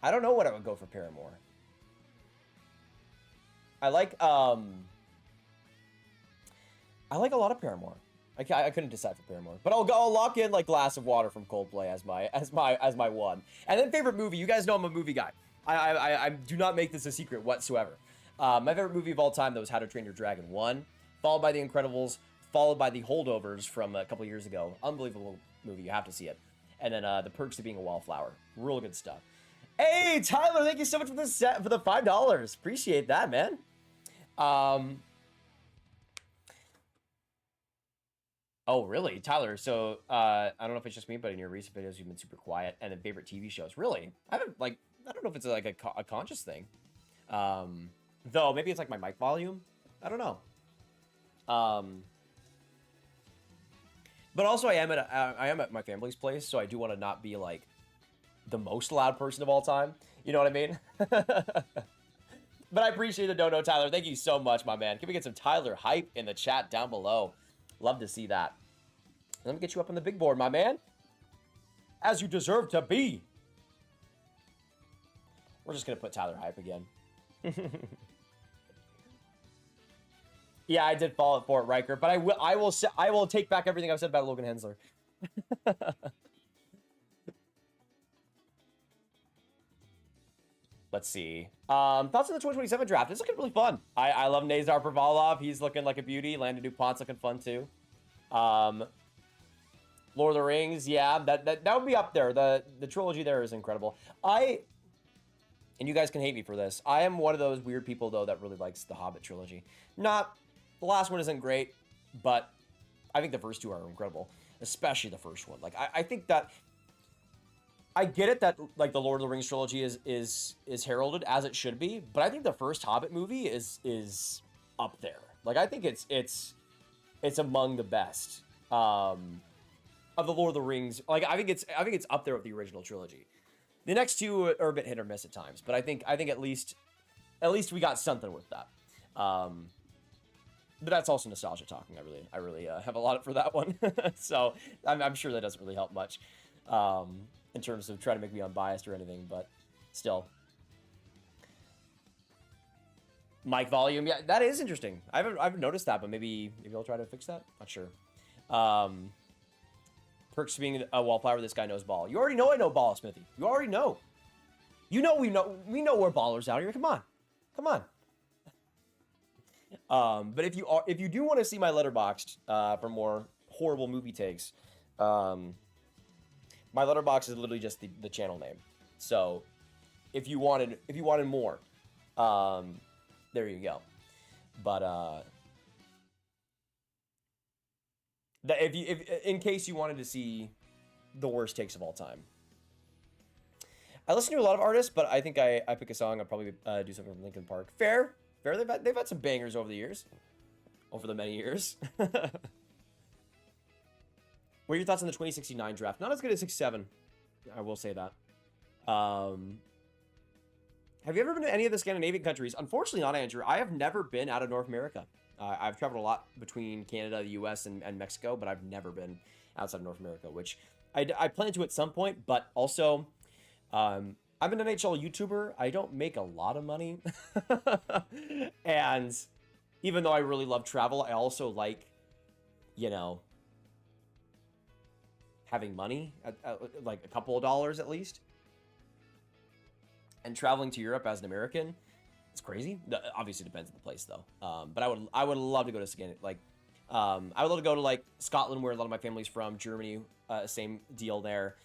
I don't know what I would go for Paramore. I like a lot of Paramore. I couldn't decide for Paramore, but I'll lock in like Glass of Water from Coldplay as my one. And then favorite movie. You guys know I'm a movie guy. I do not make this a secret whatsoever. My favorite movie of all time though was How to Train Your Dragon 1, followed by The Incredibles, followed by The Holdovers from a couple years ago. Unbelievable movie. You have to see it. And then The Perks of Being a Wallflower. Real good stuff. Hey Tyler, thank you so much for this set for the $5. Appreciate that, man. Oh, really? Tyler, so, I don't know if it's just me, but in your recent videos, you've been super quiet. And then favorite TV shows. Really? I don't know if it's like a conscious thing. Though, maybe it's like my mic volume. I don't know. But also I am at my family's place, so I do want to not be like the most loud person of all time. You know what I mean? But I appreciate the dono, Tyler. Thank you so much, my man. Can we get some Tyler hype in the chat down below? Love to see that. Let me get you up on the big board, my man. As you deserve to be. We're just going to put Tyler hype again. Yeah, I did fall for it, Riker, but I will take back everything I've said about Logan Hensler. Let's see. Thoughts on the 2027 draft? It's looking really fun. I love Nazar Pervalov. He's looking like a beauty. Landon DuPont's looking fun too. Lord of the Rings, yeah, that would be up there. The trilogy there is incredible. And you guys can hate me for this. I am one of those weird people though that really likes the Hobbit trilogy. The last one isn't great, but I think the first two are incredible, especially the first one. Like I think that I get it that like the Lord of the Rings trilogy is heralded as it should be, but I think the first Hobbit movie is up there. Like I think it's among the best of the Lord of the Rings. Like I think it's up there with the original trilogy. The next two are a bit hit or miss at times, but I think at least we got something with that. But that's also nostalgia talking. I really have a lot for that one. So I'm sure that doesn't really help much in terms of trying to make me unbiased or anything, but still. Mic volume, yeah, that is interesting. I haven't noticed that, but maybe I'll try to fix that. Not sure. Perks being a wallflower. This guy knows ball. You already know I know ball, Smithy. You already know. You know we know we're ballers out here. Come on. But if you do want to see my letterboxd for more horrible movie takes, my letterboxd is literally just the channel name. So if you wanted more, there you go. But if in case you wanted to see the worst takes of all time, I listen to a lot of artists, but I think I pick a song. I'll probably do something from Linkin Park. Fair. They've had some bangers over the many years. What are your thoughts on the 2069 draft? Not as good as 6-7. I will say that. Have you ever been to any of the Scandinavian countries? Unfortunately not, Andrew. I have never been out of North America. I've traveled a lot between Canada, the US, and Mexico, but I've never been outside of North America, which I plan to at some point, but also I'm an NHL YouTuber. I don't make a lot of money. And even though I really love travel, I also like, having money, like a couple of dollars at least. And traveling to Europe as an American, it's crazy. Obviously depends on the place though. But I would love to go to I would love to go to like Scotland, where a lot of my family's from. Germany, same deal there.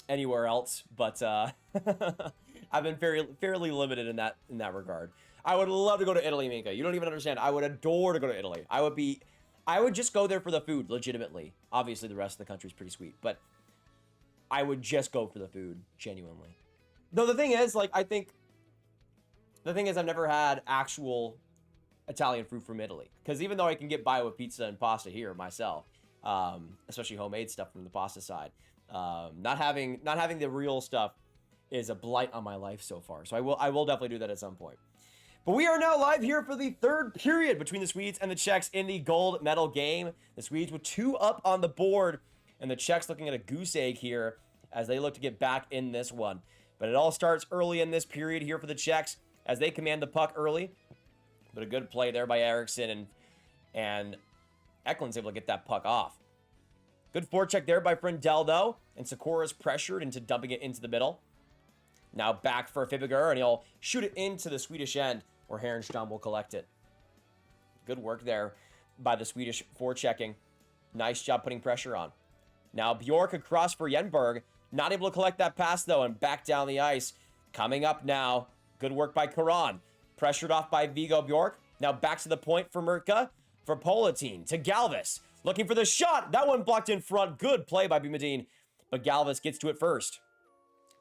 Anywhere else, but I've been fairly limited in that regard. I would love to go to Italy, Minka. You don't even understand. I would adore to go to Italy. I would just go there for the food, legitimately. Obviously, the rest of the country is pretty sweet, but I would just go for the food, genuinely. Though the thing is, like, I've never had actual Italian food from Italy, because even though I can get by with pizza and pasta here myself, especially homemade stuff from the pasta side, not having the real stuff is a blight on my life so far. So I will definitely do that at some point. But we are now live here for the third period between the Swedes and the Czechs in the gold medal game. The Swedes with 2 up on the board, and the Czechs looking at a goose egg here as they look to get back in this one. But it all starts early in this period here for the Czechs as they command the puck early. But a good play there by Eriksson, and Eklund's able to get that puck off. Good forecheck there by Frindell, though, and Sakura's pressured into dumping it into the middle. Now back for Fleecegerald, and he'll shoot it into the Swedish end, where Härenstam will collect it. Good work there by the Swedish forechecking. Nice job putting pressure on. Now Bjork across for Yenberg. Not able to collect that pass, though, and back down the ice. Coming up now. Good work by Karan. Pressured off by Viggo Bjork. Now back to the point for Murka. For Politin to Galvis. Looking for the shot. That one blocked in front. Good play by Bumedine. But Galvis gets to it first.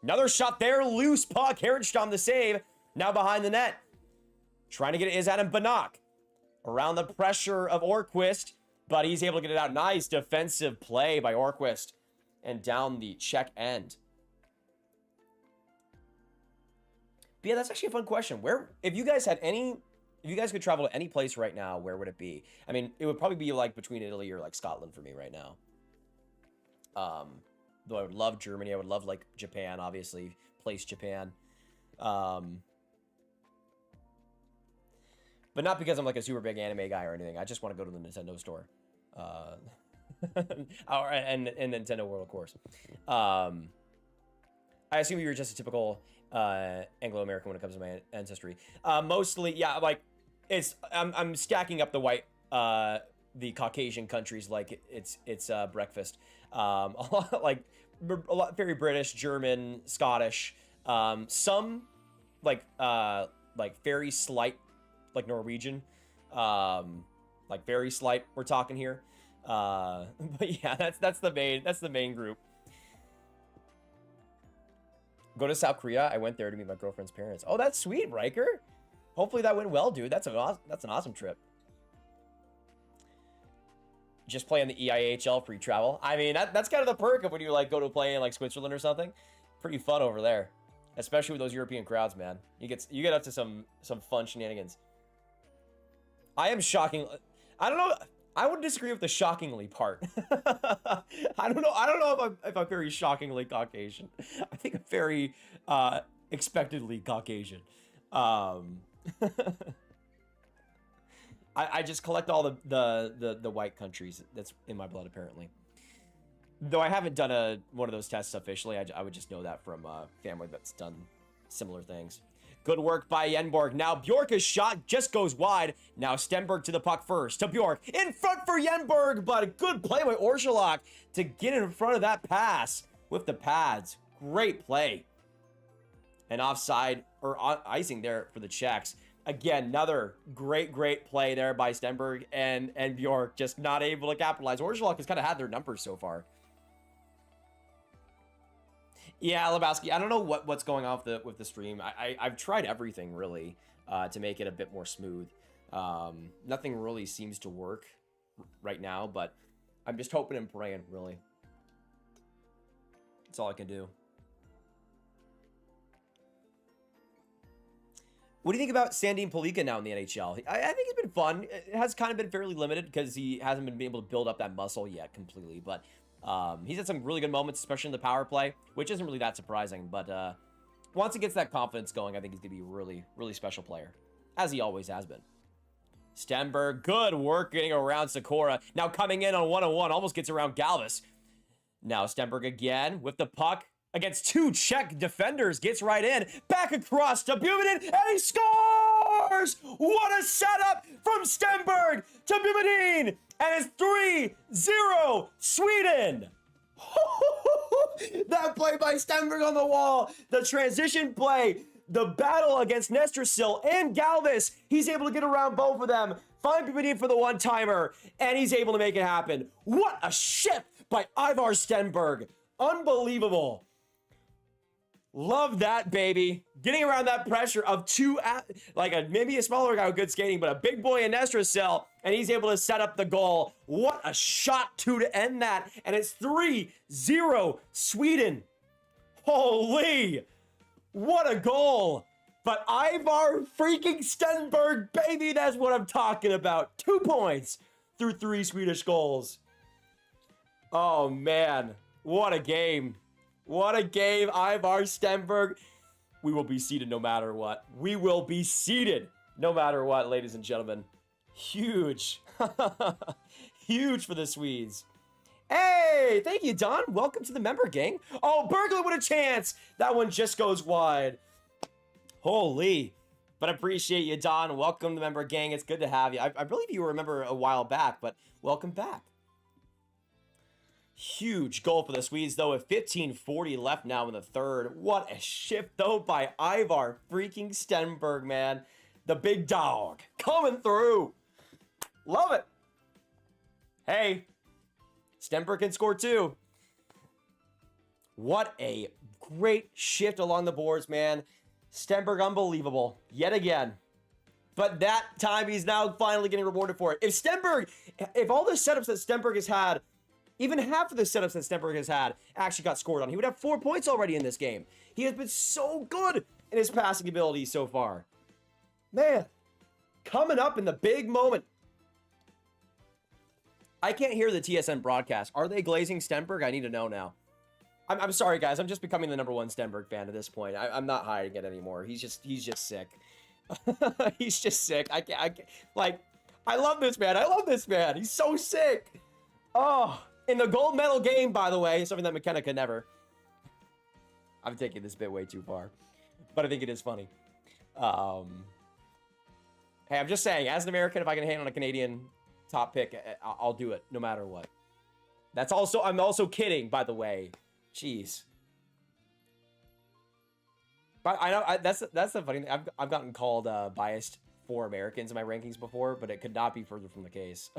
Another shot there. Loose puck. Härenstam the save. Now behind the net. Trying to get it is Adam Banach. Around the pressure of Orquist. But he's able to get it out. Nice defensive play by Orquist. And down the Czech end. But yeah, that's actually a fun question. If you guys could travel to any place right now, where would it be? I mean, it would probably be like between Italy or like Scotland for me right now. Though I would love Germany. I would love like Japan, obviously. Place Japan. But not because I'm like a super big anime guy or anything. I just want to go to the Nintendo store. And Nintendo World, of course. I assume you're just a typical Anglo-American when it comes to my ancestry. Mostly, yeah, like I'm stacking up the white, the Caucasian countries like it's breakfast. Like a lot very British, German, Scottish. Some like very slight, like Norwegian. Like very slight. We're talking here. But yeah, that's the main group. Go to South Korea. I went there to meet my girlfriend's parents. Oh, that's sweet, Riker. Hopefully that went well, dude. That's an awesome trip. Just play on the EIHL free travel. I mean, that's kind of the perk of when you like go to play in like Switzerland or something. Pretty fun over there, especially with those European crowds, man. You get up to some fun shenanigans. I am shocking. I don't know. I would disagree with the shockingly part. I don't know if I'm very shockingly Caucasian. I think I'm very expectedly Caucasian. I just collect all the white countries that's in my blood, apparently. Though I haven't done one of those tests officially, I would just know that from family that's done similar things. Good work by Yenborg. Now Bjork's shot just goes wide. Now Stenberg to the puck first. To Bjork. In front for Yenborg, but a good play by Orsolak to get in front of that pass with the pads. Great play. And offside, or icing there for the Czechs. Again, another great play there by Stenberg and Bjork, just not able to capitalize. Orsolak has kind of had their numbers so far. Yeah, Lebowski, I don't know what's going on with the stream. I've tried everything, really, to make it a bit more smooth. Nothing really seems to work right now, but I'm just hoping and praying, really. That's all I can do. What do you think about Sandin Palika now in the NHL? I think it's been fun. It has kind of been fairly limited because he hasn't been able to build up that muscle yet completely, but he's had some really good moments, especially in the power play, which isn't really that surprising. But once he gets that confidence going, I think he's going to be a really special player, as he always has been. Stenberg, good work getting around Sakura. Now coming in on one-on-one, almost gets around Galvis. Now Stenberg again with the puck. against two Czech defenders, gets right in, back across to Bumedin, and he scores! What a setup from Stenberg to Bumedin, and it's 3-0 Sweden. That play by Stenberg on the wall, the transition play, the battle against Nestrasil and Galvis. He's able to get around both of them, find Bumedin for the one-timer, and he's able to make it happen. What a shift by Ivar Stenberg. Unbelievable. Love that, baby. Getting around that pressure of two, maybe a smaller guy with good skating, but a big boy in Nestrasil, and he's able to set up the goal. What a shot, too, to end that. And it's 3-0 Sweden. Holy, what a goal. But Ivar freaking Stenberg, baby, that's what I'm talking about. 2 points through 3 Swedish goals. Oh, man. What a game. What a game, Ivar Stenberg. We will be seated no matter what. We will be seated no matter what, ladies and gentlemen. Huge. Huge for the Swedes. Hey, thank you, Don. Welcome to the member gang. Oh, Berglund with a chance. That one just goes wide. Holy. But I appreciate you, Don. Welcome to the member gang. It's good to have you. I believe you were a member a while back, but welcome back. Huge goal for the Swedes, though, with 15:40 left now in the third. What a shift, though, by Ivar freaking Stenberg, man. The big dog coming through. Love it. Hey, Stenberg can score, too. What a great shift along the boards, man. Stenberg, unbelievable. Yet again. But that time, he's now finally getting rewarded for it. If all the setups that Stenberg has had, even half of the setups that Stenberg has had actually got scored on, he would have 4 points already in this game. He has been so good in his passing ability so far. Man, coming up in the big moment. I can't hear the TSN broadcast. Are they glazing Stenberg? I need to know now. I'm sorry, guys. I'm just becoming the #1 Stenberg fan at this point. I'm not hiding it anymore. He's just sick. He's just sick. I love this man. I love this man. He's so sick. Oh. In the gold medal game, by the way, something that McKenna could never. I'm taking this bit way too far, but I think it is funny. Hey, I'm just saying, as an American, if I can hang on a Canadian top pick, I'll do it no matter what. I'm also kidding, by the way. Jeez. But I know that's the funny thing. I've gotten called biased for Americans in my rankings before, but it could not be further from the case.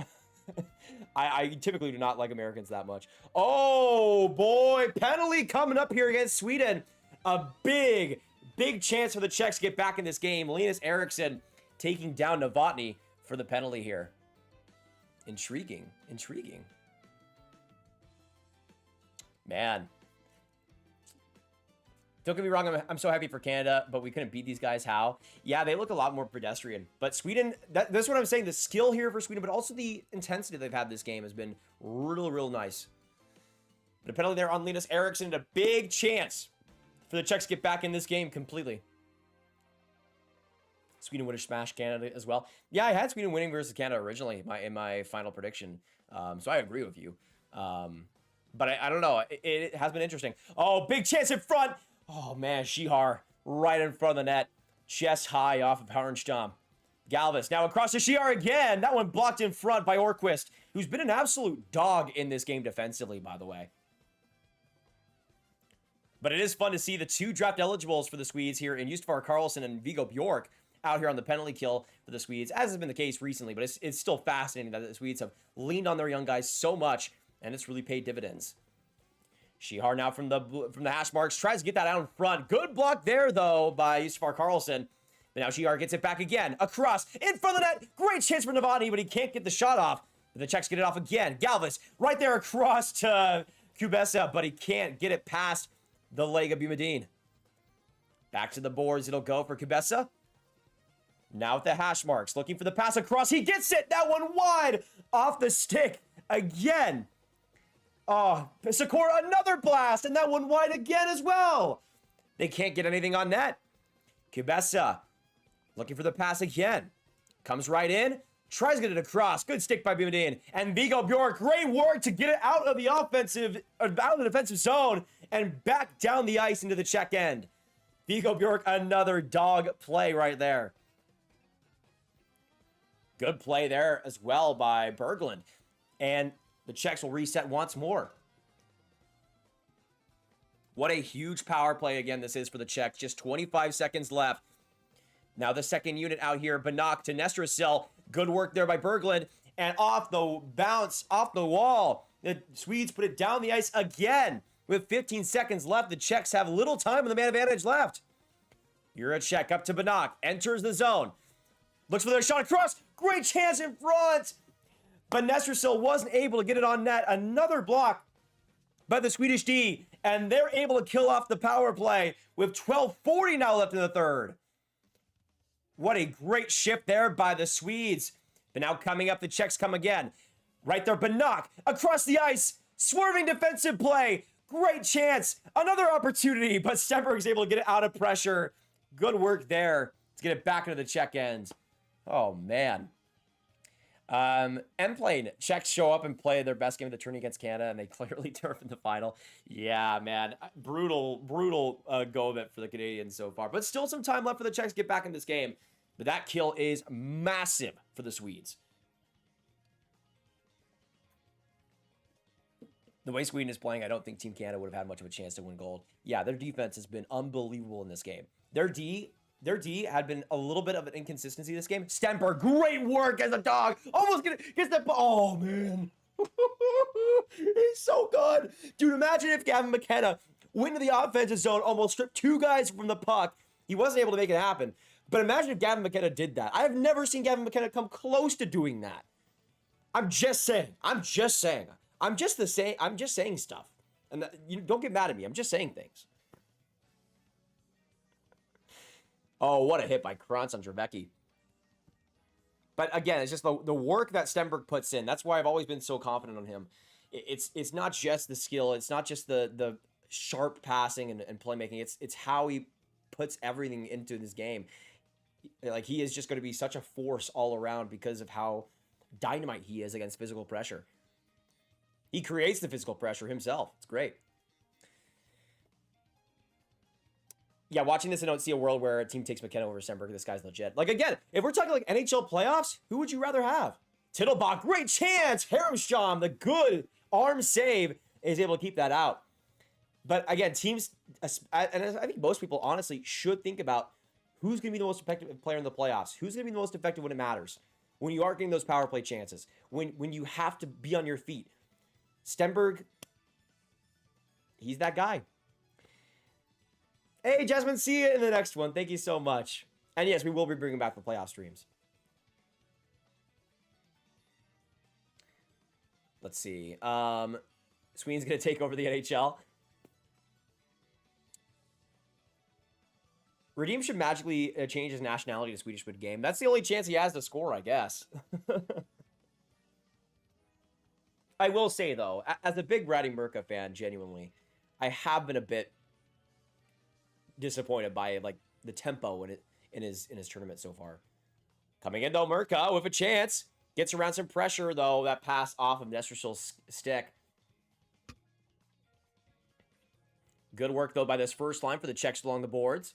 I typically do not like Americans that much. Oh, boy. Penalty coming up here against Sweden. A big chance for the Czechs to get back in this game. Linus Eriksson taking down Novotny for the penalty here. Intriguing. Man. Don't get me wrong, I'm so happy for Canada, but we couldn't beat these guys. How? Yeah, they look a lot more pedestrian. But Sweden, that's what I'm saying. The skill here for Sweden, but also the intensity they've had this game has been real nice. But a penalty there on Linus Eriksson, and a big chance for the Czechs to get back in this game completely. Sweden would have smashed Canada as well. Yeah, I had Sweden winning versus Canada originally in my final prediction. So I agree with you. But I don't know. It has been interesting. Oh, big chance in front. Oh, man, Shihar right in front of the net. Chest high off of Harenstam. Galvis now across to Shihar again. That one blocked in front by Orquist, who's been an absolute dog in this game defensively, by the way. But it is fun to see the 2 draft eligibles for the Swedes here in Yustafar Karlsson and Viggo Bjork out here on the penalty kill for the Swedes, as has been the case recently. But it's still fascinating that the Swedes have leaned on their young guys so much, and it's really paid dividends. Shihar now from the hash marks, tries to get that out in front. Good block there, though, by Yustafar Karlsson. But now Shihar gets it back again. Across, in front of the net. Great chance for Novotny, but he can't get the shot off. But the Czechs get it off again. Galvis right there across to Kubesa, but he can't get it past the leg of Bumedin. Back to the boards, it'll go for Kubesa. Now with the hash marks, looking for the pass across. He gets it! That one wide off the stick again. Oh, Sikora, another blast, and that one wide again as well. They can't get anything on net. Kubesa looking for the pass again. Comes right in, Tries to get it across. Good stick by Pizzimenti. And Viggo Bjork, great work to get it out of the defensive zone and back down the ice into the check end. Viggo Bjork, another dog play right there. Good play there as well by Berglund. And the Czechs will reset once more. What a huge power play again this is for the Czechs. Just 25 seconds left. Now the second unit out here. Banach to Nestrasil. Good work there by Berglund. And off the bounce, off the wall. The Swedes put it down the ice again. With 15 seconds left, the Czechs have little time and the man advantage left. Juracek up to Banach. Enters the zone. Looks for their shot across. Great chance in front. But Nestrasil wasn't able to get it on net. Another block by the Swedish D. And they're able to kill off the power play with 12:40 now left in the third. What a great shift there by the Swedes. But now coming up, the Czechs come again. Right there, Banach across the ice. Swerving defensive play. Great chance. Another opportunity, but Stenberg's able to get it out of pressure. Good work there to get it back into the Czech end. Oh, man. M plane. Czechs show up and play their best game of the tourney against Canada, and they clearly turf in the final. Yeah, man. Brutal go of it for the Canadians so far. But still some time left for the Czechs to get back in this game. But that kill is massive for the Swedes. The way Sweden is playing, I don't think Team Canada would have had much of a chance to win gold. Yeah, their defense has been unbelievable in this game. Their D had been a little bit of an inconsistency this game. Stenberg, great work as a dog. Almost gets the... Oh, man. He's so good. Dude, imagine if Gavin McKenna went to the offensive zone, almost stripped two guys from the puck. He wasn't able to make it happen. But imagine if Gavin McKenna did that. I have never seen Gavin McKenna come close to doing that. I'm just saying. I'm just saying stuff. And you don't get mad at me. I'm just saying things. Oh, what a hit by Krantz on Dravecky. But again, it's just the work that Stenberg puts in. That's why I've always been so confident on him. It's not just the skill. It's not just the sharp passing and playmaking. It's how he puts everything into this game. Like, he is just going to be such a force all around because of how dynamite he is against physical pressure. He creates the physical pressure himself. It's great. Yeah, watching this, I don't see a world where a team takes McKenna over Stenberg. This guy's legit. Like, again, if we're talking like NHL playoffs, who would you rather have? Tittlebach, great chance. Haremstrom, the good arm save, is able to keep that out. But again, teams, and I think most people honestly should think about who's going to be the most effective player in the playoffs. Who's going to be the most effective when it matters? When you aren't getting those power play chances. When you have to be on your feet. Stenberg, he's that guy. Hey, Jasmine, see you in the next one. Thank you so much. And yes, we will be bringing back the playoff streams. Let's see. Sweden's going to take over the NHL. Redeem should magically change his nationality to Swedish mid-game. That's the only chance he has to score, I guess. I will say, though, as a big Ratty Murka fan, genuinely, I have been a bit disappointed by like the tempo in his tournament so far. Coming in, though, Murka with a chance. Gets around some pressure, though. That pass off of Nestrasil's stick. Good work, though, by this first line for the Czechs along the boards.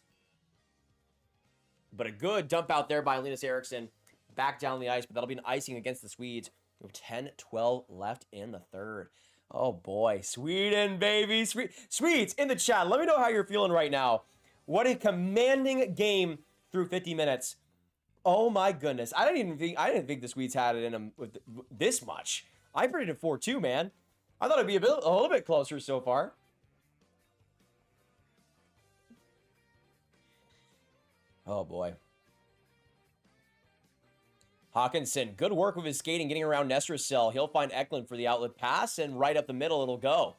But a good dump out there by Linus Eriksson. Back down the ice, but that'll be an icing against the Swedes. We have 10-12 left in the third. Oh, boy. Sweden, baby. Swedes, in the chat, let me know how you're feeling right now. What a commanding game through 50 minutes. Oh, my goodness. I didn't think the Swedes had it in them with this much. I predicted 4-2, man. I thought it'd be a little bit closer so far. Oh, boy. Hawkinson, good work with his skating, getting around Nestrasil. He'll find Eklund for the outlet pass, and right up the middle it'll go.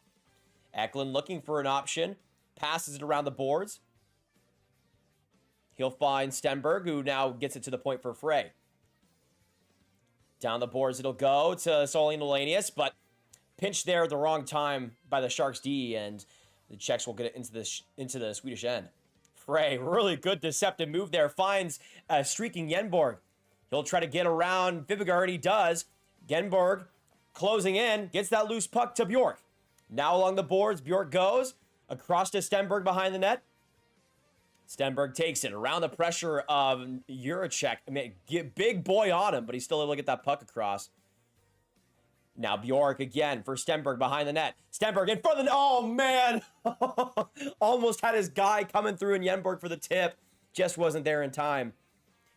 Eklund looking for an option. Passes it around the boards. He'll find Stenberg, who now gets it to the point for Frey. Down the boards it'll go to Solino Lanius, but pinched there at the wrong time by the Sharks D, and the Czechs will get it into the Swedish end. Frey, really good deceptive move there. Finds streaking Yenborg. He'll try to get around Fleecegerald, and he does. Genberg closing in, gets that loose puck to Bjork. Now along the boards, Bjork goes across to Stenberg behind the net. Stenberg takes it around the pressure of Juracek. I mean, big boy on him, but he's still able to get that puck across. Now Bjork again for Stenberg behind the net. Stenberg in front of the net. Oh, man. Almost had his guy coming through in Jenberg for the tip. Just wasn't there in time.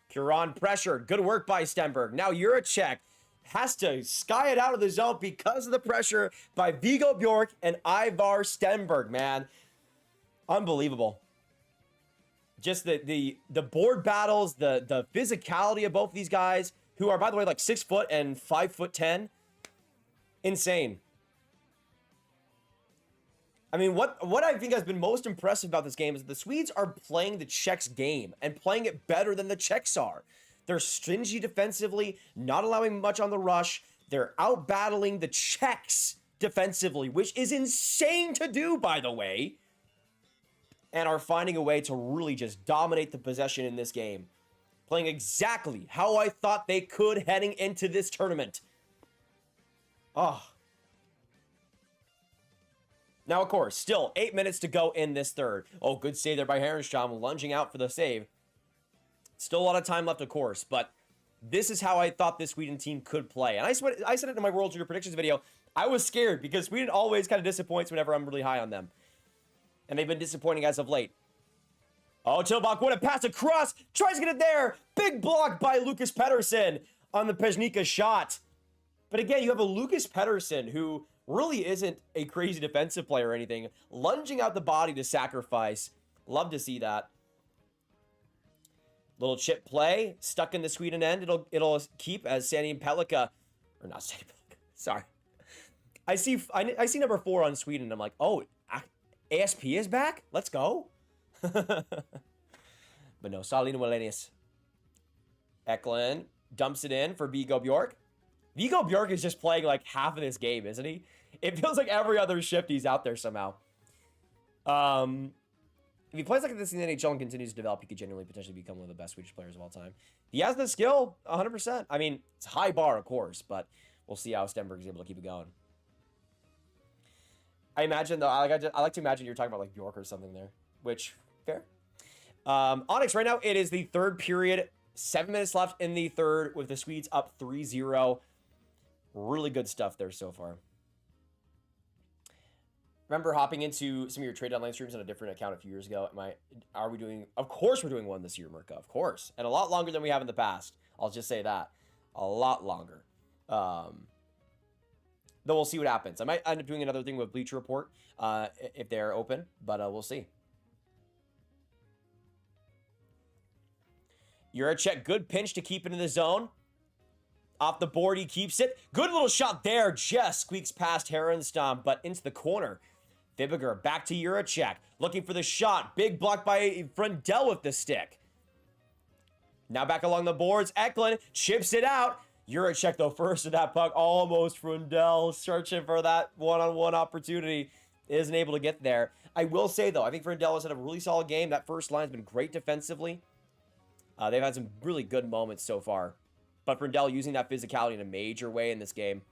Huron pressure. Good work by Stenberg. Now Juracek has to sky it out of the zone because of the pressure by Viggo Bjork and Ivar Stenberg, man. Unbelievable. Just the board battles, the physicality of both of these guys, who are, by the way, like 6 foot and 5'10". Insane. I mean, what I think has been most impressive about this game is that the Swedes are playing the Czechs game and playing it better than the Czechs are. They're stingy defensively, not allowing much on the rush. They're out battling the Czechs defensively, which is insane to do, by the way, and are finding a way to really just dominate the possession in this game. Playing exactly how I thought they could heading into this tournament. Oh. Now, of course, still 8 minutes to go in this third. Oh, good save there by Herrenstrom, lunging out for the save. Still a lot of time left, of course, but this is how I thought this Sweden team could play. And I said it in my World Junior Predictions video. I was scared because Sweden always kind of disappoints whenever I'm really high on them. And they've been disappointing as of late. Oh, Tilbach, what a pass across. Tries to get it there. Big block by Lucas Pettersson on the Pezhnika shot. But again, you have a Lucas Pettersson who really isn't a crazy defensive player or anything. Lunging out the body to sacrifice. Love to see that. Little chip play. Stuck in the Sweden end. It'll keep as Sandy Pelika. Or not Sandy Pelika. Sorry. I see number 4 on Sweden. I'm like, oh, ASP is back? Let's go. But no, Salino Wallenius. Eklund dumps it in for Viggo Bjork. Viggo Bjork is just playing like half of this game, isn't he? It feels like every other shift he's out there somehow. If he plays like this in the NHL and continues to develop, he could genuinely potentially become one of the best Swedish players of all time. He has the skill, 100%. I mean, it's a high bar, of course, but we'll see how Stenberg is able to keep it going. I imagine, though, I like to imagine you're talking about like Bjork or something there, which, fair. Onyx, right now, it is the third period. 7 minutes left in the third with the Swedes up 3-0. Really good stuff there so far. Remember hopping into some of your trade deadline streams on a different account a few years ago? Are we doing? Of course we're doing one this year, Mirka. Of course, and a lot longer than we have in the past. I'll just say that, a lot longer. Though we'll see what happens. I might end up doing another thing with Bleacher Report if they're open, but we'll see. Juracek, good pinch to keep it in the zone. Off the board, he keeps it. Good little shot there. Just squeaks past Herrenstam, but into the corner. Fleecegerald back to Juracek. Looking for the shot. Big block by Frundell with the stick. Now back along the boards. Eklund chips it out. Juracek, though, first to that puck. Almost Frundell searching for that one-on-one opportunity. Isn't able to get there. I will say, though, I think Frundell has had a really solid game. That first line's been great defensively. They've had some really good moments so far. But Frundell using that physicality in a major way in this game.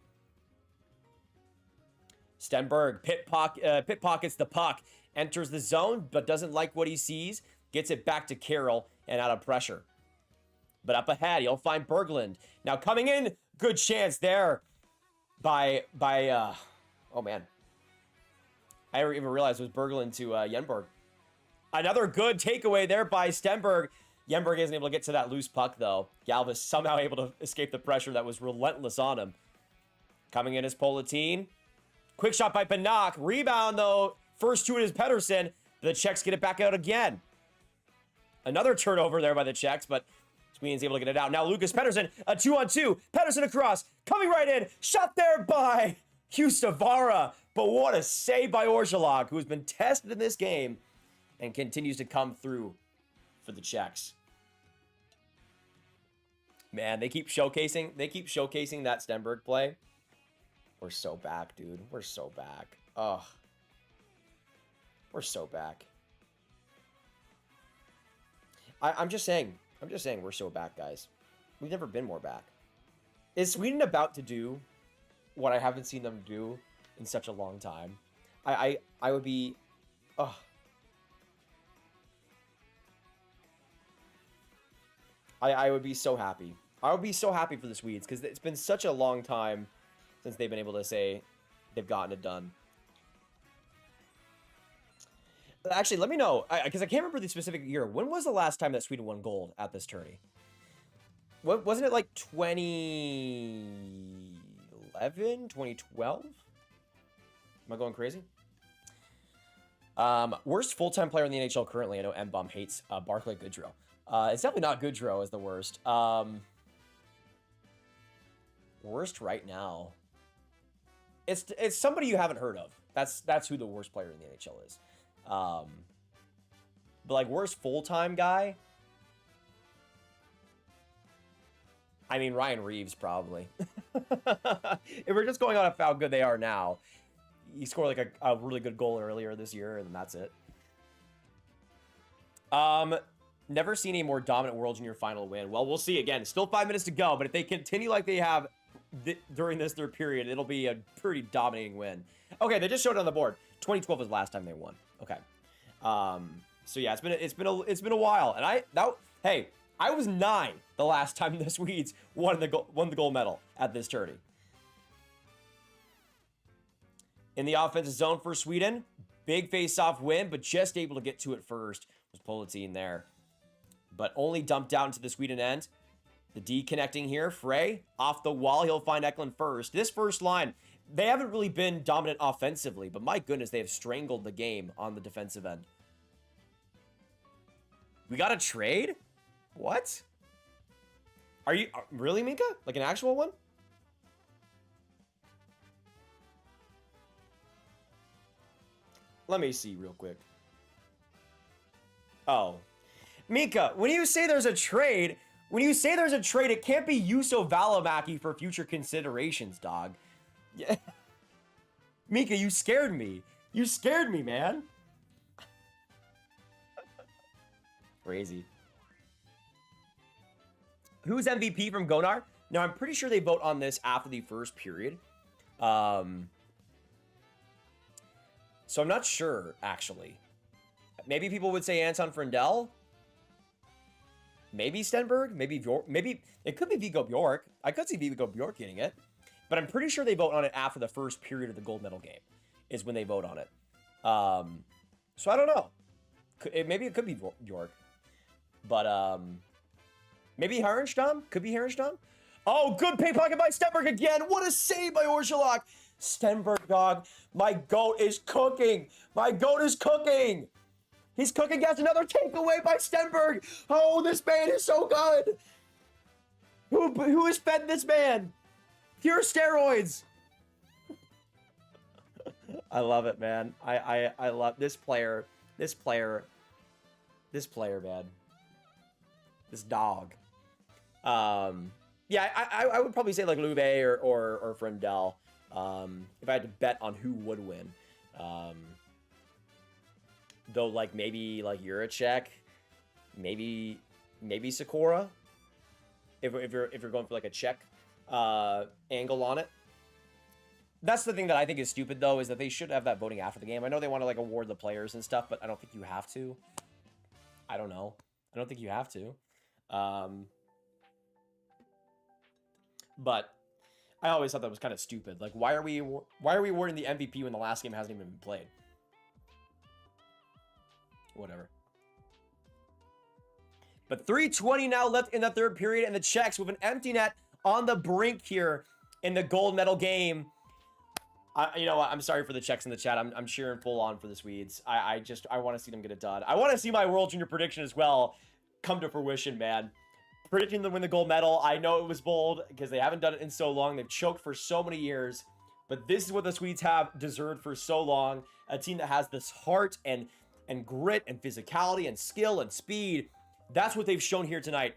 Stenberg pit pockets the puck. Enters the zone, but doesn't like what he sees. Gets it back to Carroll and out of pressure. But up ahead, he'll find Berglund. Now coming in, good chance there by oh man. I didn't even realize it was Berglund to Jenberg. Another good takeaway there by Stenberg. Jenberg isn't able to get to that loose puck, though. Galvis somehow able to escape the pressure that was relentless on him. Coming in is Politin. Quick shot by Panak. Rebound, though. First to it is Pettersson. The Czechs get it back out again. Another turnover there by the Czechs, but Sweden's able to get it out. Now Lucas Pettersson, a 2-on-2. Pettersson across. Coming right in. Shot there by Hustavara. But what a save by Orjalog, who's been tested in this game and continues to come through for the Czechs. Man, they keep showcasing that Stenberg play. We're so back, dude. We're so back. Ugh. We're so back. I'm just saying we're so back, guys. We've never been more back. Is Sweden about to do what I haven't seen them do in such a long time? I would be... Ugh. I would be so happy. I would be so happy for the Swedes, because it's been such a long time since they've been able to say they've gotten it done. Actually, let me know, because I can't remember the specific year. When was the last time that Sweden won gold at this tourney? What, wasn't it like 2011, 2012? Am I going crazy? Worst full-time player in the NHL currently. I know M-Bum hates Barclay Goodrow. It's definitely not Goodrow as the worst. Worst right now. It's somebody you haven't heard of. That's who the worst player in the NHL is. But like worst full-time guy. I mean Ryan Reeves probably. If we're just going on how good they are now, he scored like a really good goal earlier this year, and that's it. Never seen a more dominant World Junior final win. Well, we'll see. Again, still 5 minutes to go, but if they continue like they have during this third period, it'll be a pretty dominating win. Okay, they just showed it on the board. 2012 was the last time they won. Okay. So yeah, it's been a while, and hey, I was 9 the last time the Swedes won the gold medal at this tourney. In the offensive zone for Sweden, big face-off win, but just able to get to it first was Politin there. But only dumped out into the Sweden end. The D connecting here. Frey off the wall. He'll find Eklund first. This first line, they haven't really been dominant offensively, but my goodness, they have strangled the game on the defensive end. We got a trade? What? Are you really, Minka? Like an actual one? Let me see real quick. Oh. Mika, when you say there's a trade, it can't be Juuso Välimäki for future considerations, dog. Yeah. Mika, you scared me. You scared me, man. Crazy. Who's MVP from Gonar? Now, I'm pretty sure they vote on this after the first period. So I'm not sure, actually. Maybe people would say Anton Frindell. Maybe Stenberg. Maybe it could be Viggo Bjork. I could see Viggo Bjork getting it. But I'm pretty sure they vote on it after the first period of the gold medal game is when they vote on it. So I don't know. Maybe it could be Bjork. But maybe Herenstam? Could be Herenstam? Oh, good pickpocket by Stenberg again. What a save by Orsolak. Stenberg, dog. My goat is cooking. My goat is cooking. He's cooking against another takeaway by Stenberg. Oh, this man is so good. Who has fed this man? Pure steroids. I love it, man. I love this player. This player, man. This dog. Yeah, I would probably say like Louvet or Frindell. If I had to bet on who would win. Though, like, maybe, like, Juracek, maybe Sikora, if you're going for, like, a Czech angle on it. That's the thing that I think is stupid, though, is that they should have that voting after the game. I know they want to, like, award the players and stuff, but I don't think you have to. I don't know. I don't think you have to. But I always thought that was kind of stupid. Like, why are we awarding the MVP when the last game hasn't even been played? Whatever. But 3:20 now left in the third period, and the Czechs with an empty net on the brink here in the gold medal game. You know what? I'm sorry for the Czechs in the chat. I'm cheering full on for the Swedes. I want to see them get it done. I want to see my World Junior prediction as well come to fruition, man. Predicting them win the gold medal. I know it was bold because they haven't done it in so long. They've choked for so many years. But this is what the Swedes have deserved for so long. A team that has this heart and grit and physicality and skill and speed. That's what they've shown here tonight.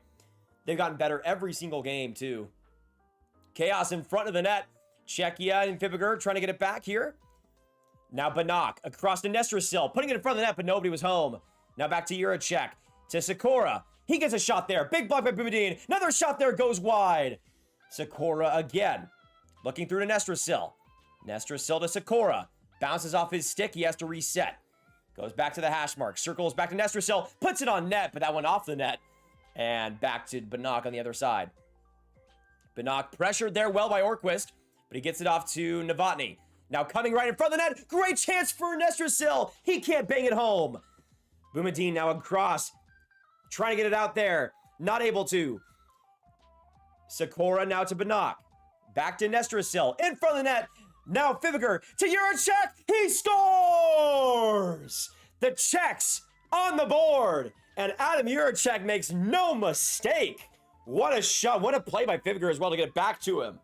They've gotten better every single game, too. Chaos in front of the net. Czechia and Fibiger trying to get it back here. Now Banach across the Nestrasil, putting it in front of the net, but nobody was home. Now back to Juracek. To Sikora. He gets a shot there. Big block by Boumediene. Another shot there goes wide. Sakura again. Looking through to Nestrasil. Nestrasil to Sakura. Bounces off his stick. He has to reset. Goes back to the hash mark. Circles back to Nestrasil. Puts it on net, but that went off the net. And back to Bannock on the other side. Bannock pressured there well by Orquist, but he gets it off to Novotny. Now coming right in front of the net. Great chance for Nestrasil. He can't bang it home. Boumediene now across. Trying to get it out there. Not able to. Sakura now to Bannock. Back to Nestrasil. In front of the net. Now Fiviger to Juracek. He scores! The Czechs on the board. And Adam Juracek makes no mistake. What a shot. What a play by Fiviger as well to get it back to him.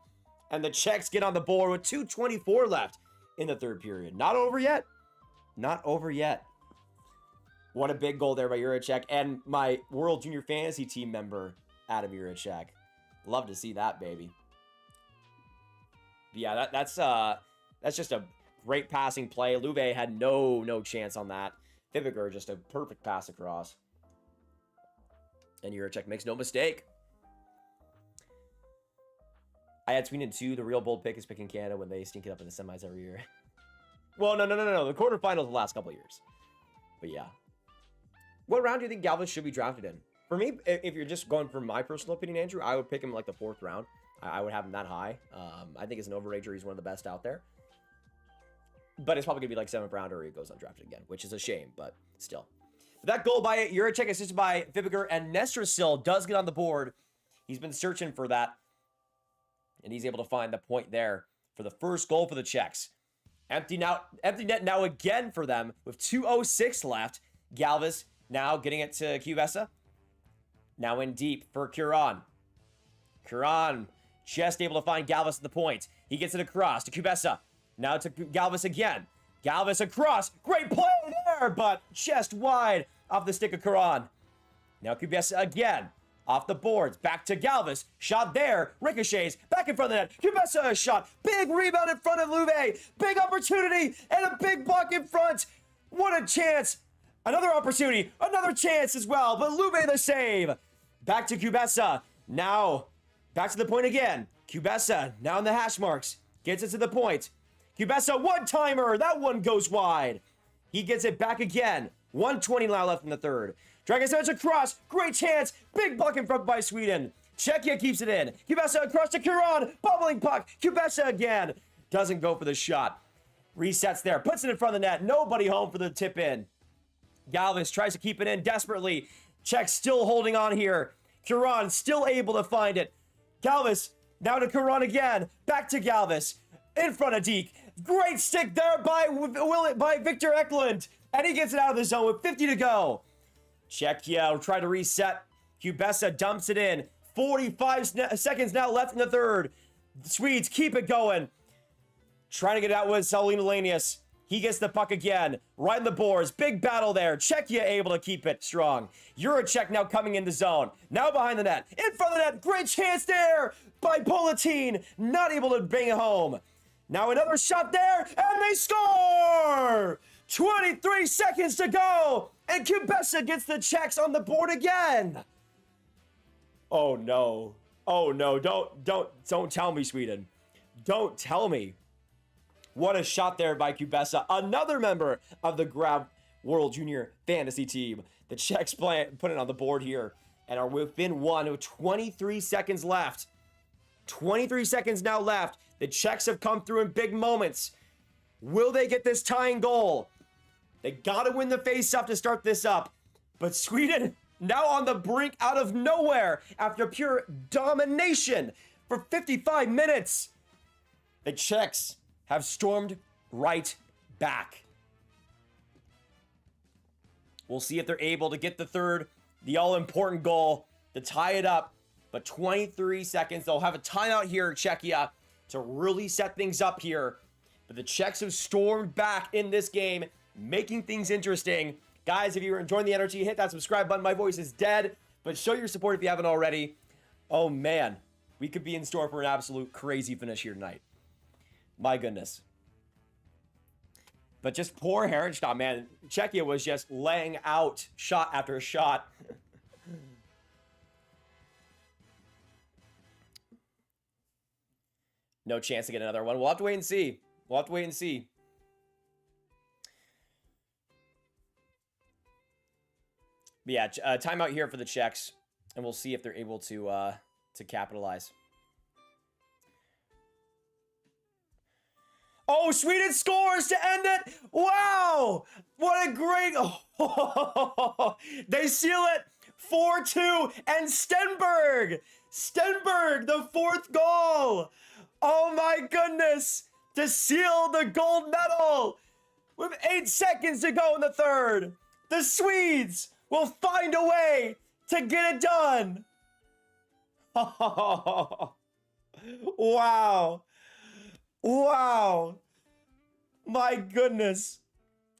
And the Czechs get on the board with 2:24 left in the third period. Not over yet. Not over yet. What a big goal there by Juracek and my World Junior Fantasy team member, Adam Juracek. Love to see that, baby. But yeah, that's just a great passing play. Louvet had no chance on that. Fiviger just a perfect pass across. And Juracek makes no mistake. I had Sweden 2. The real bold pick is picking Canada when they stink it up in the semis every year. Well, no. The quarterfinals the last couple of years. But yeah. What round do you think Galvis should be drafted in? For me, if you're just going from my personal opinion, Andrew, I would pick him like the 4th round. I would have him that high. I think as an overager, he's one of the best out there. But it's probably going to be like 7th round or he goes undrafted again, which is a shame, but still. That goal by Juracek, assisted by Fiviger, and Nestrasil does get on the board. He's been searching for that. And he's able to find the point there for the first goal for the Czechs. Empty net now again for them with 2:06 left. Galvis now getting it to Cubesa. Now in deep for Curon. Curon just able to find Galvis at the point. He gets it across to Cubesa. Now to Galvis again. Galvis across. Great play there, but just wide off the stick of Curon. Now Cubesa again. Off the boards, back to Galvis. Shot there, ricochets, back in front of the net. Cubesa a shot, big rebound in front of Louvet. Big opportunity, and a big block in front. What a chance. Another opportunity, another chance as well, but Louvet the save. Back to Cubesa. Now, back to the point again. Cubesa, now in the hash marks. Gets it to the point. Cubesa, one-timer. That one goes wide. He gets it back again. 1:20 now left in the third. Dragon's across. Great chance. Big block in front by Sweden. Czechia keeps it in. Cubesa across to Curon. Bubbling puck. Cubesa again. Doesn't go for the shot. Resets there. Puts it in front of the net. Nobody home for the tip in. Galvis tries to keep it in desperately. Czech still holding on here. Curon still able to find it. Galvis now to Curon again. Back to Galvis. In front of Deke. Great stick there by Victor Eklund. And he gets it out of the zone with 50 to go. Czechia will try to reset. Cubesa dumps it in. 45 seconds now left in the third. The Swedes keep it going. Trying to get it out with Saulina Lanius. He gets the puck again. Right in the boards. Big battle there. Czechia able to keep it strong. Juracek now coming in the zone. Now behind the net. In front of the net. Great chance there by Politin. Not able to bring it home. Now another shot there. And they score! 23 seconds to go. And Cubesa gets the Czechs on the board again. Oh no. Oh no. Don't tell me, Sweden. Don't tell me. What a shot there by Cubesa. Another member of the Grav World Junior Fantasy team. The Czechs put it on the board here and are within one with 23 seconds left. 23 seconds now left. The Czechs have come through in big moments. Will they get this tying goal? They gotta win the face-off to start this up. But Sweden now on the brink out of nowhere after pure domination for 55 minutes. The Czechs have stormed right back. We'll see if they're able to get the third, the all-important goal to tie it up. But 23 seconds, they'll have a timeout here, Czechia, to really set things up here. But the Czechs have stormed back in this game, making things interesting. Guys, if you're enjoying the energy, hit that subscribe button. My voice is dead, but show your support if you haven't already. Oh man, we could be in store for an absolute crazy finish here tonight. My goodness. But just poor Herrenstadt, man. Czechia was just laying out shot after shot. No chance to get another one. We'll have to wait and see. We'll have to wait and see. But yeah, timeout here for the Czechs, and we'll see if they're able to capitalize. Oh, Sweden scores to end it! Wow! What a great... Oh, they seal it 4-2, and Stenberg! Stenberg, the 4th goal! Oh my goodness! To seal the gold medal! With 8 seconds to go in the 3rd, the Swedes will find a way to get it done! Wow! Wow! My goodness!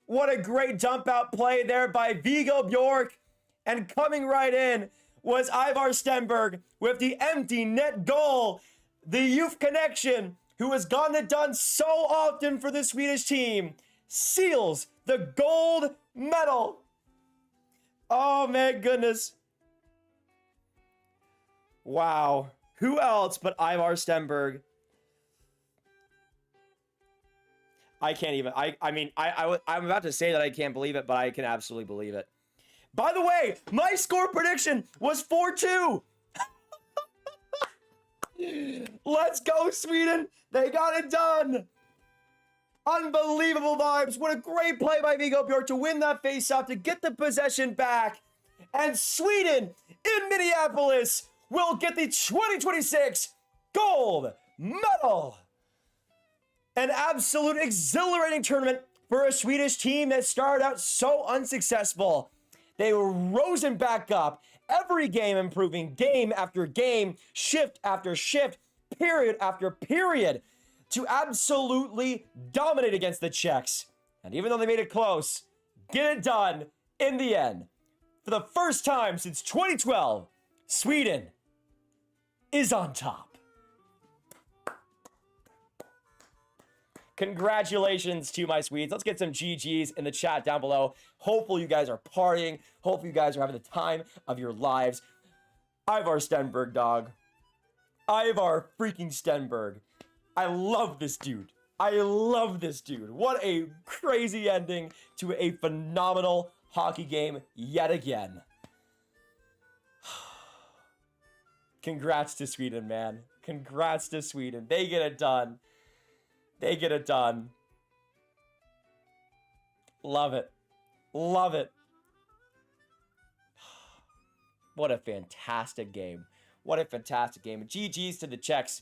What a great dump out play there by Viggo Bjork, and coming right in was Ivar Stenberg with the empty net goal. The youth connection, who has gotten it done so often for the Swedish team, seals the gold medal. Oh my goodness. Wow. Who else but Ivar Stenberg? I can't even, I'm about to say that I can't believe it, but I can absolutely believe it. By the way, my score prediction was 4-2. Let's go, Sweden. They got it done. Unbelievable vibes. What a great play by Viggo Bjork to win that face-off, to get the possession back. And Sweden in Minneapolis will get the 2026 gold medal. An absolute exhilarating tournament for a Swedish team that started out so unsuccessful. They were risen back up, every game improving, game after game, shift after shift, period after period, to absolutely dominate against the Czechs. And even though they made it close, get it done in the end. For the first time since 2012, Sweden is on top. Congratulations to my Swedes. Let's get some GGs in the chat down below. Hopefully you guys are partying. Hopefully you guys are having the time of your lives. Ivar Stenberg, dog. Ivar freaking Stenberg. I love this dude. I love this dude. What a crazy ending to a phenomenal hockey game yet again. Congrats to Sweden, man. Congrats to Sweden. They get it done. They get it done. Love it. Love it. What a fantastic game. What a fantastic game. GG's to the Czechs.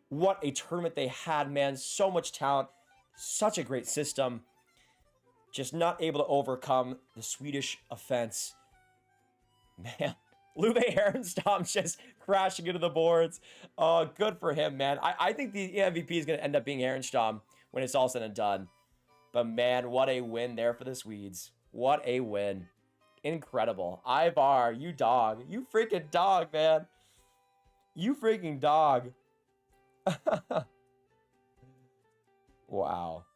What a tournament they had, man. So much talent. Such a great system. Just not able to overcome the Swedish offense. Man. Lube Herenstam just crashing into the boards. Oh, good for him, man. I think the MVP is going to end up being Herenstam when it's all said and done. But, man, what a win there for the Swedes. What a win. Incredible. Ivar, you dog. You freaking dog, man. You freaking dog. Wow.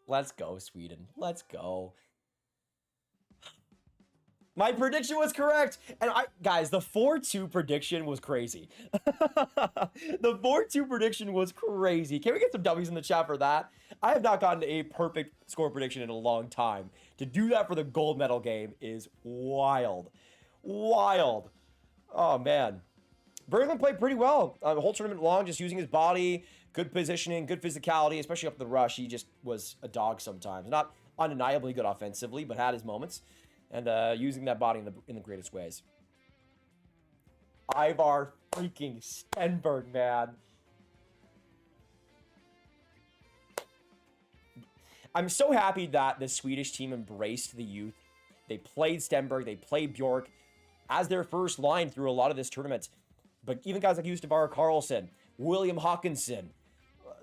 Let's go, Sweden. Let's go. My prediction was correct. And guys, the 4-2 prediction was crazy. The 4-2 prediction was crazy. Can we get some W's in the chat for that? I have not gotten a perfect score prediction in a long time. To do that for the gold medal game is wild. Wild. Oh, man. Berglund played pretty well the whole tournament long, just using his body, good positioning, good physicality, especially up the rush. He just was a dog sometimes. Not undeniably good offensively, but had his moments. And using that body in the greatest ways. Ivar freaking Stenberg, man. I'm so happy that the Swedish team embraced the youth. They played Stenberg, they played Bjork as their first line through a lot of this tournament. But even guys like Gustav Karlsson, William Hawkinson,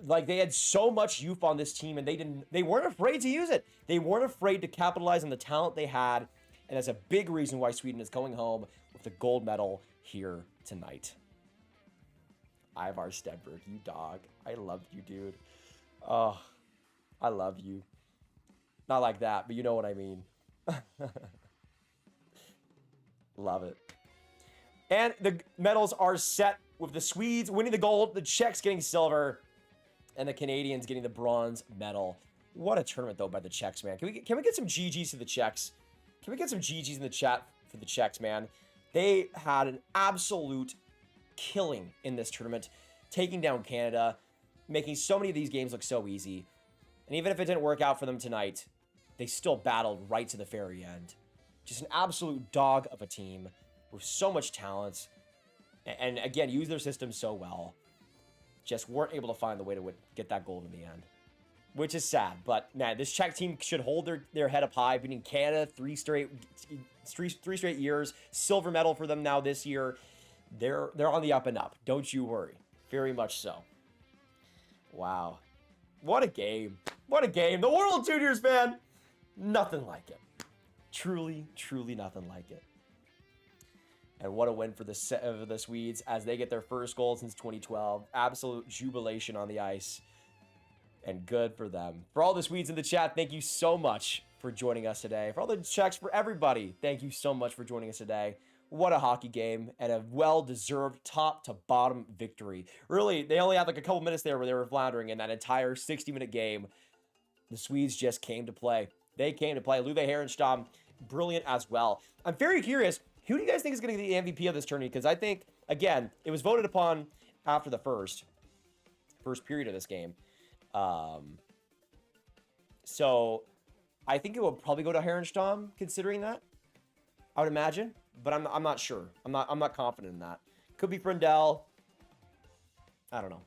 like they had so much youth on this team, and they weren't afraid to use it. They weren't afraid to capitalize on the talent they had, and that's a big reason why Sweden is going home with the gold medal here tonight. Ivar Stenberg, you dog. I love you, dude. Oh, I love you. Not like that, but you know what I mean. Love it. And the medals are set with the Swedes winning the gold, the Czechs getting silver, and the Canadians getting the bronze medal. What a tournament, though, by the Czechs, man. Can we get some GGs to the Czechs? Can we get some GGs in the chat for the Czechs, man? They had an absolute killing in this tournament, taking down Canada, making so many of these games look so easy. And even if it didn't work out for them tonight, they still battled right to the very end. Just an absolute dog of a team with so much talent. And again, use their system so well. Just weren't able to find the way to get that gold in the end. Which is sad. But, man, this Czech team should hold their head up high, beating Canada three straight years. Silver medal for them now this year. They're on the up and up. Don't you worry. Very much so. Wow. What a game. What a game. The World Juniors, man. Nothing like it. Truly, truly nothing like it. And what a win for the Swedes as they get their first goal since 2012. Absolute jubilation on the ice. And good for them. For all the Swedes in the chat, thank you so much for joining us today. For all the Czechs, for everybody, thank you so much for joining us today. What a hockey game and a well-deserved top-to-bottom victory. Really, they only had like a couple minutes there where they were floundering in that entire 60-minute game. The Swedes just came to play. They came to play. Luve Herenstam, brilliant as well. I'm very curious, who do you guys think is going to be the MVP of this tourney? Because I think, again, it was voted upon after the first period of this game. So I think it will probably go to Herenstam, considering that. I would imagine, but I'm not sure. I'm not confident in that. Could be Frindell. I don't know.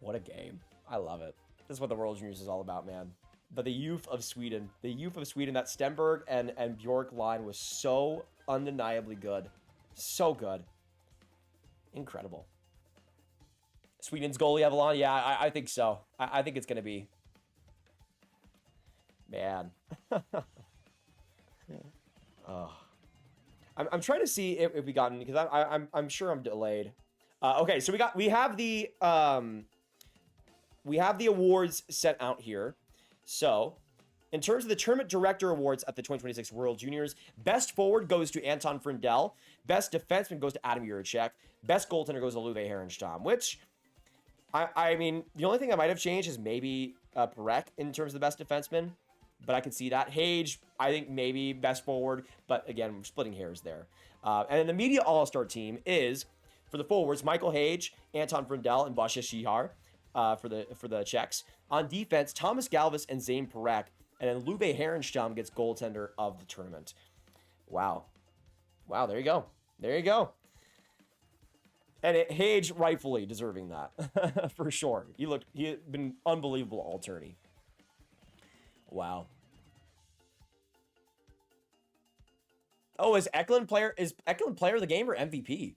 What a game. I love it. This is what the World Juniors is all about, man. But the youth of Sweden, that Stenberg and Bjork line was so undeniably good. So good. Incredible. Sweden's goalie, Evelyn? Yeah, I think so. I think it's going to be. Man. Oh. I'm trying to see if we got any, because I'm sure I'm delayed. Okay, so we have the awards sent out here. So, in terms of the Tournament Director Awards at the 2026 World Juniors, Best Forward goes to Anton Frindell. Best Defenseman goes to Adam Juracek. Best Goaltender goes to Luve Herenstam, which, I mean, the only thing I might have changed is maybe Perek in terms of the Best Defenseman, but I could see that. Hage, I think maybe Best Forward, but again, we're splitting hairs there. And then the Media All-Star team is, for the forwards, Michael Hage, Anton Frindell, and Vasha Shihar for the Czechs. On defense, Thomas Galvis and Zane Perek. And then Luve Herenstam gets goaltender of the tournament. Wow. Wow, there you go. There you go. And Hage rightfully deserving that. For sure. He had been unbelievable all tourney. Wow. Oh, is Eklund player of the game or MVP?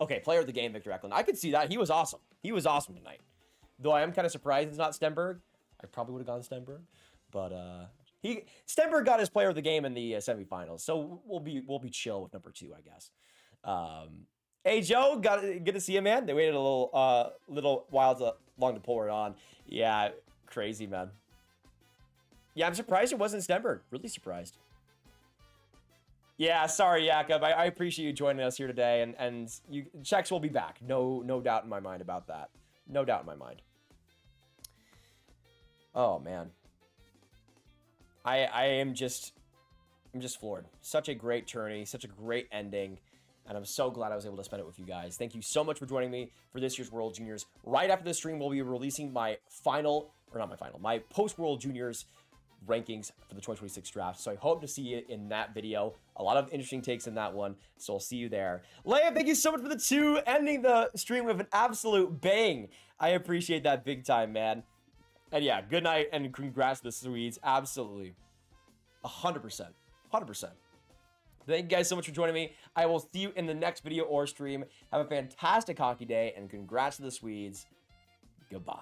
Okay, player of the game, Victor Eklund. I could see that. He was awesome. He was awesome tonight. Though I am kind of surprised it's not Stenberg. I probably would have gone Stenberg. But Stenberg got his player of the game in the semifinals. So we'll be chill with number 2, I guess. Hey Joe, good to see you, man. They waited a little while long to pull it on. Yeah, crazy, man. Yeah, I'm surprised it wasn't Stenberg. Really surprised. Yeah, sorry, Jakob. I appreciate you joining us here today, and Czechs will be back. No doubt in my mind about that. No doubt in my mind. Oh man, I'm just floored. Such a great tourney, such a great ending, and I'm so glad I was able to spend it with you guys. Thank you so much for joining me for this year's World Juniors. Right after this stream, we'll be releasing my post World Juniors rankings for the 2026 draft. So I hope to see you in that video. A lot of interesting takes in that one. So I'll see you there. Leia, thank you so much for the 2, ending the stream with an absolute bang. I appreciate that big time, man. And yeah, good night and congrats to the Swedes. Absolutely. 100%. 100%. Thank you guys so much for joining me. I will see you in the next video or stream. Have a fantastic hockey day and congrats to the Swedes. Goodbye.